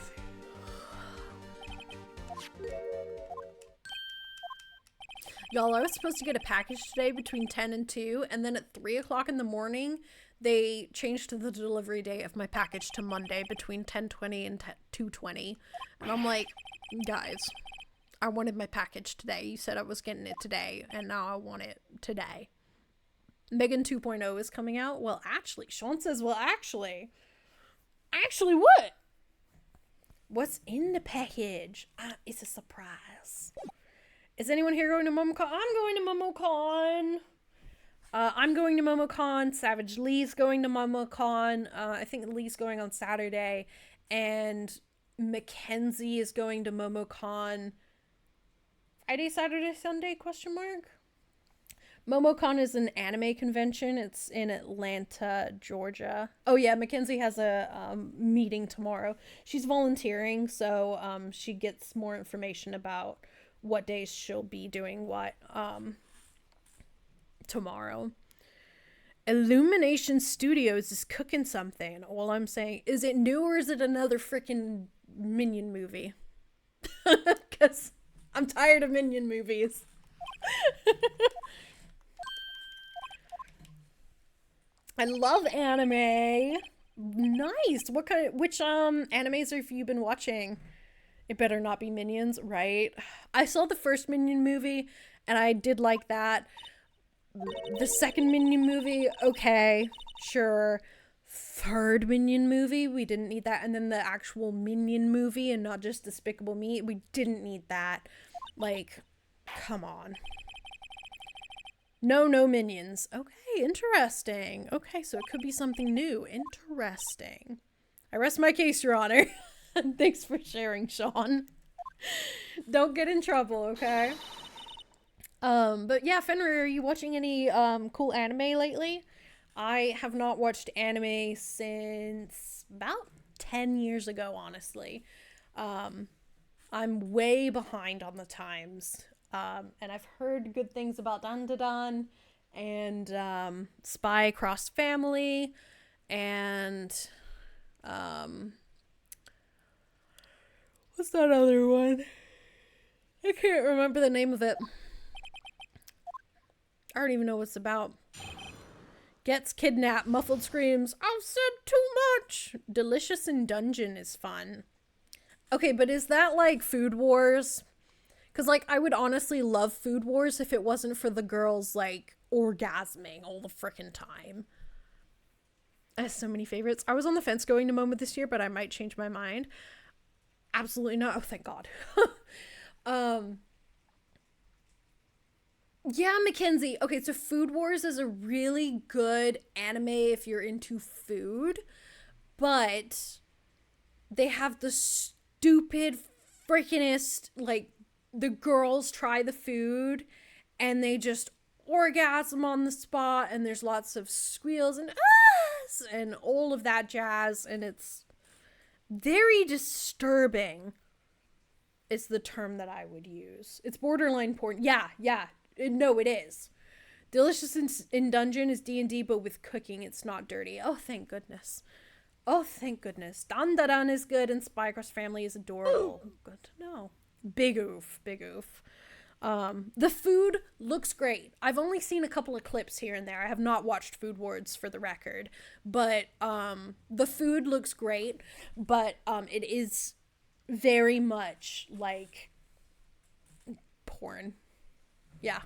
Y'all, I was supposed to get a package today between 10 and 2, and then at 3 o'clock in the morning, they changed the delivery date of my package to Monday between 10:20 and 2:20. And I'm like, guys, I wanted my package today. You said I was getting it today, and now I want it today. Megan 2.0 is coming out. Well, actually, Sean says, well, actually what? What's in the package? It's a surprise. Is anyone here going to MomoCon? I'm going to MomoCon. I'm going to MomoCon. Savage Lee's going to MomoCon. I think Lee's going on Saturday. And Mackenzie is going to MomoCon. Friday, Saturday, Sunday, question mark? MomoCon is an anime convention. It's in Atlanta, Georgia. Oh yeah, Mackenzie has a meeting tomorrow. She's volunteering, so she gets more information about what days she'll be doing what tomorrow. Illumination Studios is cooking something. All I'm saying, is it new or is it another freaking Minion movie? Because I'm tired of Minion movies. I love anime. Nice. Which animes have you been watching? It better not be Minions, right? I saw the first Minion movie and I did like that. The second Minion movie, okay, sure. Third Minion movie, we didn't need that. And then the actual Minion movie and not just Despicable Me, we didn't need that. Like, come on. No Minions. Okay, interesting. Okay, so it could be something new. Interesting. I rest my case, Your Honor. Thanks for sharing, Sean. Don't get in trouble, okay? But yeah, Fenrir, are you watching any cool anime lately? I have not watched anime since about 10 years ago, honestly. I'm way behind on the times. And I've heard good things about Dandadan and Spy Cross Family and what's that other one? I can't remember the name of it. I don't even know what it's about. Gets kidnapped, muffled screams, I've said too much. Delicious in Dungeon is fun. Okay, but is that like Food Wars? Because, like, I would honestly love Food Wars if it wasn't for the girls, like, orgasming all the frickin' time. I have so many favorites. I was on the fence going to Moment this year, but I might change my mind. Absolutely not. Oh, thank God. Yeah, Mackenzie. Okay, so Food Wars is a really good anime if you're into food, but they have the stupid frickinest, like, the girls try the food and they just orgasm on the spot, and there's lots of squeals and ahs and all of that jazz, and it's very disturbing is the term that I would use. It's borderline porn. Yeah. No, it is. Delicious in Dungeon is D&D, but with cooking, it's not dirty. Oh, thank goodness. Oh, thank goodness. Dandadan is good, and Spy Cross Family is adorable. Good to know. Big oof. The food looks great. I've only seen a couple of clips here and there. I have not watched Food Wars for the record, but the food looks great, but it is very much like porn. Yeah.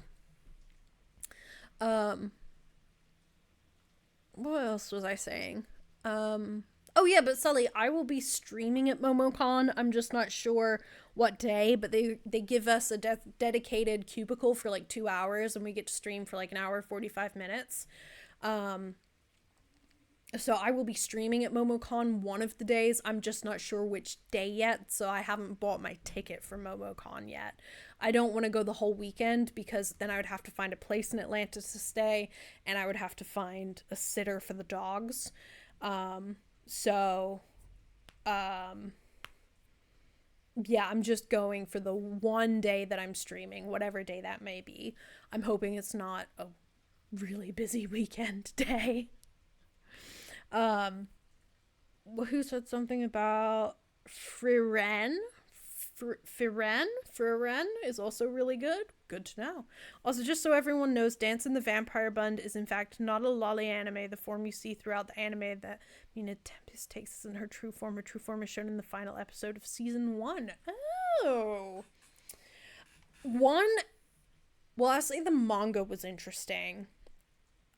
What else was I saying? Oh yeah, but Sully, I will be streaming at MomoCon. I'm just not sure what day, but they give us a dedicated cubicle for like 2 hours, and we get to stream for like an hour 45 minutes. So I will be streaming at MomoCon one of the days. I'm just not sure which day yet, so I haven't bought my ticket for MomoCon yet. I don't want to go the whole weekend because then I would have to find a place in Atlanta to stay, and I would have to find a sitter for the dogs. Yeah, I'm just going for the one day that I'm streaming, whatever day that may be. I'm hoping it's not a really busy weekend day. Who said something about Friren? Friren is also really good. Good to know. Also, just so everyone knows, Dance in the Vampire Bund is in fact not a lolly anime. The form you see throughout the anime that Mina Tempest takes in her true form. Her true form is shown in the final episode of season 1. Oh. Well, honestly, the manga was interesting.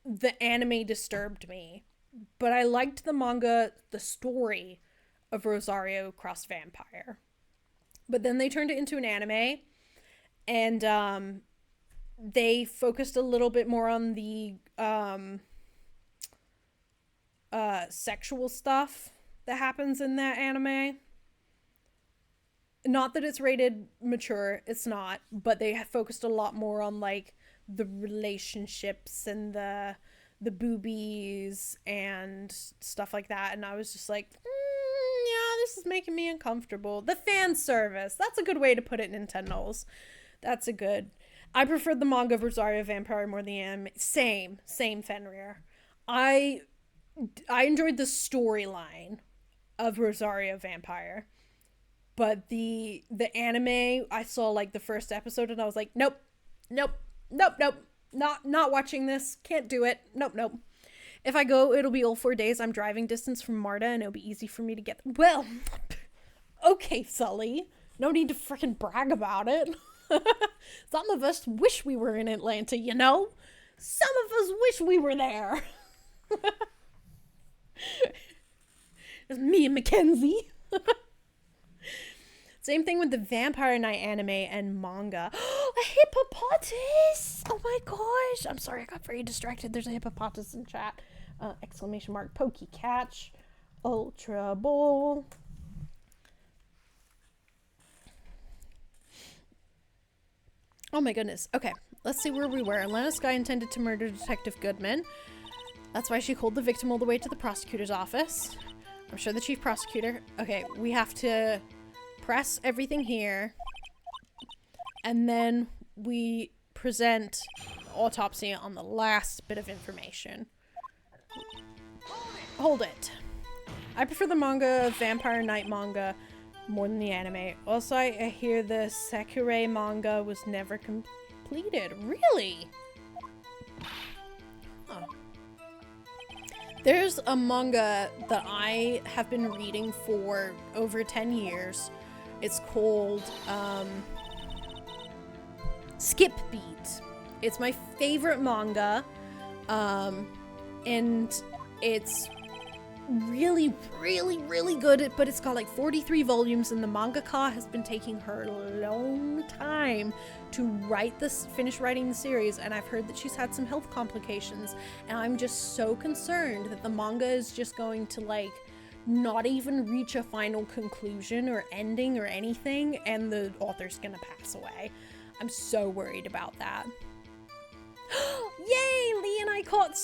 The anime disturbed me. But I liked the manga, the story of Rosario Cross Vampire. But then they turned it into an anime, and they focused a little bit more on the sexual stuff that happens in that anime. Not that it's rated mature, it's not, but they have focused a lot more on like the relationships and the boobies and stuff like that, and I was just like, yeah, this is making me uncomfortable. The fan service, that's a good way to put it, Nintendo's. That's a good. I preferred the manga of Rosario Vampire more than the anime. Same Fenrir. I enjoyed the storyline of Rosario Vampire, but the anime, I saw like the first episode and I was like, nope, not watching this, can't do it, nope. If I go, it'll be all 4 days. I'm driving distance from Marta, and it'll be easy for me to get. Well, okay, Sully. No need to freaking brag about it. Some of us wish we were in Atlanta, you know? Some of us wish we were there. It's me and Mackenzie. Same thing with the Vampire Knight anime and manga. A hippopotamus! Oh my gosh. I'm sorry, I got very distracted. There's a hippopotamus in chat. Exclamation mark. Pokey Catch. Ultra Bowl. Oh my goodness. Okay, let's see where we were. Atlanta Sky intended to murder Detective Goodman. That's why she called the victim all the way to the prosecutor's office. I'm sure the chief prosecutor. Okay, we have to press everything here. And then we present autopsy on the last bit of information. Hold it. I prefer the manga, Vampire Knight manga, more than the anime. Also, I hear the Sakurai manga was never completed. Really? Huh. There's a manga that I have been reading for over 10 years. It's called Skip Beat. It's my favorite manga, and it's really, really, really good, but it's got like 43 volumes, and the mangaka has been taking her a long time to finish writing the series, and I've heard that she's had some health complications, and I'm just so concerned that the manga is just going to like not even reach a final conclusion or ending or anything, and the author's gonna pass away. I'm so worried about that. Yay! Lee and I caught,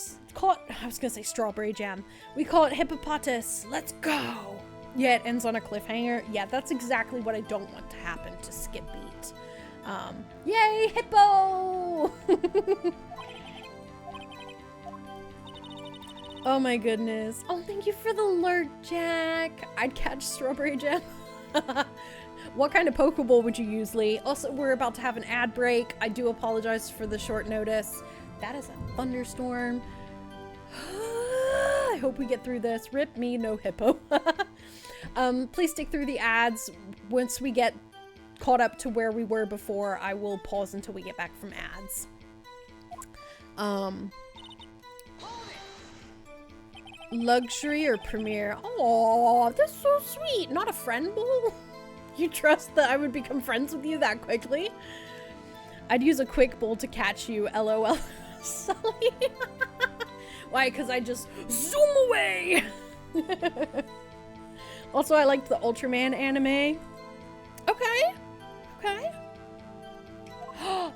I was gonna say strawberry jam. We caught hippopotamus. Let's go! Yeah, it ends on a cliffhanger. Yeah, that's exactly what I don't want to happen to Skip Beat. Yay, hippo! Oh my goodness. Oh, thank you for the alert, Jack. I'd catch strawberry jam. What kind of Pokeball would you use, Lee? Also, we're about to have an ad break. I do apologize for the short notice. That is a thunderstorm. I hope we get through this. Rip me, no hippo. Please stick through the ads. Once we get caught up to where we were before, I will pause until we get back from ads. Luxury or premiere? Oh, that's so sweet. Not a friend bowl? You trust that I would become friends with you that quickly? I'd use a quick bowl to catch you, LOL. Sully. Why? Because I just zoom away. Also, I liked the Ultraman anime. Okay. Okay.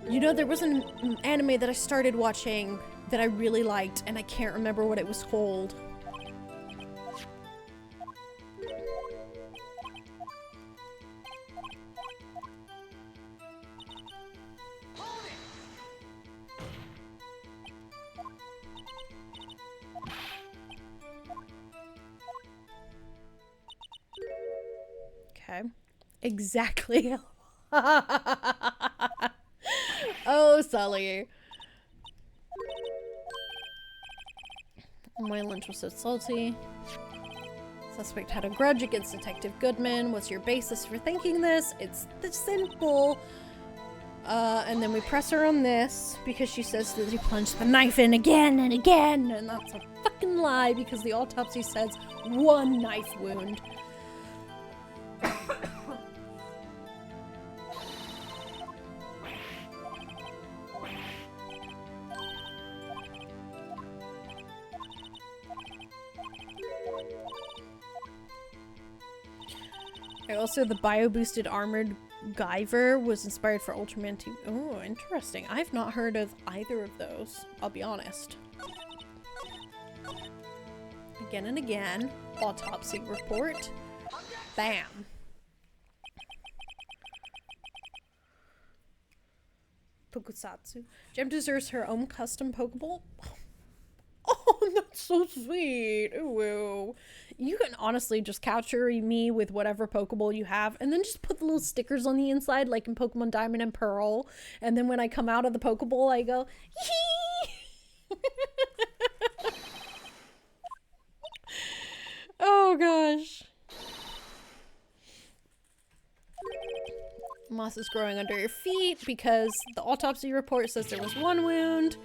You know, there was an anime that I started watching that I really liked, and I can't remember what it was called. Okay. Exactly. Oh, Sully. My lunch was so salty. Suspect had a grudge against Detective Goodman. What's your basis for thinking this? It's simple. And then we press her on this because she says that he plunged the knife in again and again. And that's a fucking lie because the autopsy says one knife wound. Also, the bio-boosted armored Guyver was inspired for Ultraman 2. Oh, interesting. I've not heard of either of those, I'll be honest. Again and again. Autopsy report. Bam. Tokusatsu. Gem deserves her own custom Pokeball. Oh, that's so sweet. Ooh. You can honestly just capture me with whatever Pokeball you have and then just put the little stickers on the inside like in Pokemon Diamond and Pearl. And then when I come out of the Pokeball, I go, hee. Oh gosh. Moss is growing under your feet because the autopsy report says there was one wound.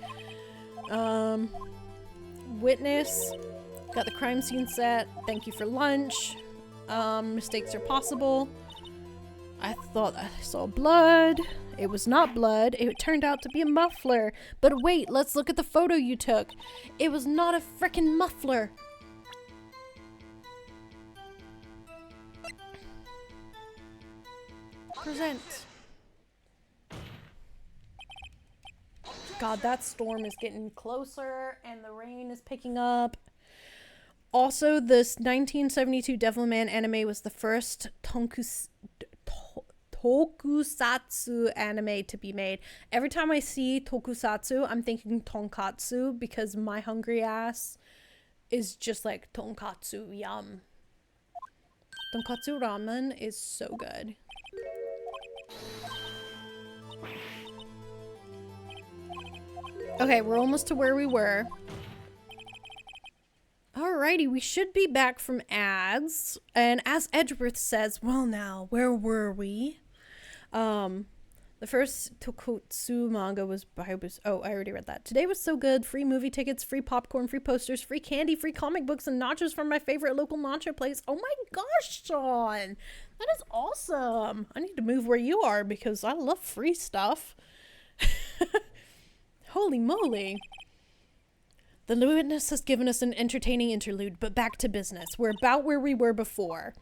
Witness. Got the crime scene set. Thank you for lunch. Mistakes are possible. I thought I saw blood. It was not blood. It turned out to be a muffler. But wait, let's look at the photo you took. It was not a frickin' muffler. Present. God, that storm is getting closer and the rain is picking up. Also, this 1972 Devilman anime was the first tokusatsu anime to be made. Every time I see tokusatsu, I'm thinking tonkatsu because my hungry ass is just like tonkatsu, yum. Tonkatsu ramen is so good. Okay, we're almost to where we were. Alrighty, we should be back from ads. And as Edgeworth says, well now, where were we? The first Tokotsu manga was by oh, I already read that. Today was so good. Free movie tickets, free popcorn, free posters, free candy, free comic books, and nachos from my favorite local nacho place. Oh my gosh, Sean! That is awesome! I need to move where you are because I love free stuff. Holy moly. The witness has given us an entertaining interlude, but back to business. We're about where we were before.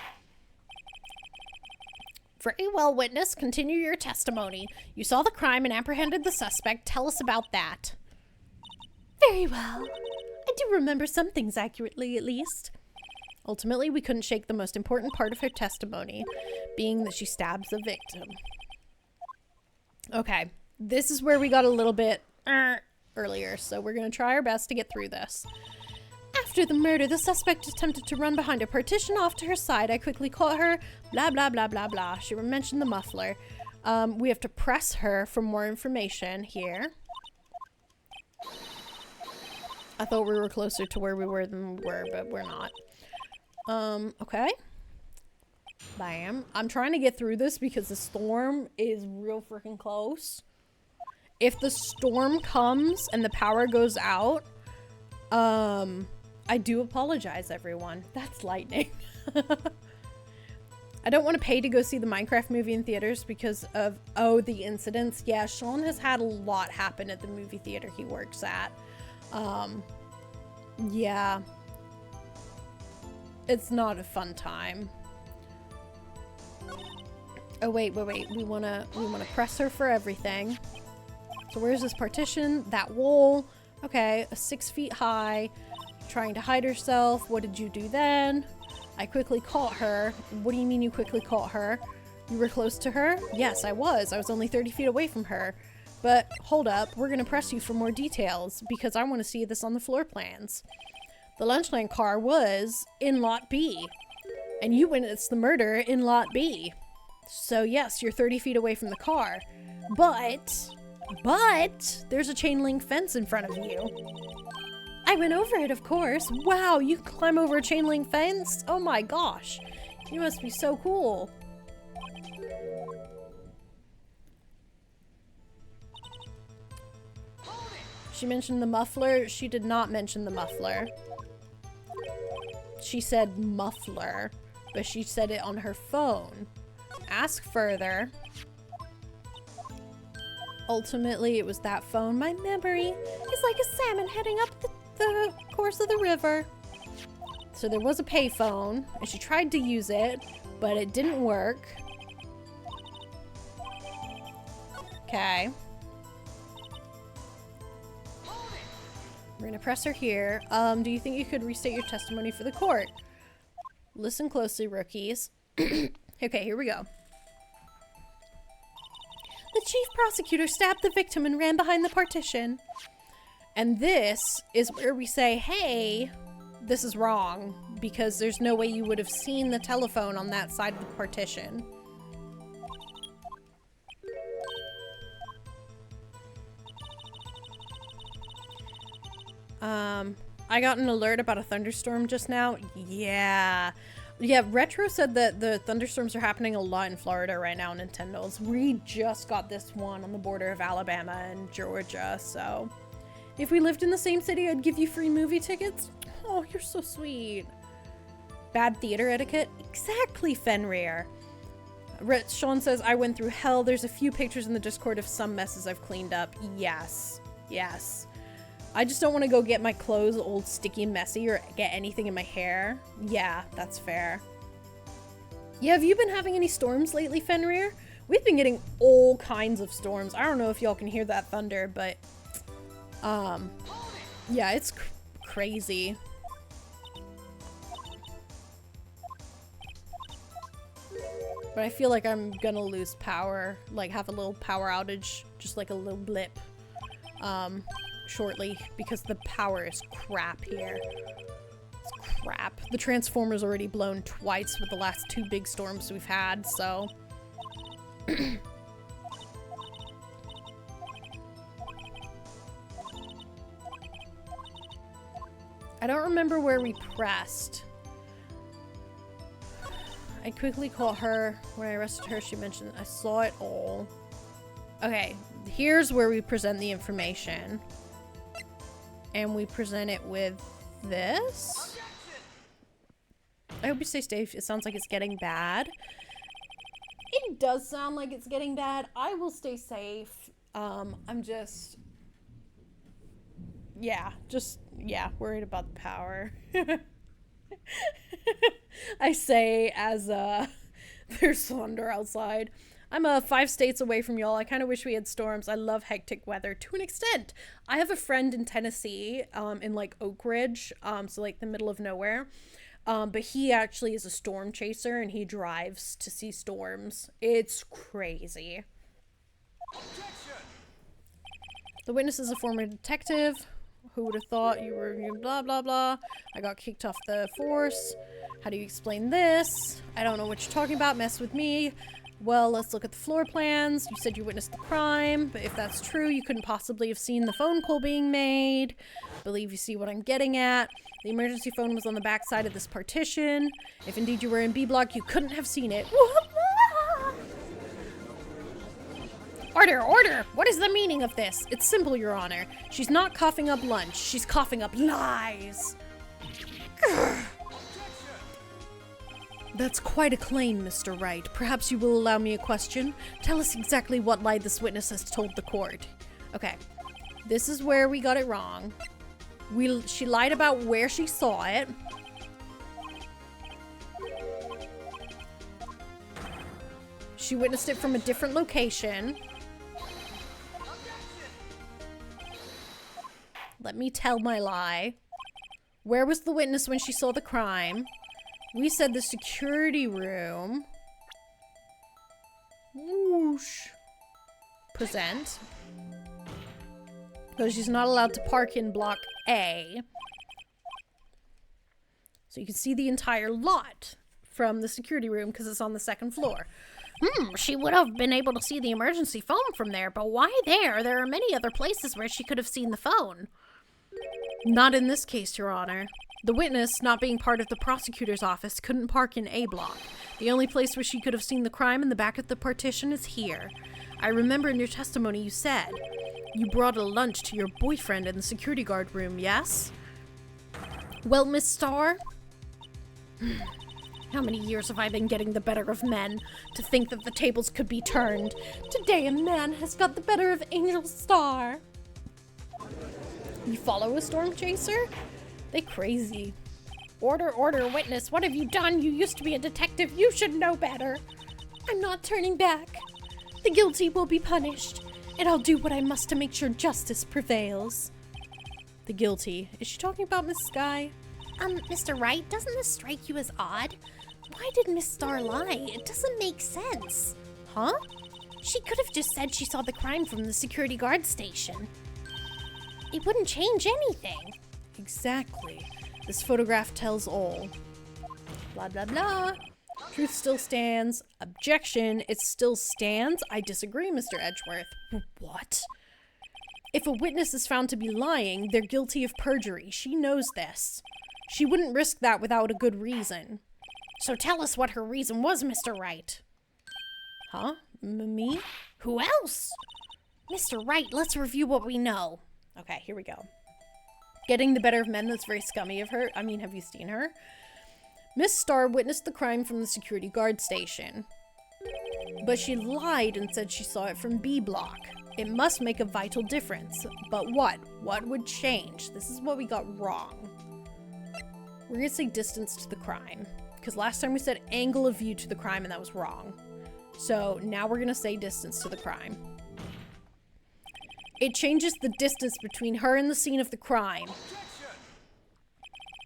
Very well, witness. Continue your testimony. You saw the crime and apprehended the suspect. Tell us about that. Very well. I do remember some things accurately, at least. Ultimately, we couldn't shake the most important part of her testimony, being that she stabs the victim. Okay, this is where we got a little bit earlier, so we're going to try our best to get through this. After the murder, the suspect attempted to run behind a partition off to her side. I quickly caught her. Blah, blah, blah, blah, blah. She mentioned the muffler. We have to press her for more information here. I thought we were closer to where we were than we were, but we're not. Okay. Bam. I'm trying to get through this because the storm is real freaking close. If the storm comes and the power goes out, I do apologize, everyone. That's lightning. I don't want to pay to go see the Minecraft movie in theaters because of, the incidents. Yeah, Sean has had a lot happen at the movie theater he works at. Yeah. It's not a fun time. Oh, wait. We wanna press her for everything. So where's this partition? That wall. Okay, 6 feet high. Trying to hide herself. What did you do then? I quickly caught her. What do you mean you quickly caught her? You were close to her? Yes, I was. I was only 30 feet away from her. But hold up, we're gonna press you for more details because I want to see this on the floor plans. The Lunchland car was in Lot B. And you witnessed the murder in Lot B. So yes, you're 30 feet away from the car. But there's a chain link fence in front of you. I went over it, of course. Wow, you climb over a chain link fence? Oh my gosh. You must be so cool. She mentioned the muffler. She did not mention the muffler. She said muffler, but she said it on her phone. Ask further. Ultimately, it was that phone. My memory is like a salmon heading up the course of the river. So there was a payphone, and she tried to use it, but it didn't work. Okay. We're gonna press her here. Do you think you could restate your testimony for the court? Listen closely, rookies. Okay, here we go. The chief prosecutor stabbed the victim and ran behind the partition. And this is where we say, hey, this is wrong, because there's no way you would have seen the telephone on that side of the partition. I got an alert about a thunderstorm just now. Yeah, Retro said that the thunderstorms are happening a lot in Florida right now, Nintendo's. We just got this one on the border of Alabama and Georgia, so... If we lived in the same city, I'd give you free movie tickets. Oh, you're so sweet. Bad theater etiquette? Exactly, Fenrir. Sean says, I went through hell. There's a few pictures in the Discord of some messes I've cleaned up. Yes. Yes. I just don't want to go get my clothes old, sticky, and messy, or get anything in my hair. Yeah, that's fair. Yeah, have you been having any storms lately, Fenrir? We've been getting all kinds of storms. I don't know if y'all can hear that thunder, but Yeah, it's crazy. But I feel like I'm gonna lose power, like have a little power outage, just like a little blip, shortly, because the power is crap here. It's crap. The transformer's already blown twice with the last 2 big storms we've had, so. I don't remember where we pressed. I quickly caught her. When I arrested her, she mentioned I saw it all. Okay, here's where we present the information. And we present it with this. I hope you stay safe. It sounds like it's getting bad. It does sound like it's getting bad. I will stay safe. I'm just... Yeah, worried about the power. I say as there's thunder outside. I'm 5 states away from y'all. I kind of wish we had storms. I love hectic weather to an extent. I have a friend in Tennessee, in like Oak Ridge, so like the middle of nowhere. But he actually is a storm chaser and he drives to see storms. It's crazy. The witness is a former detective. Who would have thought you were blah blah blah. I got kicked off the force. How do you explain this? I don't know what you're talking about. Mess with me. Well, let's look at the floor plans. You said you witnessed the crime, but if that's true, you couldn't possibly have seen the phone call being made. Believe you see what I'm getting at. The emergency phone was on the back side of this partition. If indeed you were in B block, you couldn't have seen it. Order, order! What is the meaning of this? It's simple, Your Honor. She's not coughing up lunch. She's coughing up lies. That's quite a claim, Mr. Wright. Perhaps you will allow me a question? Tell us exactly what lie this witness has told the court. Okay. This is where we got it wrong. She lied about where she saw it. She witnessed it from a different location. Let me tell my lie. Where was the witness when she saw the crime? We said the security room. Whoosh. Present. Because she's not allowed to park in block A. So you can see the entire lot from the security room because it's on the 2nd floor. She would have been able to see the emergency phone from there, but why there? There are many other places where she could have seen the phone. Not in this case, Your Honor. The witness, not being part of the prosecutor's office, couldn't park in A block. The only place where she could have seen the crime in the back of the partition is here. I remember in your testimony you said you brought a lunch to your boyfriend in the security guard room, yes? Well, Miss Starr, how many years have I been getting the better of men to think that the tables could be turned? Today a man has got the better of Angel Starr. You follow a storm chaser? They crazy. Order, order, witness. What have you done? You used to be a detective. You should know better. I'm not turning back. The guilty will be punished, and I'll do what I must to make sure justice prevails. The guilty. Is she talking about Miss Sky? Mr. Wright, doesn't this strike you as odd? Why did Miss Starr lie? It doesn't make sense. Huh? She could have just said she saw the crime from the security guard station. It wouldn't change anything. Exactly. This photograph tells all. Blah, blah, blah. Truth still stands. Objection. It still stands. I disagree, Mr. Edgeworth. What? If a witness is found to be lying, they're guilty of perjury. She knows this. She wouldn't risk that without a good reason. So tell us what her reason was, Mr. Wright. Huh? Me? Who else? Mr. Wright, let's review what we know. Okay, here we go. Getting the better of men, that's very scummy of her. I mean, have you seen her? Miss Starr witnessed the crime from the security guard station. But she lied and said she saw it from B block. It must make a vital difference. But what? What would change? This is what we got wrong. We're gonna say distance to the crime. Because last time we said angle of view to the crime and that was wrong. So now we're gonna say distance to the crime. It changes the distance between her and the scene of the crime.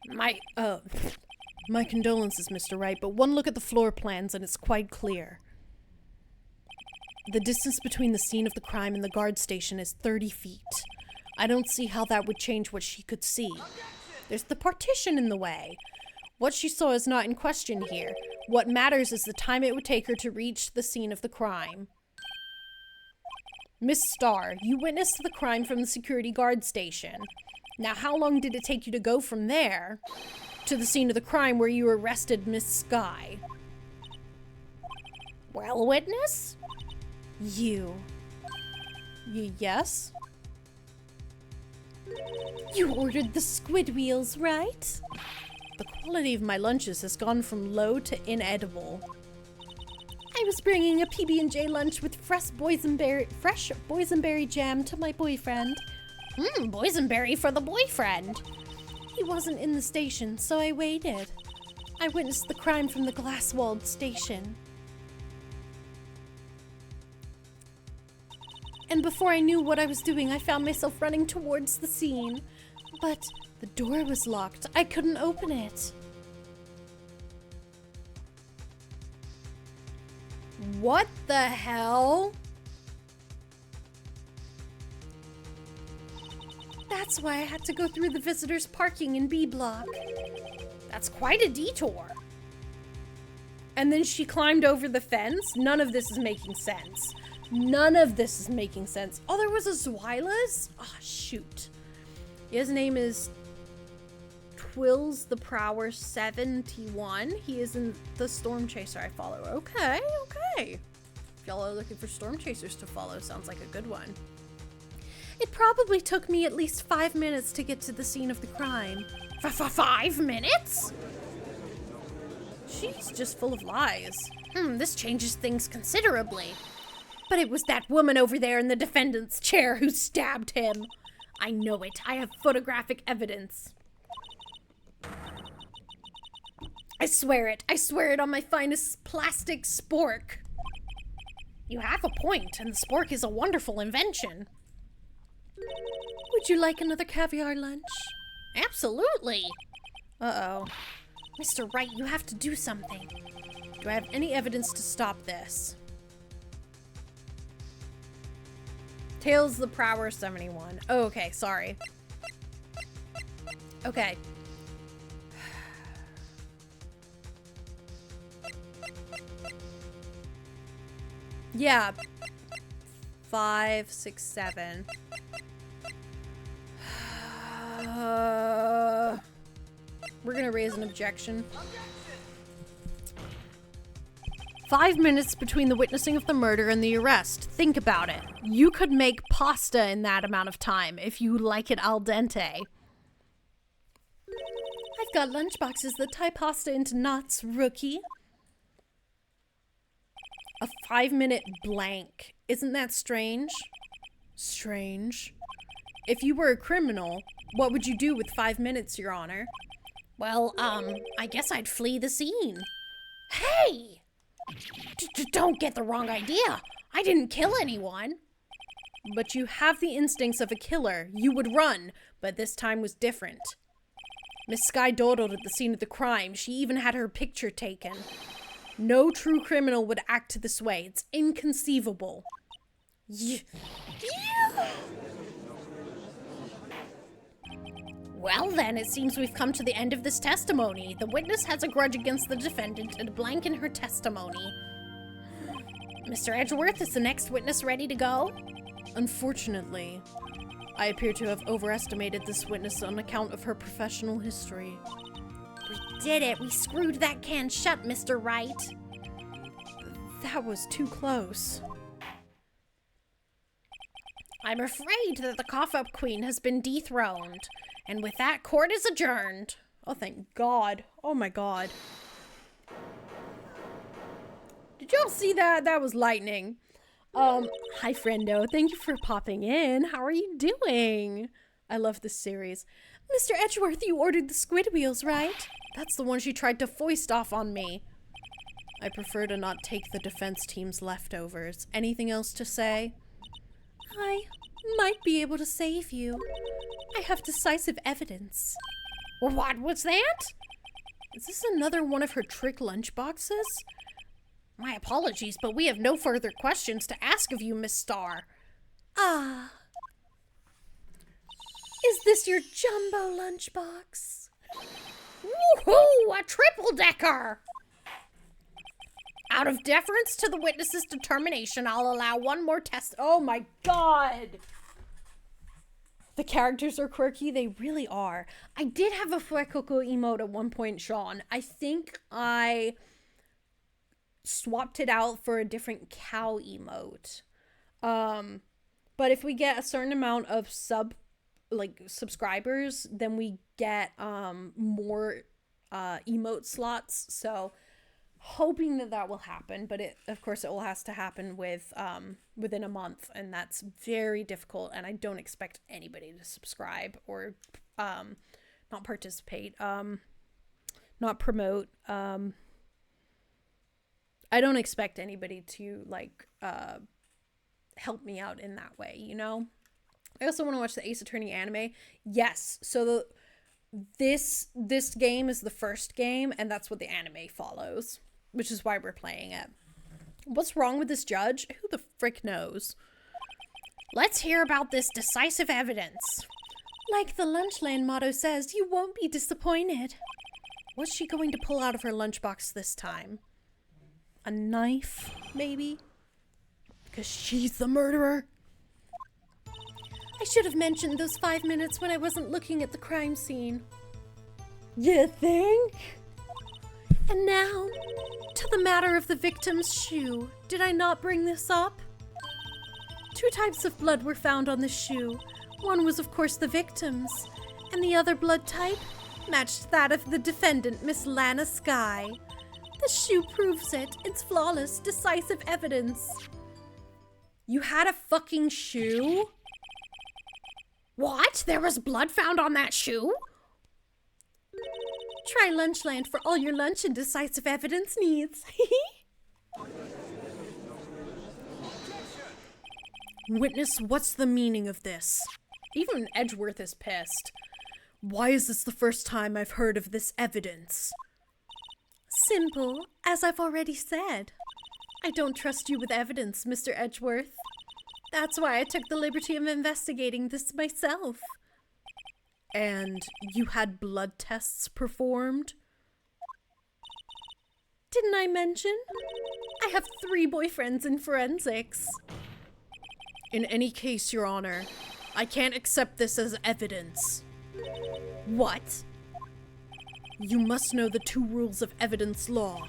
My condolences, Mr. Wright, but one look at the floor plans and it's quite clear. The distance between the scene of the crime and the guard station is 30 feet. I don't see how that would change what she could see. There's the partition in the way. What she saw is not in question here. What matters is the time it would take her to reach the scene of the crime. Miss Starr, you witnessed the crime from the security guard station. Now, how long did it take you to go from there to the scene of the crime where you arrested Miss Skye? Well, witness? Yes? You ordered the squid wheels, right? The quality of my lunches has gone from low to inedible. I was bringing a PB&J lunch with fresh boysenberry jam to my boyfriend. Boysenberry for the boyfriend. He wasn't in the station, so I waited. I witnessed the crime from the glass-walled station. And before I knew what I was doing, I found myself running towards the scene. But the door was locked. I couldn't open it. What the hell? That's why I had to go through the visitors' parking in B block. That's quite a detour. And then she climbed over the fence? None of this is making sense. None of this is making sense. Oh, there was a Zwylas? Oh, shoot. His name is Twills the Prower 71. He is in the Storm Chaser I follow. Okay. If y'all are looking for Storm Chasers to follow, sounds like a good one. It probably took me at least 5 minutes to get to the scene of the crime. 5 minutes? She's just full of lies. This changes things considerably. But it was that woman over there in the defendant's chair who stabbed him. I know it. I have photographic evidence. I swear it. I swear it on my finest plastic spork. You have a point, and the spork is a wonderful invention. Would you like another caviar lunch? Absolutely. Uh-oh. Mr. Wright, you have to do something. Do I have any evidence to stop this? Tails the Prower 71. Oh, okay, sorry. Okay. Yeah. 5, 6, 7. We're gonna raise an objection. 5 minutes between the witnessing of the murder and the arrest. Think about it. You could make pasta in that amount of time if you like it al dente. I've got lunchboxes that tie pasta into knots, rookie. A 5-minute blank. Isn't that strange? Strange. If you were a criminal, what would you do with 5 minutes, Your Honor? Well, I guess I'd flee the scene. Hey! Don't get the wrong idea. I didn't kill anyone. But you have the instincts of a killer. You would run, but this time was different. Miss Skye dawdled at the scene of the crime. She even had her picture taken. No true criminal would act this way. It's inconceivable. Well then, it seems we've come to the end of this testimony. The witness has a grudge against the defendant and a blank in her testimony. Mr. Edgeworth, is the next witness ready to go? Unfortunately, I appear to have overestimated this witness on account of her professional history. We did it. We screwed that can shut, Mr. Wright. That was too close. I'm afraid that the cough-up queen has been dethroned. And with that, court is adjourned. Oh, thank God. Oh, my God. Did y'all see that? That was lightning. Hi, friendo. Thank you for popping in. How are you doing? I love this series. Mr. Edgeworth, you ordered the squid wheels, right? That's the one she tried to foist off on me. I prefer to not take the defense team's leftovers. Anything else to say? might be able to save you. I have decisive evidence. What was that? Is this another one of her trick lunchboxes? My apologies, but we have no further questions to ask of you, Miss Star. Ah. Is this your jumbo lunchbox? Woohoo! A triple-decker! Out of deference to the witness's determination, I'll allow one more test. Oh my god! The characters are quirky, they really are. I did have a Fuecoco emote at one point, Sean. I think I swapped it out for a different cow emote. But if we get a certain amount of subscribers, then we get more emote slots. So hoping that will happen, but of course it will has to happen with within a month, and that's very difficult, and I don't expect anybody to subscribe or not participate, not promote. I don't expect anybody to help me out in that way, you know? I also want to watch the Ace Attorney anime. Yes, so this game is the first game, and that's what the anime follows, which is why we're playing it. What's wrong with this judge? Who the frick knows? Let's hear about this decisive evidence. Like the Lunchland motto says, you won't be disappointed. What's she going to pull out of her lunchbox this time? A knife, maybe? Because she's the murderer. I should have mentioned those 5 minutes when I wasn't looking at the crime scene. You think? And now, to the matter of the victim's shoe. Did I not bring this up? 2 types of blood were found on the shoe. One was, of course, the victim's, and the other blood type matched that of the defendant, Miss Lana Skye. The shoe proves it. It's flawless, decisive evidence. You had a fucking shoe? What? There was blood found on that shoe? Try Lunchland for all your lunch and decisive evidence needs. Witness, what's the meaning of this? Even Edgeworth is pissed. Why is this the first time I've heard of this evidence? Simple, as I've already said. I don't trust you with evidence, Mr. Edgeworth. That's why I took the liberty of investigating this myself. And you had blood tests performed? Didn't I mention? I have 3 boyfriends in forensics. In any case, Your Honor, I can't accept this as evidence. What? You must know the 2 rules of evidence law.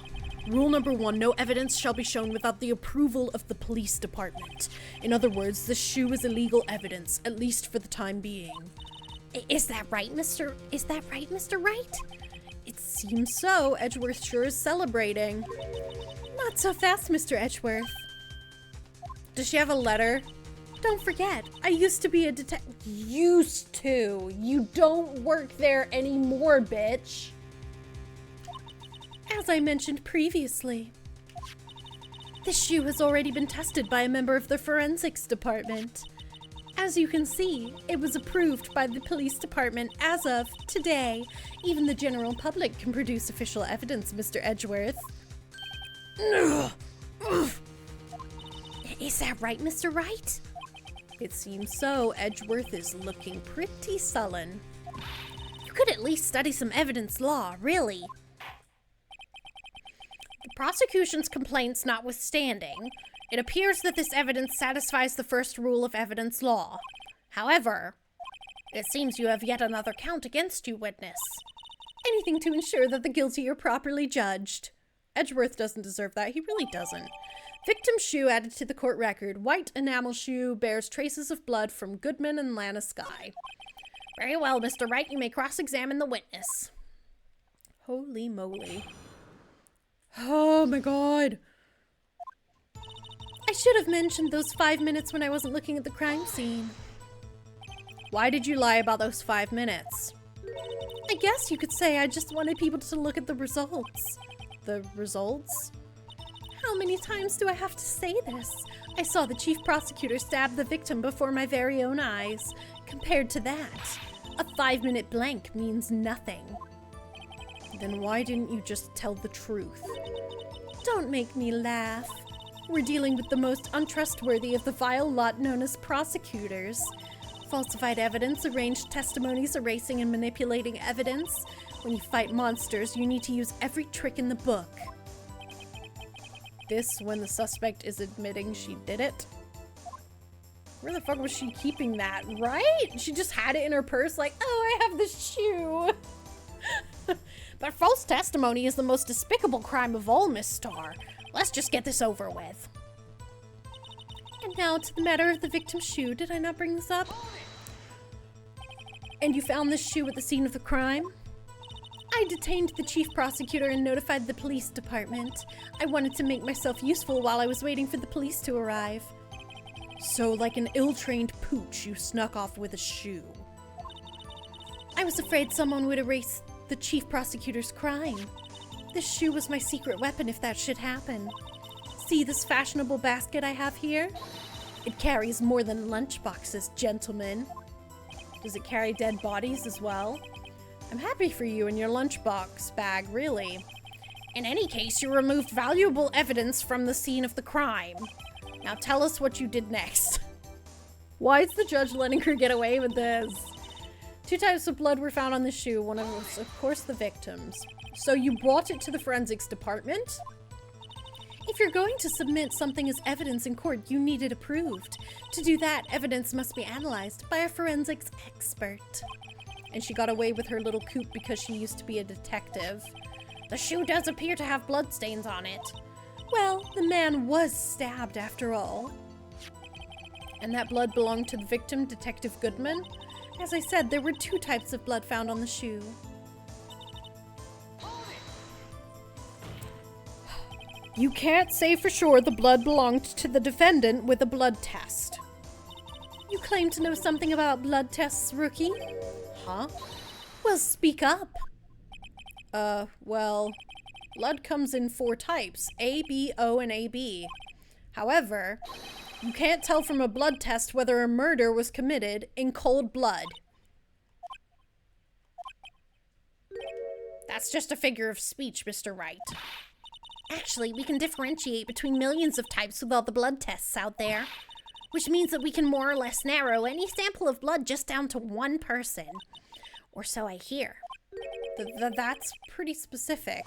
Rule number 1, no evidence shall be shown without the approval of the police department. In other words, the shoe is illegal evidence, at least for the time being. Is that right, Mr. Wright? It seems so. Edgeworth sure is celebrating. Not so fast, Mr. Edgeworth. Does she have a letter? Don't forget, I used to be a detective. Used to? You don't work there anymore, bitch. As I mentioned previously, this shoe has already been tested by a member of the forensics department. As you can see, it was approved by the police department as of today. Even the general public can produce official evidence, Mr. Edgeworth. Is that right, Mr. Wright? It seems so. Edgeworth is looking pretty sullen. You could at least study some evidence law, really. The prosecution's complaints notwithstanding, it appears that this evidence satisfies the first rule of evidence law. However, it seems you have yet another count against you, witness. Anything to ensure that the guilty are properly judged. Edgeworth doesn't deserve that. He really doesn't. Victim shoe added to the court record. White enamel shoe bears traces of blood from Goodman and Lana Skye. Very well, Mr. Wright. You may cross-examine the witness. Holy moly. Oh my god. I should have mentioned those 5 minutes when I wasn't looking at the crime scene. Why did you lie about those 5 minutes? I guess you could say I just wanted people to look at the results. The results? How many times do I have to say this? I saw the chief prosecutor stab the victim before my very own eyes. Compared to that, a 5-minute blank means nothing. Then why didn't you just tell the truth? Don't make me laugh. We're dealing with the most untrustworthy of the vile lot known as prosecutors. Falsified evidence, arranged testimonies, erasing and manipulating evidence. When you fight monsters, you need to use every trick in the book. This when the suspect is admitting she did it? Where the fuck was she keeping that, right? She just had it in her purse like, oh, I have this shoe. But false testimony is the most despicable crime of all, Miss Starr. Let's just get this over with. And now to the matter of the victim's shoe. Did I not bring this up? And you found this shoe at the scene of the crime? I detained the chief prosecutor and notified the police department. I wanted to make myself useful while I was waiting for the police to arrive. So, like an ill-trained pooch, you snuck off with a shoe. I was afraid someone would erase the chief prosecutor's crime. This shoe was my secret weapon if that should happen. See this fashionable basket I have here? It carries more than lunchboxes, gentlemen. Does it carry dead bodies as well? I'm happy for you and your lunchbox bag, really. In any case, you removed valuable evidence from the scene of the crime. Now tell us what you did next. Why is the judge letting her get away with this? 2 types of blood were found on the shoe. One of them was, of course, the victim's. So you brought it to the forensics department? If you're going to submit something as evidence in court, you need it approved. To do that, evidence must be analyzed by a forensics expert. And she got away with her little coup because she used to be a detective. The shoe does appear to have bloodstains on it. Well, the man was stabbed after all. And that blood belonged to the victim, Detective Goodman? As I said, there were 2 types of blood found on the shoe. You can't say for sure the blood belonged to the defendant with a blood test. You claim to know something about blood tests, rookie? Huh? Well, speak up. Well, blood comes in 4 types, A, B, O, and AB. However, you can't tell from a blood test whether a murder was committed in cold blood. That's just a figure of speech, Mr. Wright. Actually, we can differentiate between millions of types with all the blood tests out there, which means that we can more or less narrow any sample of blood just down to 1 person. Or so I hear. That's pretty specific.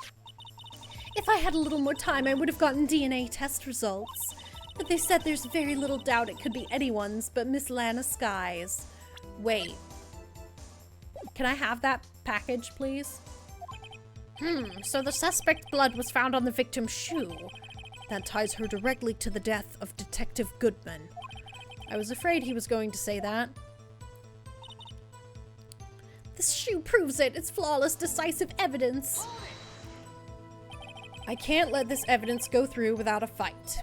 If I had a little more time, I would have gotten DNA test results. But they said there's very little doubt it could be anyone's but Miss Lana Sky's. Wait. Can I have that package, please? So the suspect's blood was found on the victim's shoe. That ties her directly to the death of Detective Goodman. I was afraid he was going to say that. This shoe proves it. It's flawless, decisive evidence. I can't let this evidence go through without a fight.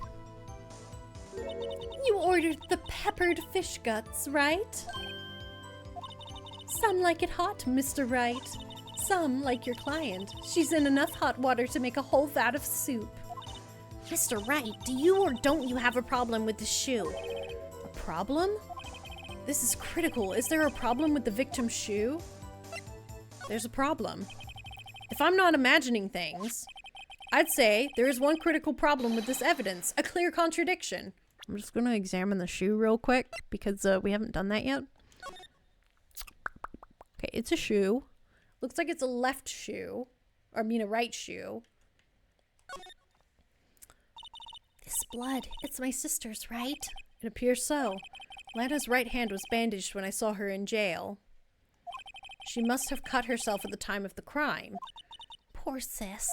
You ordered the peppered fish guts, right? Some like it hot, Mr. Wright. Some, like your client, she's in enough hot water to make a whole vat of soup. Mr. Wright, do you or don't you have a problem with the shoe? A problem? This is critical. Is there a problem with the victim's shoe? There's a problem. If I'm not imagining things, I'd say there is one critical problem with this evidence, a clear contradiction. I'm just going to examine the shoe real quick because we haven't done that yet. Okay, it's a shoe. Looks like it's a left shoe. Or I mean a right shoe. This blood, it's my sister's, right? It appears so. Lana's right hand was bandaged when I saw her in jail. She must have cut herself at the time of the crime. Poor sis.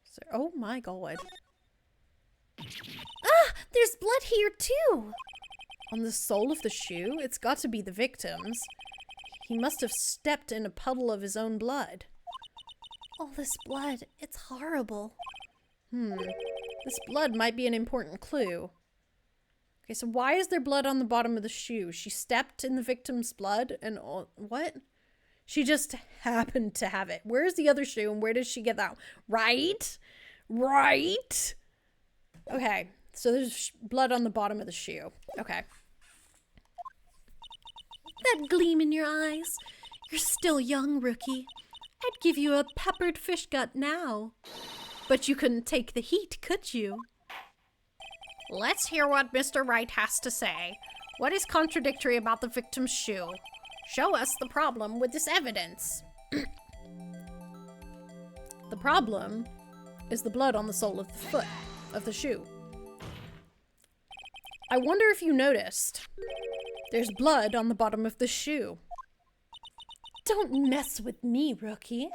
So, oh my god. Ah! There's blood here too! On the sole of the shoe? It's got to be the victim's. He must have stepped in a puddle of his own blood. All this blood, it's horrible. This blood might be an important clue. Okay, so why is there blood on the bottom of the shoe? She stepped in the victim's blood and what? She just happened to have it. Where's the other shoe and where did she get that? Right? Right? Okay, so there's blood on the bottom of the shoe. Okay. That gleam in your eyes. You're still young, rookie. I'd give you a peppered fish gut now. But you couldn't take the heat, could you? Let's hear what Mr. Wright has to say. What is contradictory about the victim's shoe? Show us the problem with this evidence. The problem is the blood on the sole of the foot of the shoe. I wonder if you noticed. There's blood on the bottom of the shoe. Don't mess with me, rookie.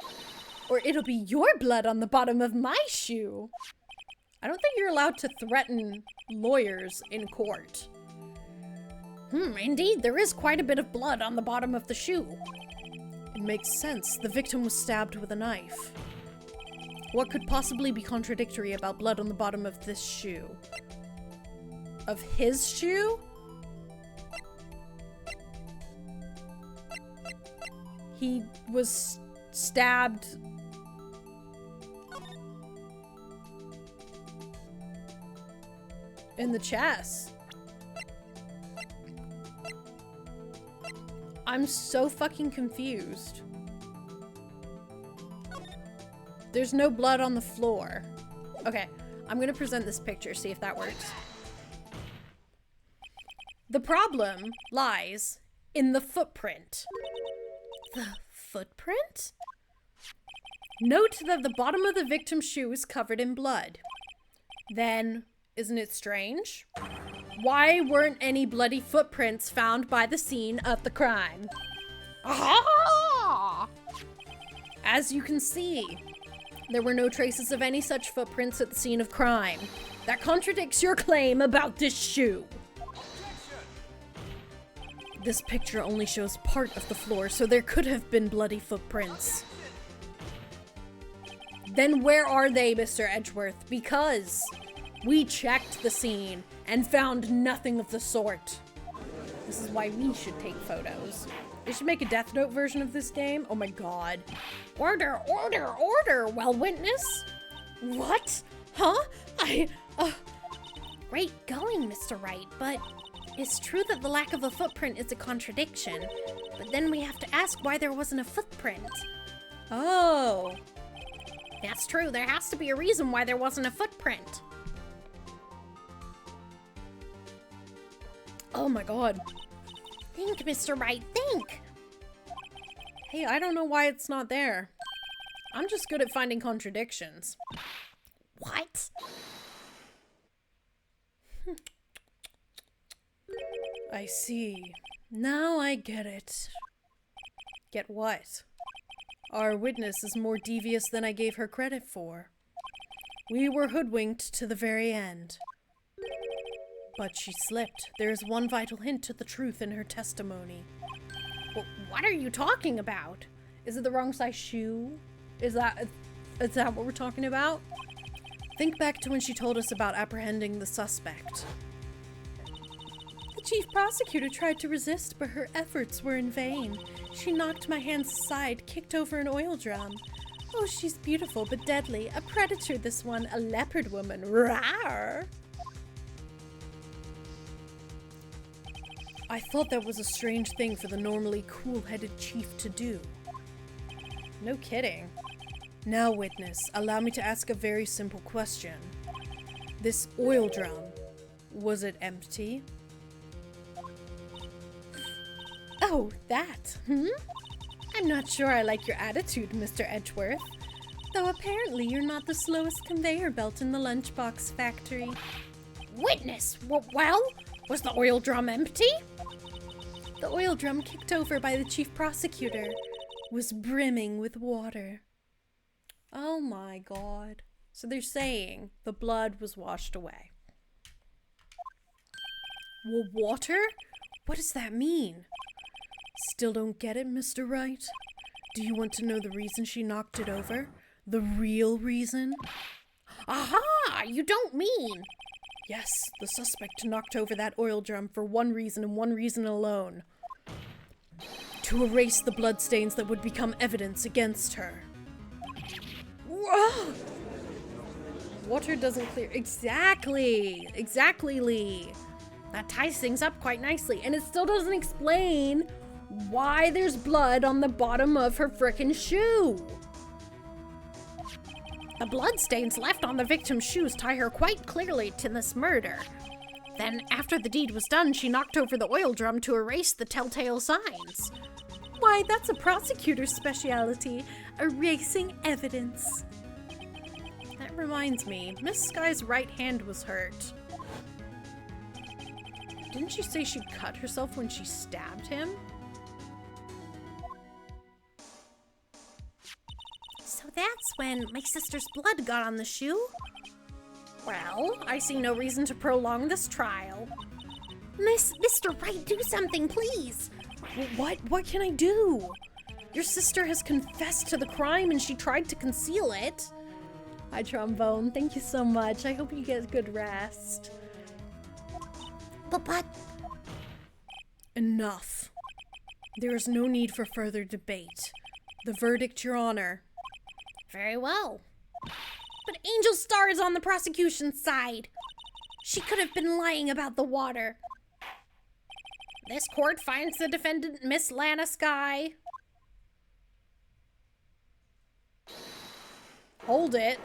Or it'll be your blood on the bottom of my shoe. I don't think you're allowed to threaten lawyers in court. Indeed, there is quite a bit of blood on the bottom of the shoe. It makes sense. The victim was stabbed with a knife. What could possibly be contradictory about blood on the bottom of this shoe? Of his shoe? He was stabbed in the chest. I'm so fucking confused. There's no blood on the floor. Okay, I'm gonna present this picture, see if that works. The problem lies in the footprint. The footprint? Note that the bottom of the victim's shoe is covered in blood. Then, isn't it strange? Why weren't any bloody footprints found by the scene of the crime? Aha! As you can see, there were no traces of any such footprints at the scene of crime. That contradicts your claim about this shoe. This picture only shows part of the floor, so there could have been bloody footprints. Then where are they, Mr. Edgeworth? Because we checked the scene and found nothing of the sort. This is why we should take photos. They should make a Death Note version of this game. Oh my god. Order, order, order, well, witness? What? Huh? Great going, Mr. Wright, but it's true that the lack of a footprint is a contradiction. But then we have to ask why there wasn't a footprint. Oh. That's true. There has to be a reason why there wasn't a footprint. Oh my god. Think, Mr. Wright, think! Hey, I don't know why it's not there. I'm just good at finding contradictions. What? I see. Now I get it. Get what? Our witness is more devious than I gave her credit for. We were hoodwinked to the very end. But she slipped. There is one vital hint to the truth in her testimony. Well, what are you talking about? Is it the wrong size shoe? Is that what we're talking about? Think back to when she told us about apprehending the suspect. The chief prosecutor tried to resist, but her efforts were in vain. She knocked my hands aside, kicked over an oil drum. Oh, she's beautiful but deadly. A predator, this one. A leopard woman. Rawr! I thought that was a strange thing for the normally cool-headed chief to do. No kidding. Now, witness, allow me to ask a very simple question. This oil drum, was it empty? Oh, that, I'm not sure I like your attitude, Mr. Edgeworth. Though apparently you're not the slowest conveyor belt in the lunchbox factory. Witness! Well, was the oil drum empty? The oil drum kicked over by the chief prosecutor was brimming with water. Oh my god. So they're saying the blood was washed away. Well, water? What does that mean? Still don't get it, Mr. Wright? Do you want to know the reason she knocked it over? The real reason? Aha! You don't mean... Yes, the suspect knocked over that oil drum for one reason and one reason alone. To erase the bloodstains that would become evidence against her. Whoa! Water doesn't clear. Exactly. Exactly, Lee. That ties things up quite nicely. And it still doesn't explain why there's blood on the bottom of her frickin' shoe. The bloodstains left on the victim's shoes tie her quite clearly to this murder. Then, after the deed was done, she knocked over the oil drum to erase the telltale signs. Why, that's a prosecutor's specialty, erasing evidence. That reminds me, Miss Sky's right hand was hurt. Didn't she say she cut herself when she stabbed him? So that's when my sister's blood got on the shoe? Well, I see no reason to prolong this trial. Mr. Wright, do something, please. What can I do? Your sister has confessed to the crime and she tried to conceal it. Hi, Trombone. Thank you so much. I hope you get good rest. But... Enough. There is no need for further debate. The verdict, Your Honor. Very well. But Angel Star is on the prosecution's side. She could have been lying about the water. This court finds the defendant, Miss Lana Sky. Hold it.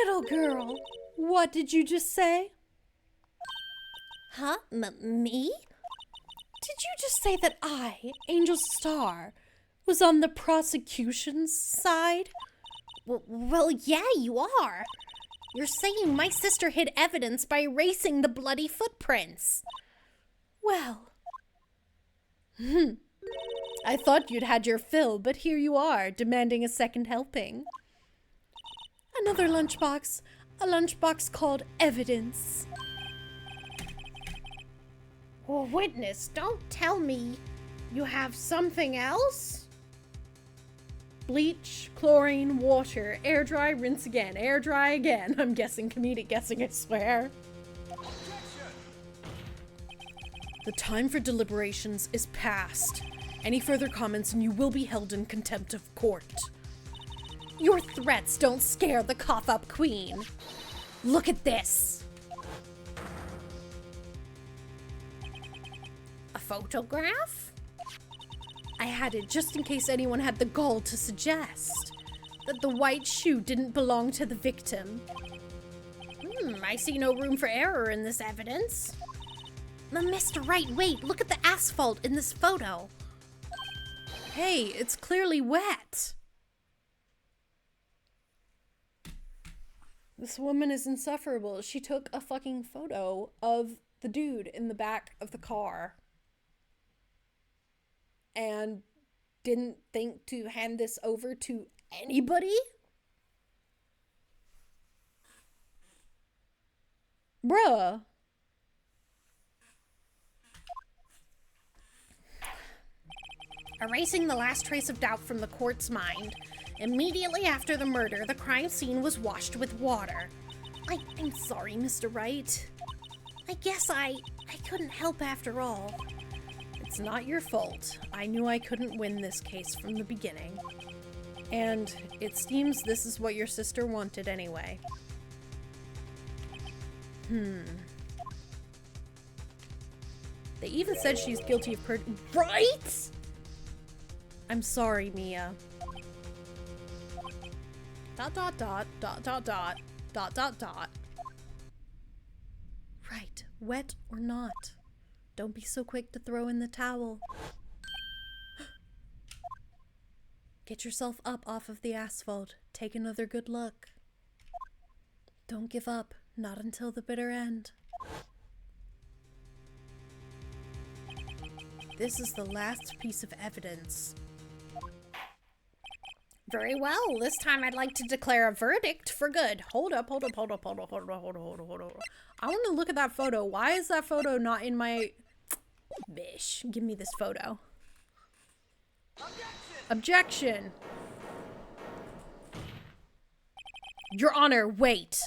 Little girl, what did you just say? Huh? Me? Did you just say that I, Angel Star, was on the prosecution's side? Well, yeah, you are. You're saying my sister hid evidence by erasing the bloody footprints. Well. I thought you'd had your fill, but here you are, demanding a second helping. Another lunchbox. A lunchbox called evidence. Well, witness, don't tell me you have something else? Bleach, chlorine, water, air dry, rinse again, air dry again. I'm guessing, comedic guessing, I swear. The time for deliberations is past. Any further comments and you will be held in contempt of court. Your threats don't scare the cough-up queen. Look at this. A photograph? I had it just in case anyone had the gall to suggest that the white shoe didn't belong to the victim. I see no room for error in this evidence. Mr. Wright, wait, look at the asphalt in this photo. Hey, it's clearly wet. This woman is insufferable. She took a fucking photo of the dude in the back of the car and didn't think to hand this over to anybody? Bruh. Erasing the last trace of doubt from the court's mind, immediately after the murder, the crime scene was washed with water. I'm sorry, Mr. Wright. I guess I couldn't help after all. It's not your fault. I knew I couldn't win this case from the beginning. And it seems this is what your sister wanted anyway. They even said she's guilty of Right? I'm sorry, Mia. ... Right, wet or not. Don't be so quick to throw in the towel. Get yourself up off of the asphalt. Take another good look. Don't give up, not until the bitter end. This is the last piece of evidence. Very well, this time I'd like to declare a verdict for good. Hold up. I want to look at that photo. Why is that photo not in my... Bish, give me this photo. Objection! Your Honor, wait.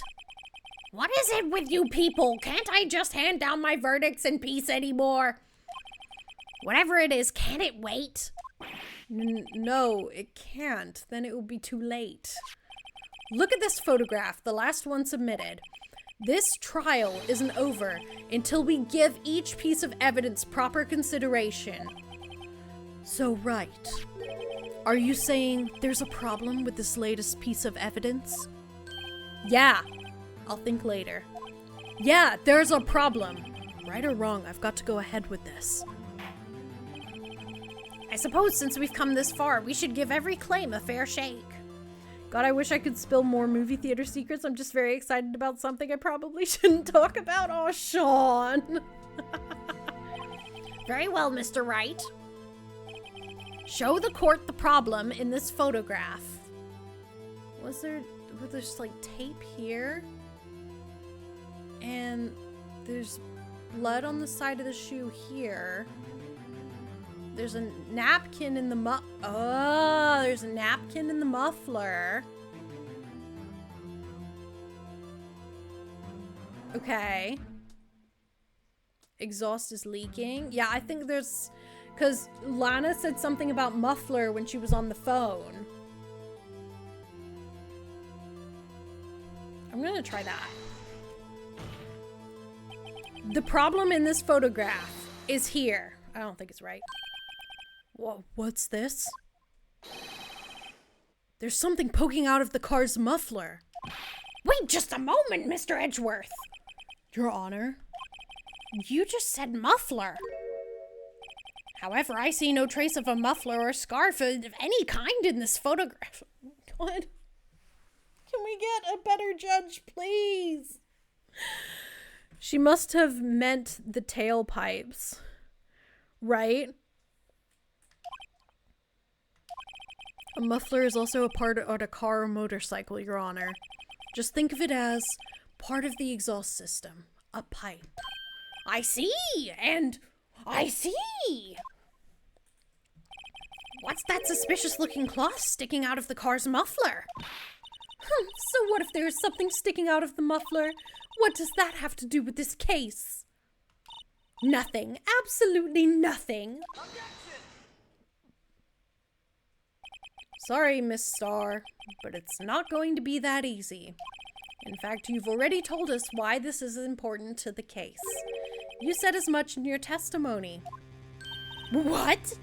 What is it with you people? Can't I just hand down my verdicts in peace anymore? Whatever it is, can it wait? No, it can't. Then it will be too late. Look at this photograph, the last one submitted. This trial isn't over until we give each piece of evidence proper consideration. So, Wright, are you saying there's a problem with this latest piece of evidence? Yeah, I'll think later. Yeah, there's a problem. Right or wrong, I've got to go ahead with this. I suppose since we've come this far, we should give every claim a fair shake. God, I wish I could spill more movie theater secrets. I'm just very excited about something I probably shouldn't talk about. Oh, Sean. Very well, Mr. Wright. Show the court the problem in this photograph. Was there's like tape here? And there's blood on the side of the shoe here. There's a napkin in the there's a napkin in the muffler. Okay. Exhaust is leaking. Yeah, I think there's... Because Lana said something about muffler when she was on the phone. I'm gonna try that. The problem in this photograph is here. I don't think it's right. Whoa, what's this? There's something poking out of the car's muffler. Wait just a moment, Mr. Edgeworth. Your Honor? You just said muffler. However, I see no trace of a muffler or scarf of any kind in this photograph. God. Can we get a better judge, please? She must have meant the tailpipes, right? A muffler is also a part of a car or motorcycle, Your Honor. Just think of it as part of the exhaust system. A pipe. I see! And I see! What's that suspicious-looking cloth sticking out of the car's muffler? So what if there's something sticking out of the muffler? What does that have to do with this case? Nothing. Absolutely nothing. Sorry, Miss Starr, but it's not going to be that easy. In fact, you've already told us why this is important to the case. You said as much in your testimony. What?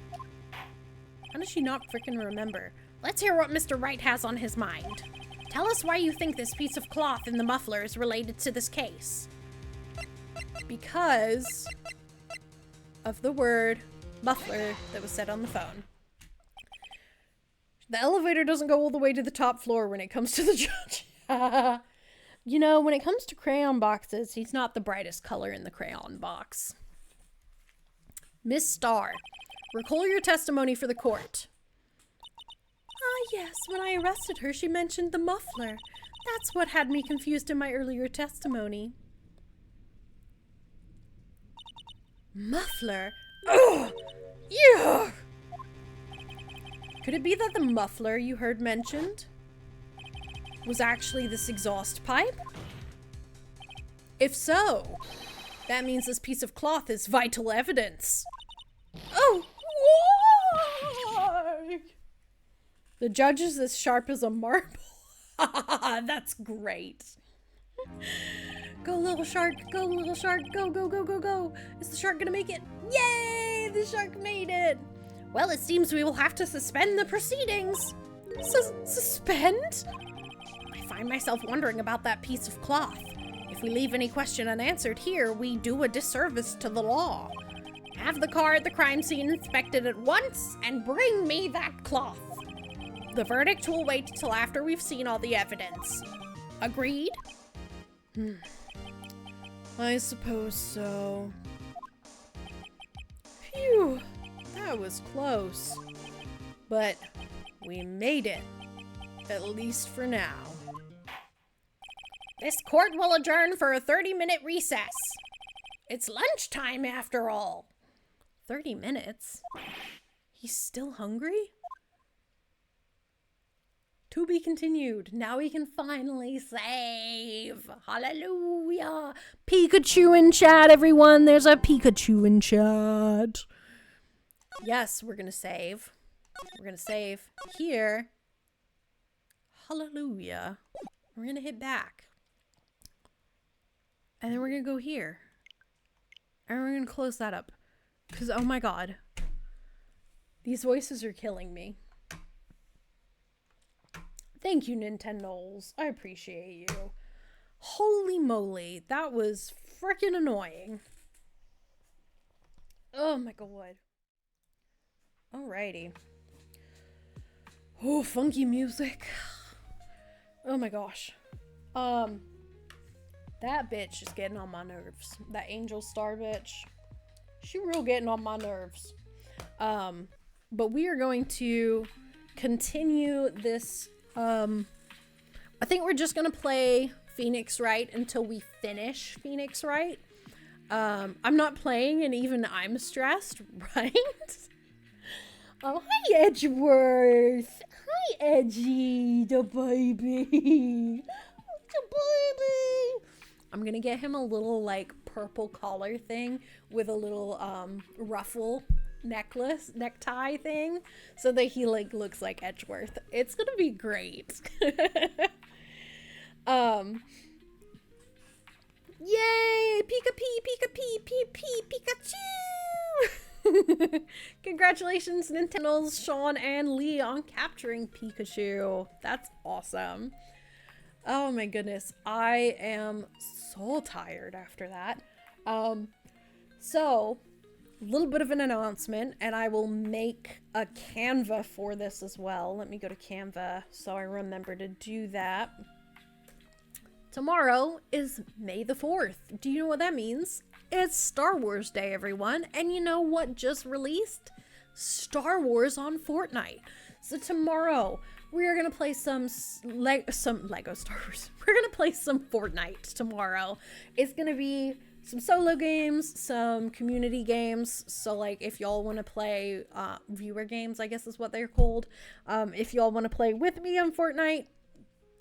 How does she not frickin' remember? Let's hear what Mr. Wright has on his mind. Tell us why you think this piece of cloth in the muffler is related to this case. Because of the word muffler that was said on the phone. The elevator doesn't go all the way to the top floor when it comes to the judge. You know, when it comes to crayon boxes, he's not the brightest color in the crayon box. Miss Starr, recall your testimony for the court. Ah, yes, when I arrested her, she mentioned the muffler. That's what had me confused in my earlier testimony. Muffler? Ugh! Yeah! Could it be that the muffler you heard mentioned was actually this exhaust pipe? If so, that means this piece of cloth is vital evidence. Oh, why? The judge is as sharp as a marble. That's great. Go, little shark. Go, little shark. Go, go, go, go, go. Is the shark gonna make it? Yay! The shark made it. Well, it seems we will have to suspend the proceedings. Suspend? I find myself wondering about that piece of cloth. If we leave any question unanswered here, we do a disservice to the law. Have the car at the crime scene inspected at once and bring me that cloth. The verdict will wait till after we've seen all the evidence. Agreed? I suppose so. Phew, that was close. But we made it, at least for now. This court will adjourn for a 30-minute recess. It's lunchtime after all. 30 minutes? He's still hungry? To be continued. Now we can finally save. Hallelujah. Pikachu in chat, everyone. There's a Pikachu in chat. Yes, we're gonna save. We're gonna save here. Hallelujah. We're gonna hit back. And then we're gonna go here. And we're gonna close that up. Because, oh my god. These voices are killing me. Thank you, Nintendo's. I appreciate you. Holy moly. That was freaking annoying. Oh my god. Alrighty. Oh, funky music. Oh my gosh. That bitch is getting on my nerves. That Angel Star bitch. She real getting on my nerves. But we are going to continue this. I think we're just gonna play Phoenix Wright until we finish Phoenix Wright. I'm not playing and even I'm stressed, right? Oh, hi Edgeworth. Hi Edgy, the baby. The baby. I'm gonna get him a little like purple collar thing with a little ruffle necktie thing so that he like looks like Edgeworth. It's gonna be great. Yay! Pikachu! Congratulations, Nintendo's Sean and Lee on capturing Pikachu. That's awesome. Oh my goodness, I am so tired after that. So, a little bit of an announcement, and I will make a Canva for this as well. Let me go to Canva so I remember to do that. Tomorrow is May the 4th. Do you know what that means? It's Star Wars Day, everyone. And you know what just released? Star Wars on Fortnite. So tomorrow, we are going to play some Lego Star Wars. We're going to play some Fortnite tomorrow. It's going to be some solo games, some community games. So like if y'all want to play viewer games, I guess is what they're called. If y'all want to play with me on Fortnite,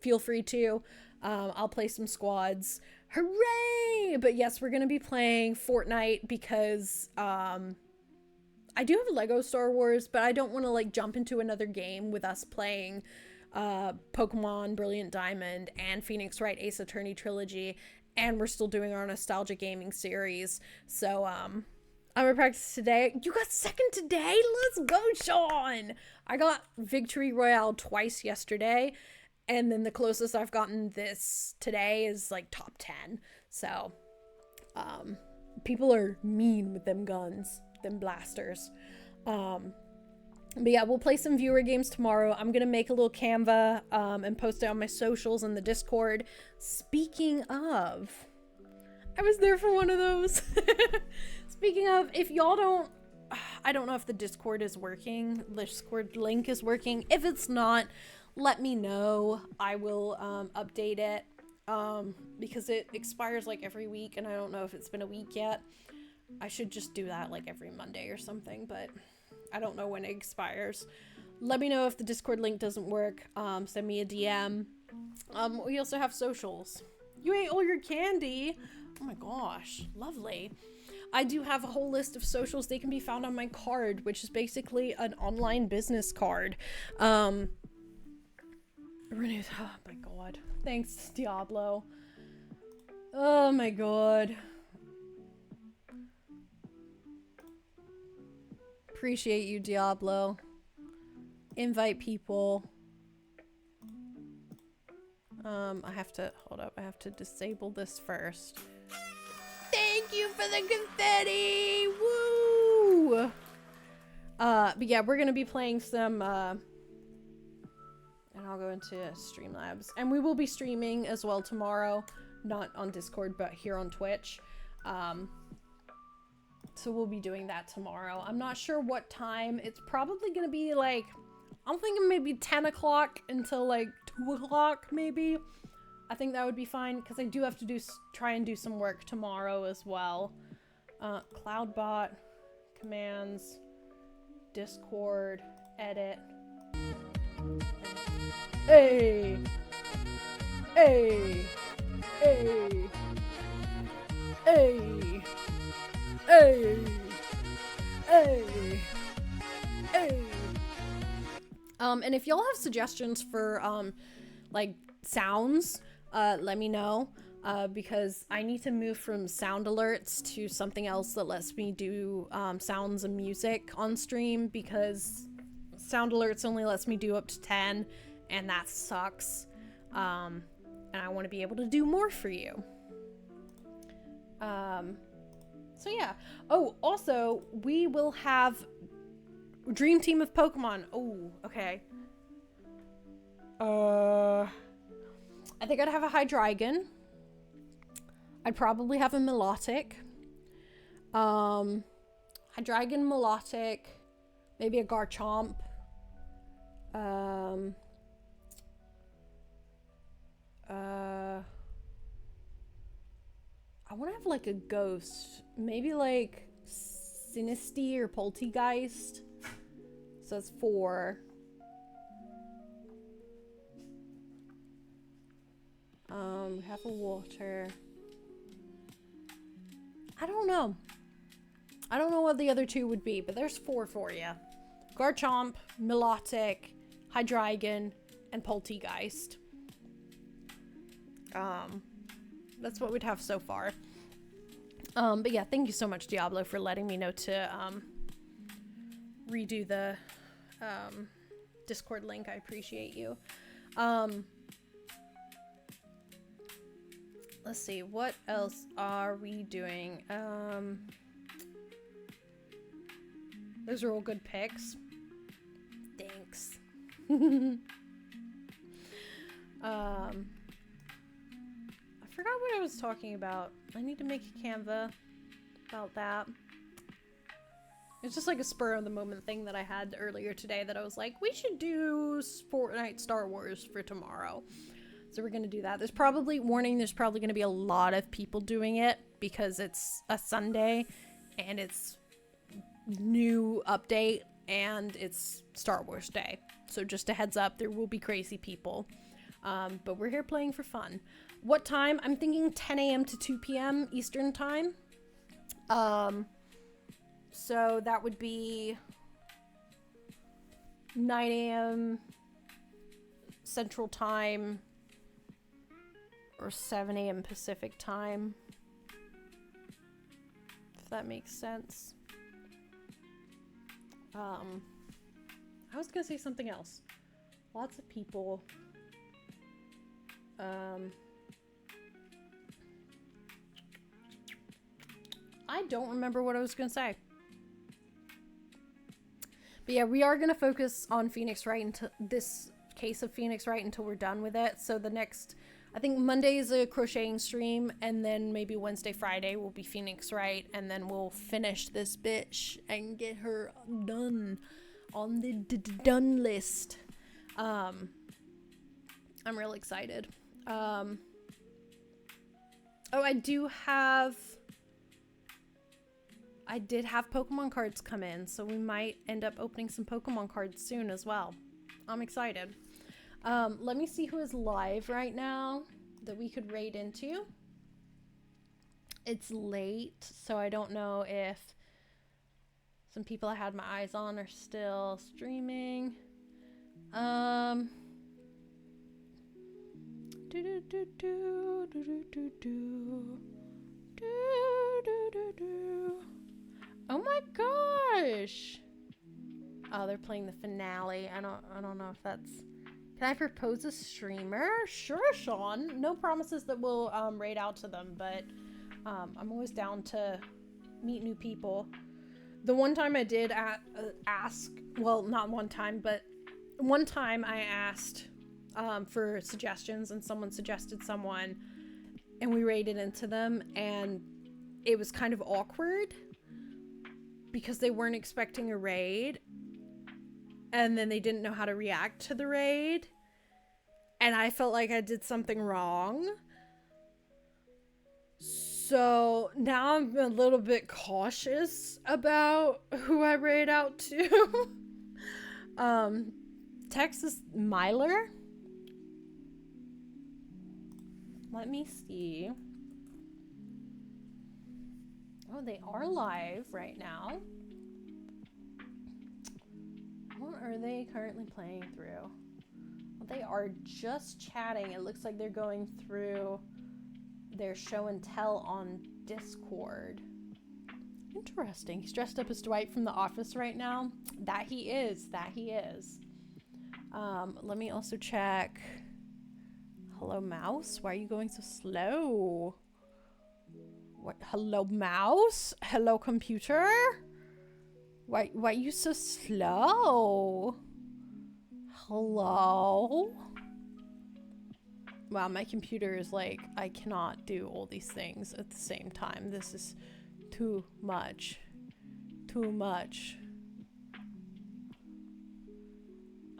feel free to. I'll play some squads. Hooray! But yes, we're going to be playing Fortnite because I do have a Lego Star Wars, but I don't want to like jump into another game with us playing Pokemon Brilliant Diamond and Phoenix Wright Ace Attorney Trilogy, and we're still doing our nostalgia gaming series. So I'm gonna practice today. You got second today? Let's go, Sean! I got Victory Royale twice yesterday, and then the closest I've gotten this today is like top 10. So people are mean with them guns, them blasters. But yeah, we'll play some viewer games tomorrow. I'm gonna make a little Canva and post it on my socials and the Discord. Speaking of, I was there for one of those. Speaking of, if y'all don't, I don't know if the Discord is working. The Discord link is working. If it's not, let me know. I will update it because it expires like every week, and I don't know if it's been a week yet. I should just do that like every Monday or something, but I don't know when it expires. Let me know if the Discord link doesn't work. Send me a DM. We also have socials. You ate all your candy. Oh my gosh, lovely. I do have a whole list of socials. They can be found on my card, which is basically an online business card. Oh my god. Thanks, Diablo. Oh my god. Appreciate you, Diablo. Invite people. I have to, hold up, I have to disable this first. Thank you for the confetti! Woo! But yeah, we're gonna be playing some, and I'll go into Streamlabs. And we will be streaming as well tomorrow. Not on Discord, but here on Twitch. So we'll be doing that tomorrow. I'm not sure what time. It's probably gonna be like, I'm thinking maybe 10 o'clock until like 2 o'clock maybe. I think that would be fine because I do have to try and do some work tomorrow as well. Cloudbot, commands, Discord, edit. Hey! Hey! Hey! Hey! Hey! Hey! Hey! And if y'all have suggestions for, like, sounds, let me know. Because I need to move from sound alerts to something else that lets me do, sounds and music on stream, because sound alerts only lets me do up to 10, and that sucks. And I want to be able to do more for you. So yeah. Oh, also, we will have Dream Team of Pokemon. Oh, okay. I think I'd have a Hydreigon. I'd probably have a Milotic. Hydreigon, Milotic, maybe a Garchomp. I want to have like a ghost. Maybe like Sinistea or Poltegeist. So that's 4. Have a water. I don't know. I don't know what the other 2 would be, but there's 4 for you. Garchomp, Milotic, Hydreigon, and Poltegeist. That's what we'd have so far. But yeah, thank you so much, Diablo, for letting me know to redo the Discord link. I appreciate you. Let's see, what else are we doing? Those are all good picks. Thanks. I forgot what I was talking about. I need to make a Canva about that. It's just like a spur of the moment thing that I had earlier today that I was like, we should do Fortnite Star Wars for tomorrow. So we're going to do that. There's probably going to be a lot of people doing it because it's a Sunday and it's new update and it's Star Wars Day. So just a heads up, there will be crazy people. But we're here playing for fun. What time? I'm thinking 10 a.m. to 2 p.m. Eastern time. So that would be 9 a.m. Central Time or 7 a.m. Pacific Time. If that makes sense. I was gonna say something else. Lots of people. I don't remember what I was gonna say. But yeah, we are gonna focus on Phoenix Wright until this case of Phoenix Wright until we're done with it. So the next, I think Monday is a crocheting stream, and then maybe Wednesday, Friday will be Phoenix Wright, and then we'll finish this bitch and get her done on the done list. I'm real excited. Oh, I did have Pokemon cards come in, so we might end up opening some Pokemon cards soon as well. I'm excited. Let me see who is live right now that we could raid into. It's late, so I don't know if some people I had my eyes on are still streaming. Oh my gosh! Oh, they're playing the finale. I don't know if that's... Can I propose a streamer? Sure, Sean. No promises that we'll raid out to them, but I'm always down to meet new people. The one time I did ask, well, not one time, but one time I asked for suggestions, and someone suggested someone, and we raided into them, and it was kind of awkward because they weren't expecting a raid, and then they didn't know how to react to the raid, and I felt like I did something wrong. So now I'm a little bit cautious about who I raid out to. Texas Myler. Let me see. Oh, they are live right now. What are they currently playing through? Well, they are just chatting. It looks like they're going through their show and tell on Discord. Interesting. He's dressed up as Dwight from The Office right now. That he is. Let me also check. Hello, mouse? Why are you going so slow? What? Hello, mouse? Hello, computer? Why are you so slow? Hello? Wow, my computer is like, I cannot do all these things at the same time. This is too much. Too much.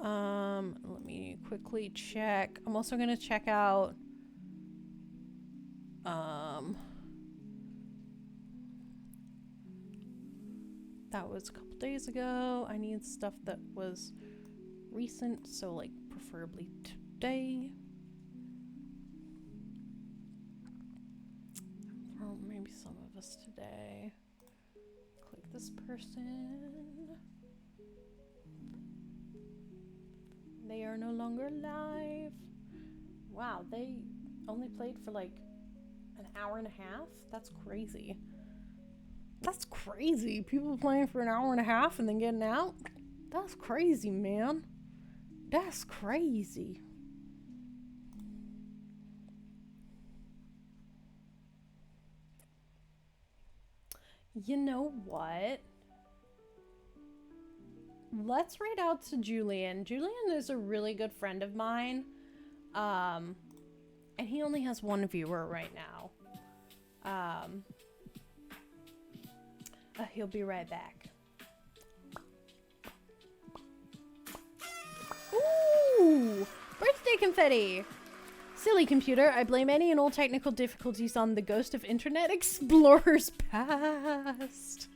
Let me quickly check. I'm also gonna check out that was a couple days ago. I need stuff that was recent, so like preferably today. Or maybe some of us today. Click this person. They are no longer live. Wow, they only played for like an hour and a half? That's crazy. That's crazy. People playing for an hour and a half and then getting out? That's crazy, man. That's crazy. You know what? Let's read out to Julian. Julian is a really good friend of mine. And he only has one viewer right now. He'll be right back. Ooh! Birthday confetti! Silly computer, I blame any and all technical difficulties on the ghost of Internet Explorer's past.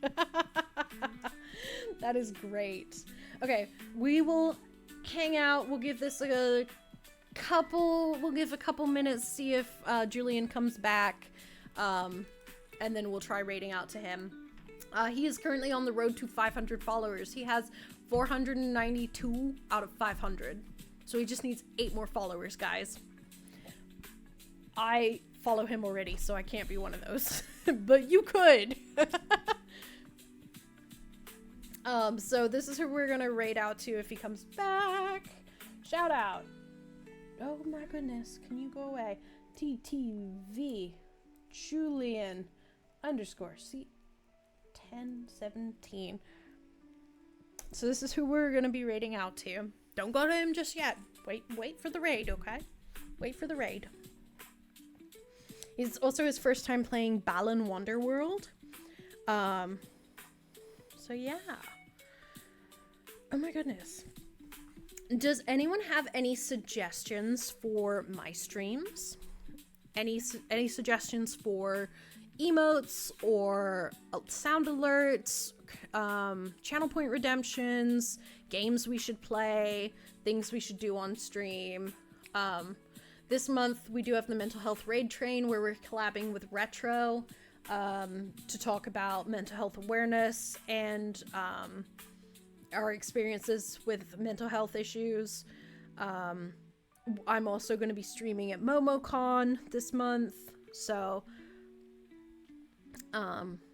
That is great. Okay, we will hang out. We'll give this a couple minutes, see if Julian comes back. And then we'll try raiding out to him. He is currently on the road to 500 followers. He has 492 out of 500. So he just needs 8 more followers, guys. I follow him already, so I can't be one of those. But you could. So this is who we're gonna raid out to if he comes back. Shout out. Oh my goodness, can you go away? TTV Julian _ C 1017. So this is who we're gonna be raiding out to. Don't go to him just yet. Wait for the raid, okay? Wait for the raid. It's also his first time playing Balan Wonderworld. So yeah. Oh my goodness. Does anyone have any suggestions for my streams? Any suggestions for emotes or sound alerts, channel point redemptions, games we should play, things we should do on stream? This month we do have the mental health raid train where we're collabing with Retro to talk about mental health awareness and our experiences with mental health issues. I'm also going to be streaming at MomoCon this month, so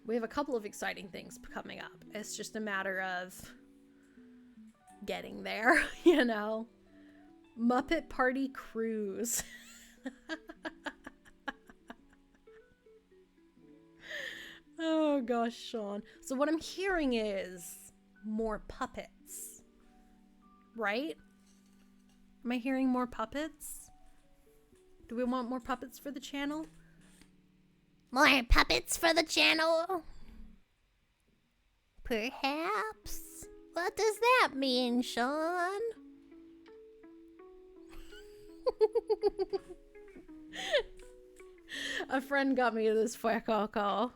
we have a couple of exciting things coming up. It's just a matter of getting there, you know. Muppet Party Cruise. Oh gosh, Sean. So what I'm hearing is more puppets, right? Am I hearing more puppets? Do we want more puppets for the channel? More puppets for the channel? Perhaps? What does that mean, Sean? A friend got me this fuecoco.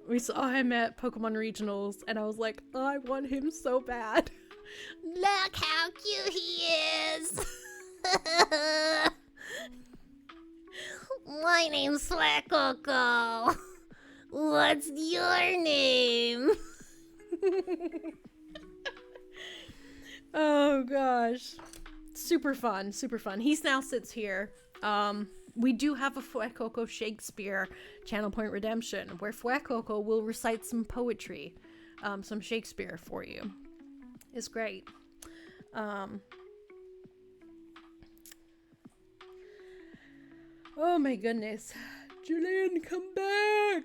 We saw him at Pokemon Regionals, and I was like, oh, I want him so bad. Look how cute he is! My name's Swackoco. What's your name? Oh gosh. Super fun, super fun. He now sits here. We do have a Fuecoco Shakespeare Channel Point Redemption where Fuecoco will recite some poetry, some Shakespeare for you. It's great. Oh my goodness. Julian, come back!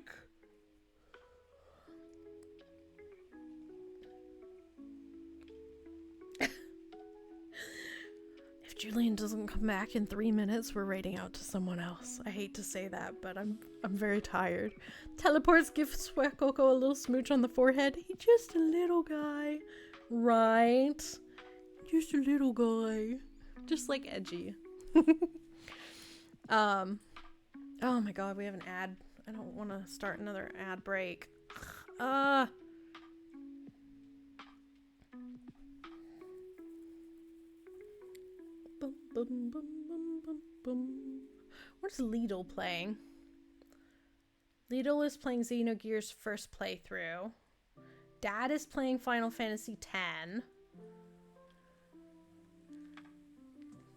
If Julian doesn't come back in 3 minutes, we're raiding out to someone else. I hate to say that, but I'm very tired. Teleports gives Fuecoco a little smooch on the forehead. He's just a little guy. Right? Just a little guy. Just like edgy. Oh my god, we have an ad. I don't want to start another ad break. Bum, bum, bum, bum, bum, bum. What's Lidl playing? Lidl is playing Xenogears first playthrough. Dad is playing Final Fantasy X.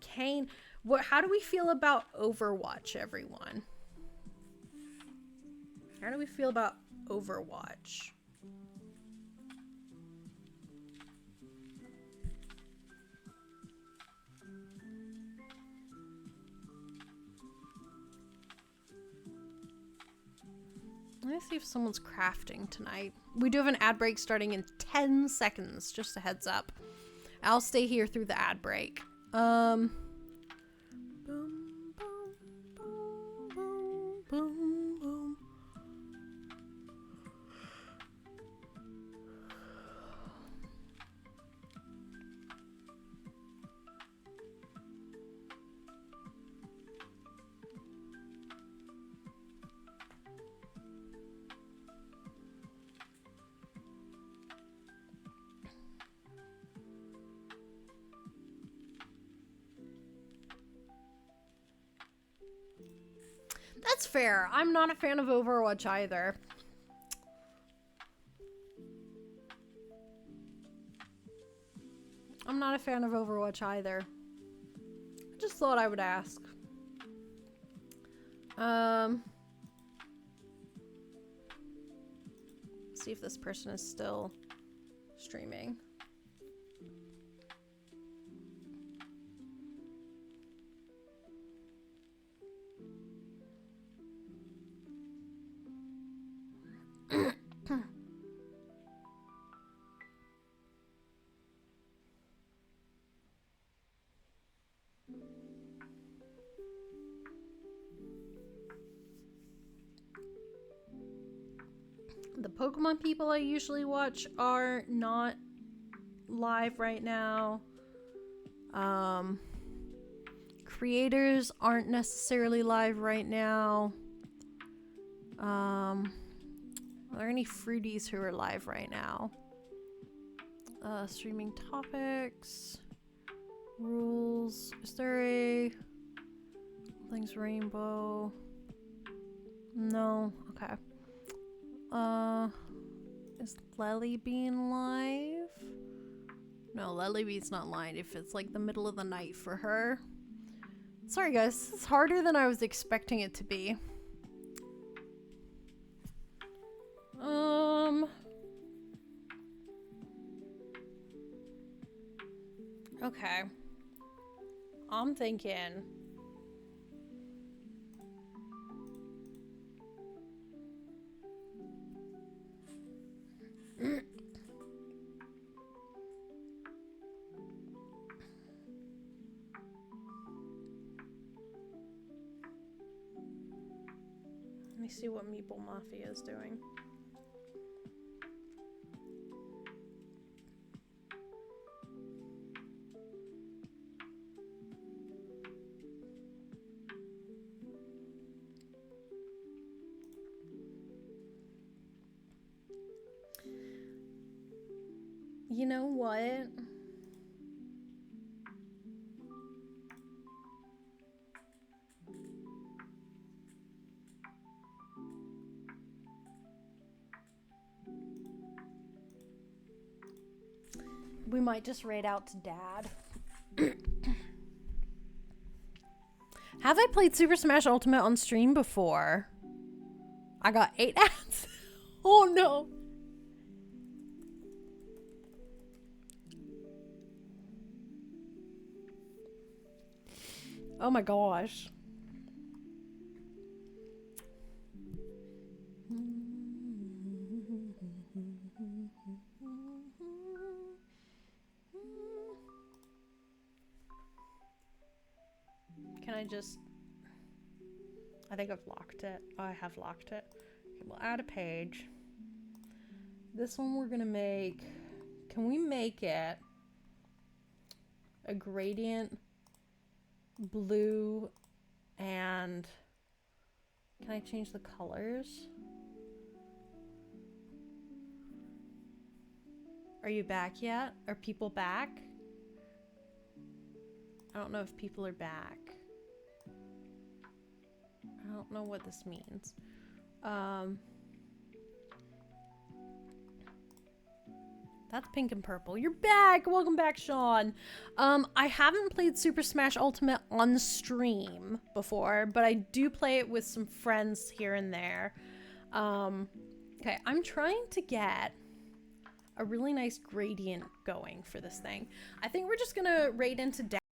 Kane, how do we feel about Overwatch, everyone? How do we feel about Overwatch? Let me see if someone's crafting tonight. We do have an ad break starting in 10 seconds, just a heads up. I'll stay here through the ad break. Boom, boom, boom, boom, boom, boom. That's fair. I'm not a fan of Overwatch either. I'm not a fan of Overwatch either. I just thought I would ask. See if this person is still streaming. The Pokemon people I usually watch are not live right now. Creators aren't necessarily live right now. Are there any fruities who are live right now? Streaming topics. Rules. Is there a... Things Rainbow? No. Okay. Is Lely Bean live? No, Lely Bean's not live if it's like the middle of the night for her. Sorry guys, it's harder than I was expecting it to be. Okay. I'm thinking... Let me see what Meeple Mafia is doing. You know what? We might just raid out to Dad. Have I played Super Smash Ultimate on stream before? I got 8 ads. Oh no. Oh my gosh. Can I just... I think I've locked it. Oh, I have locked it. Okay, we'll add a page. This one we're gonna make... Can we make it a gradient blue and... Can I change the colors? Are you back yet? Are people back? I don't know if people are back. I don't know what this means. That's pink and purple. You're back! Welcome back, Sean. I haven't played Super Smash Ultimate on stream before, but I do play it with some friends here and there. Okay, I'm trying to get a really nice gradient going for this thing. I think we're just gonna raid into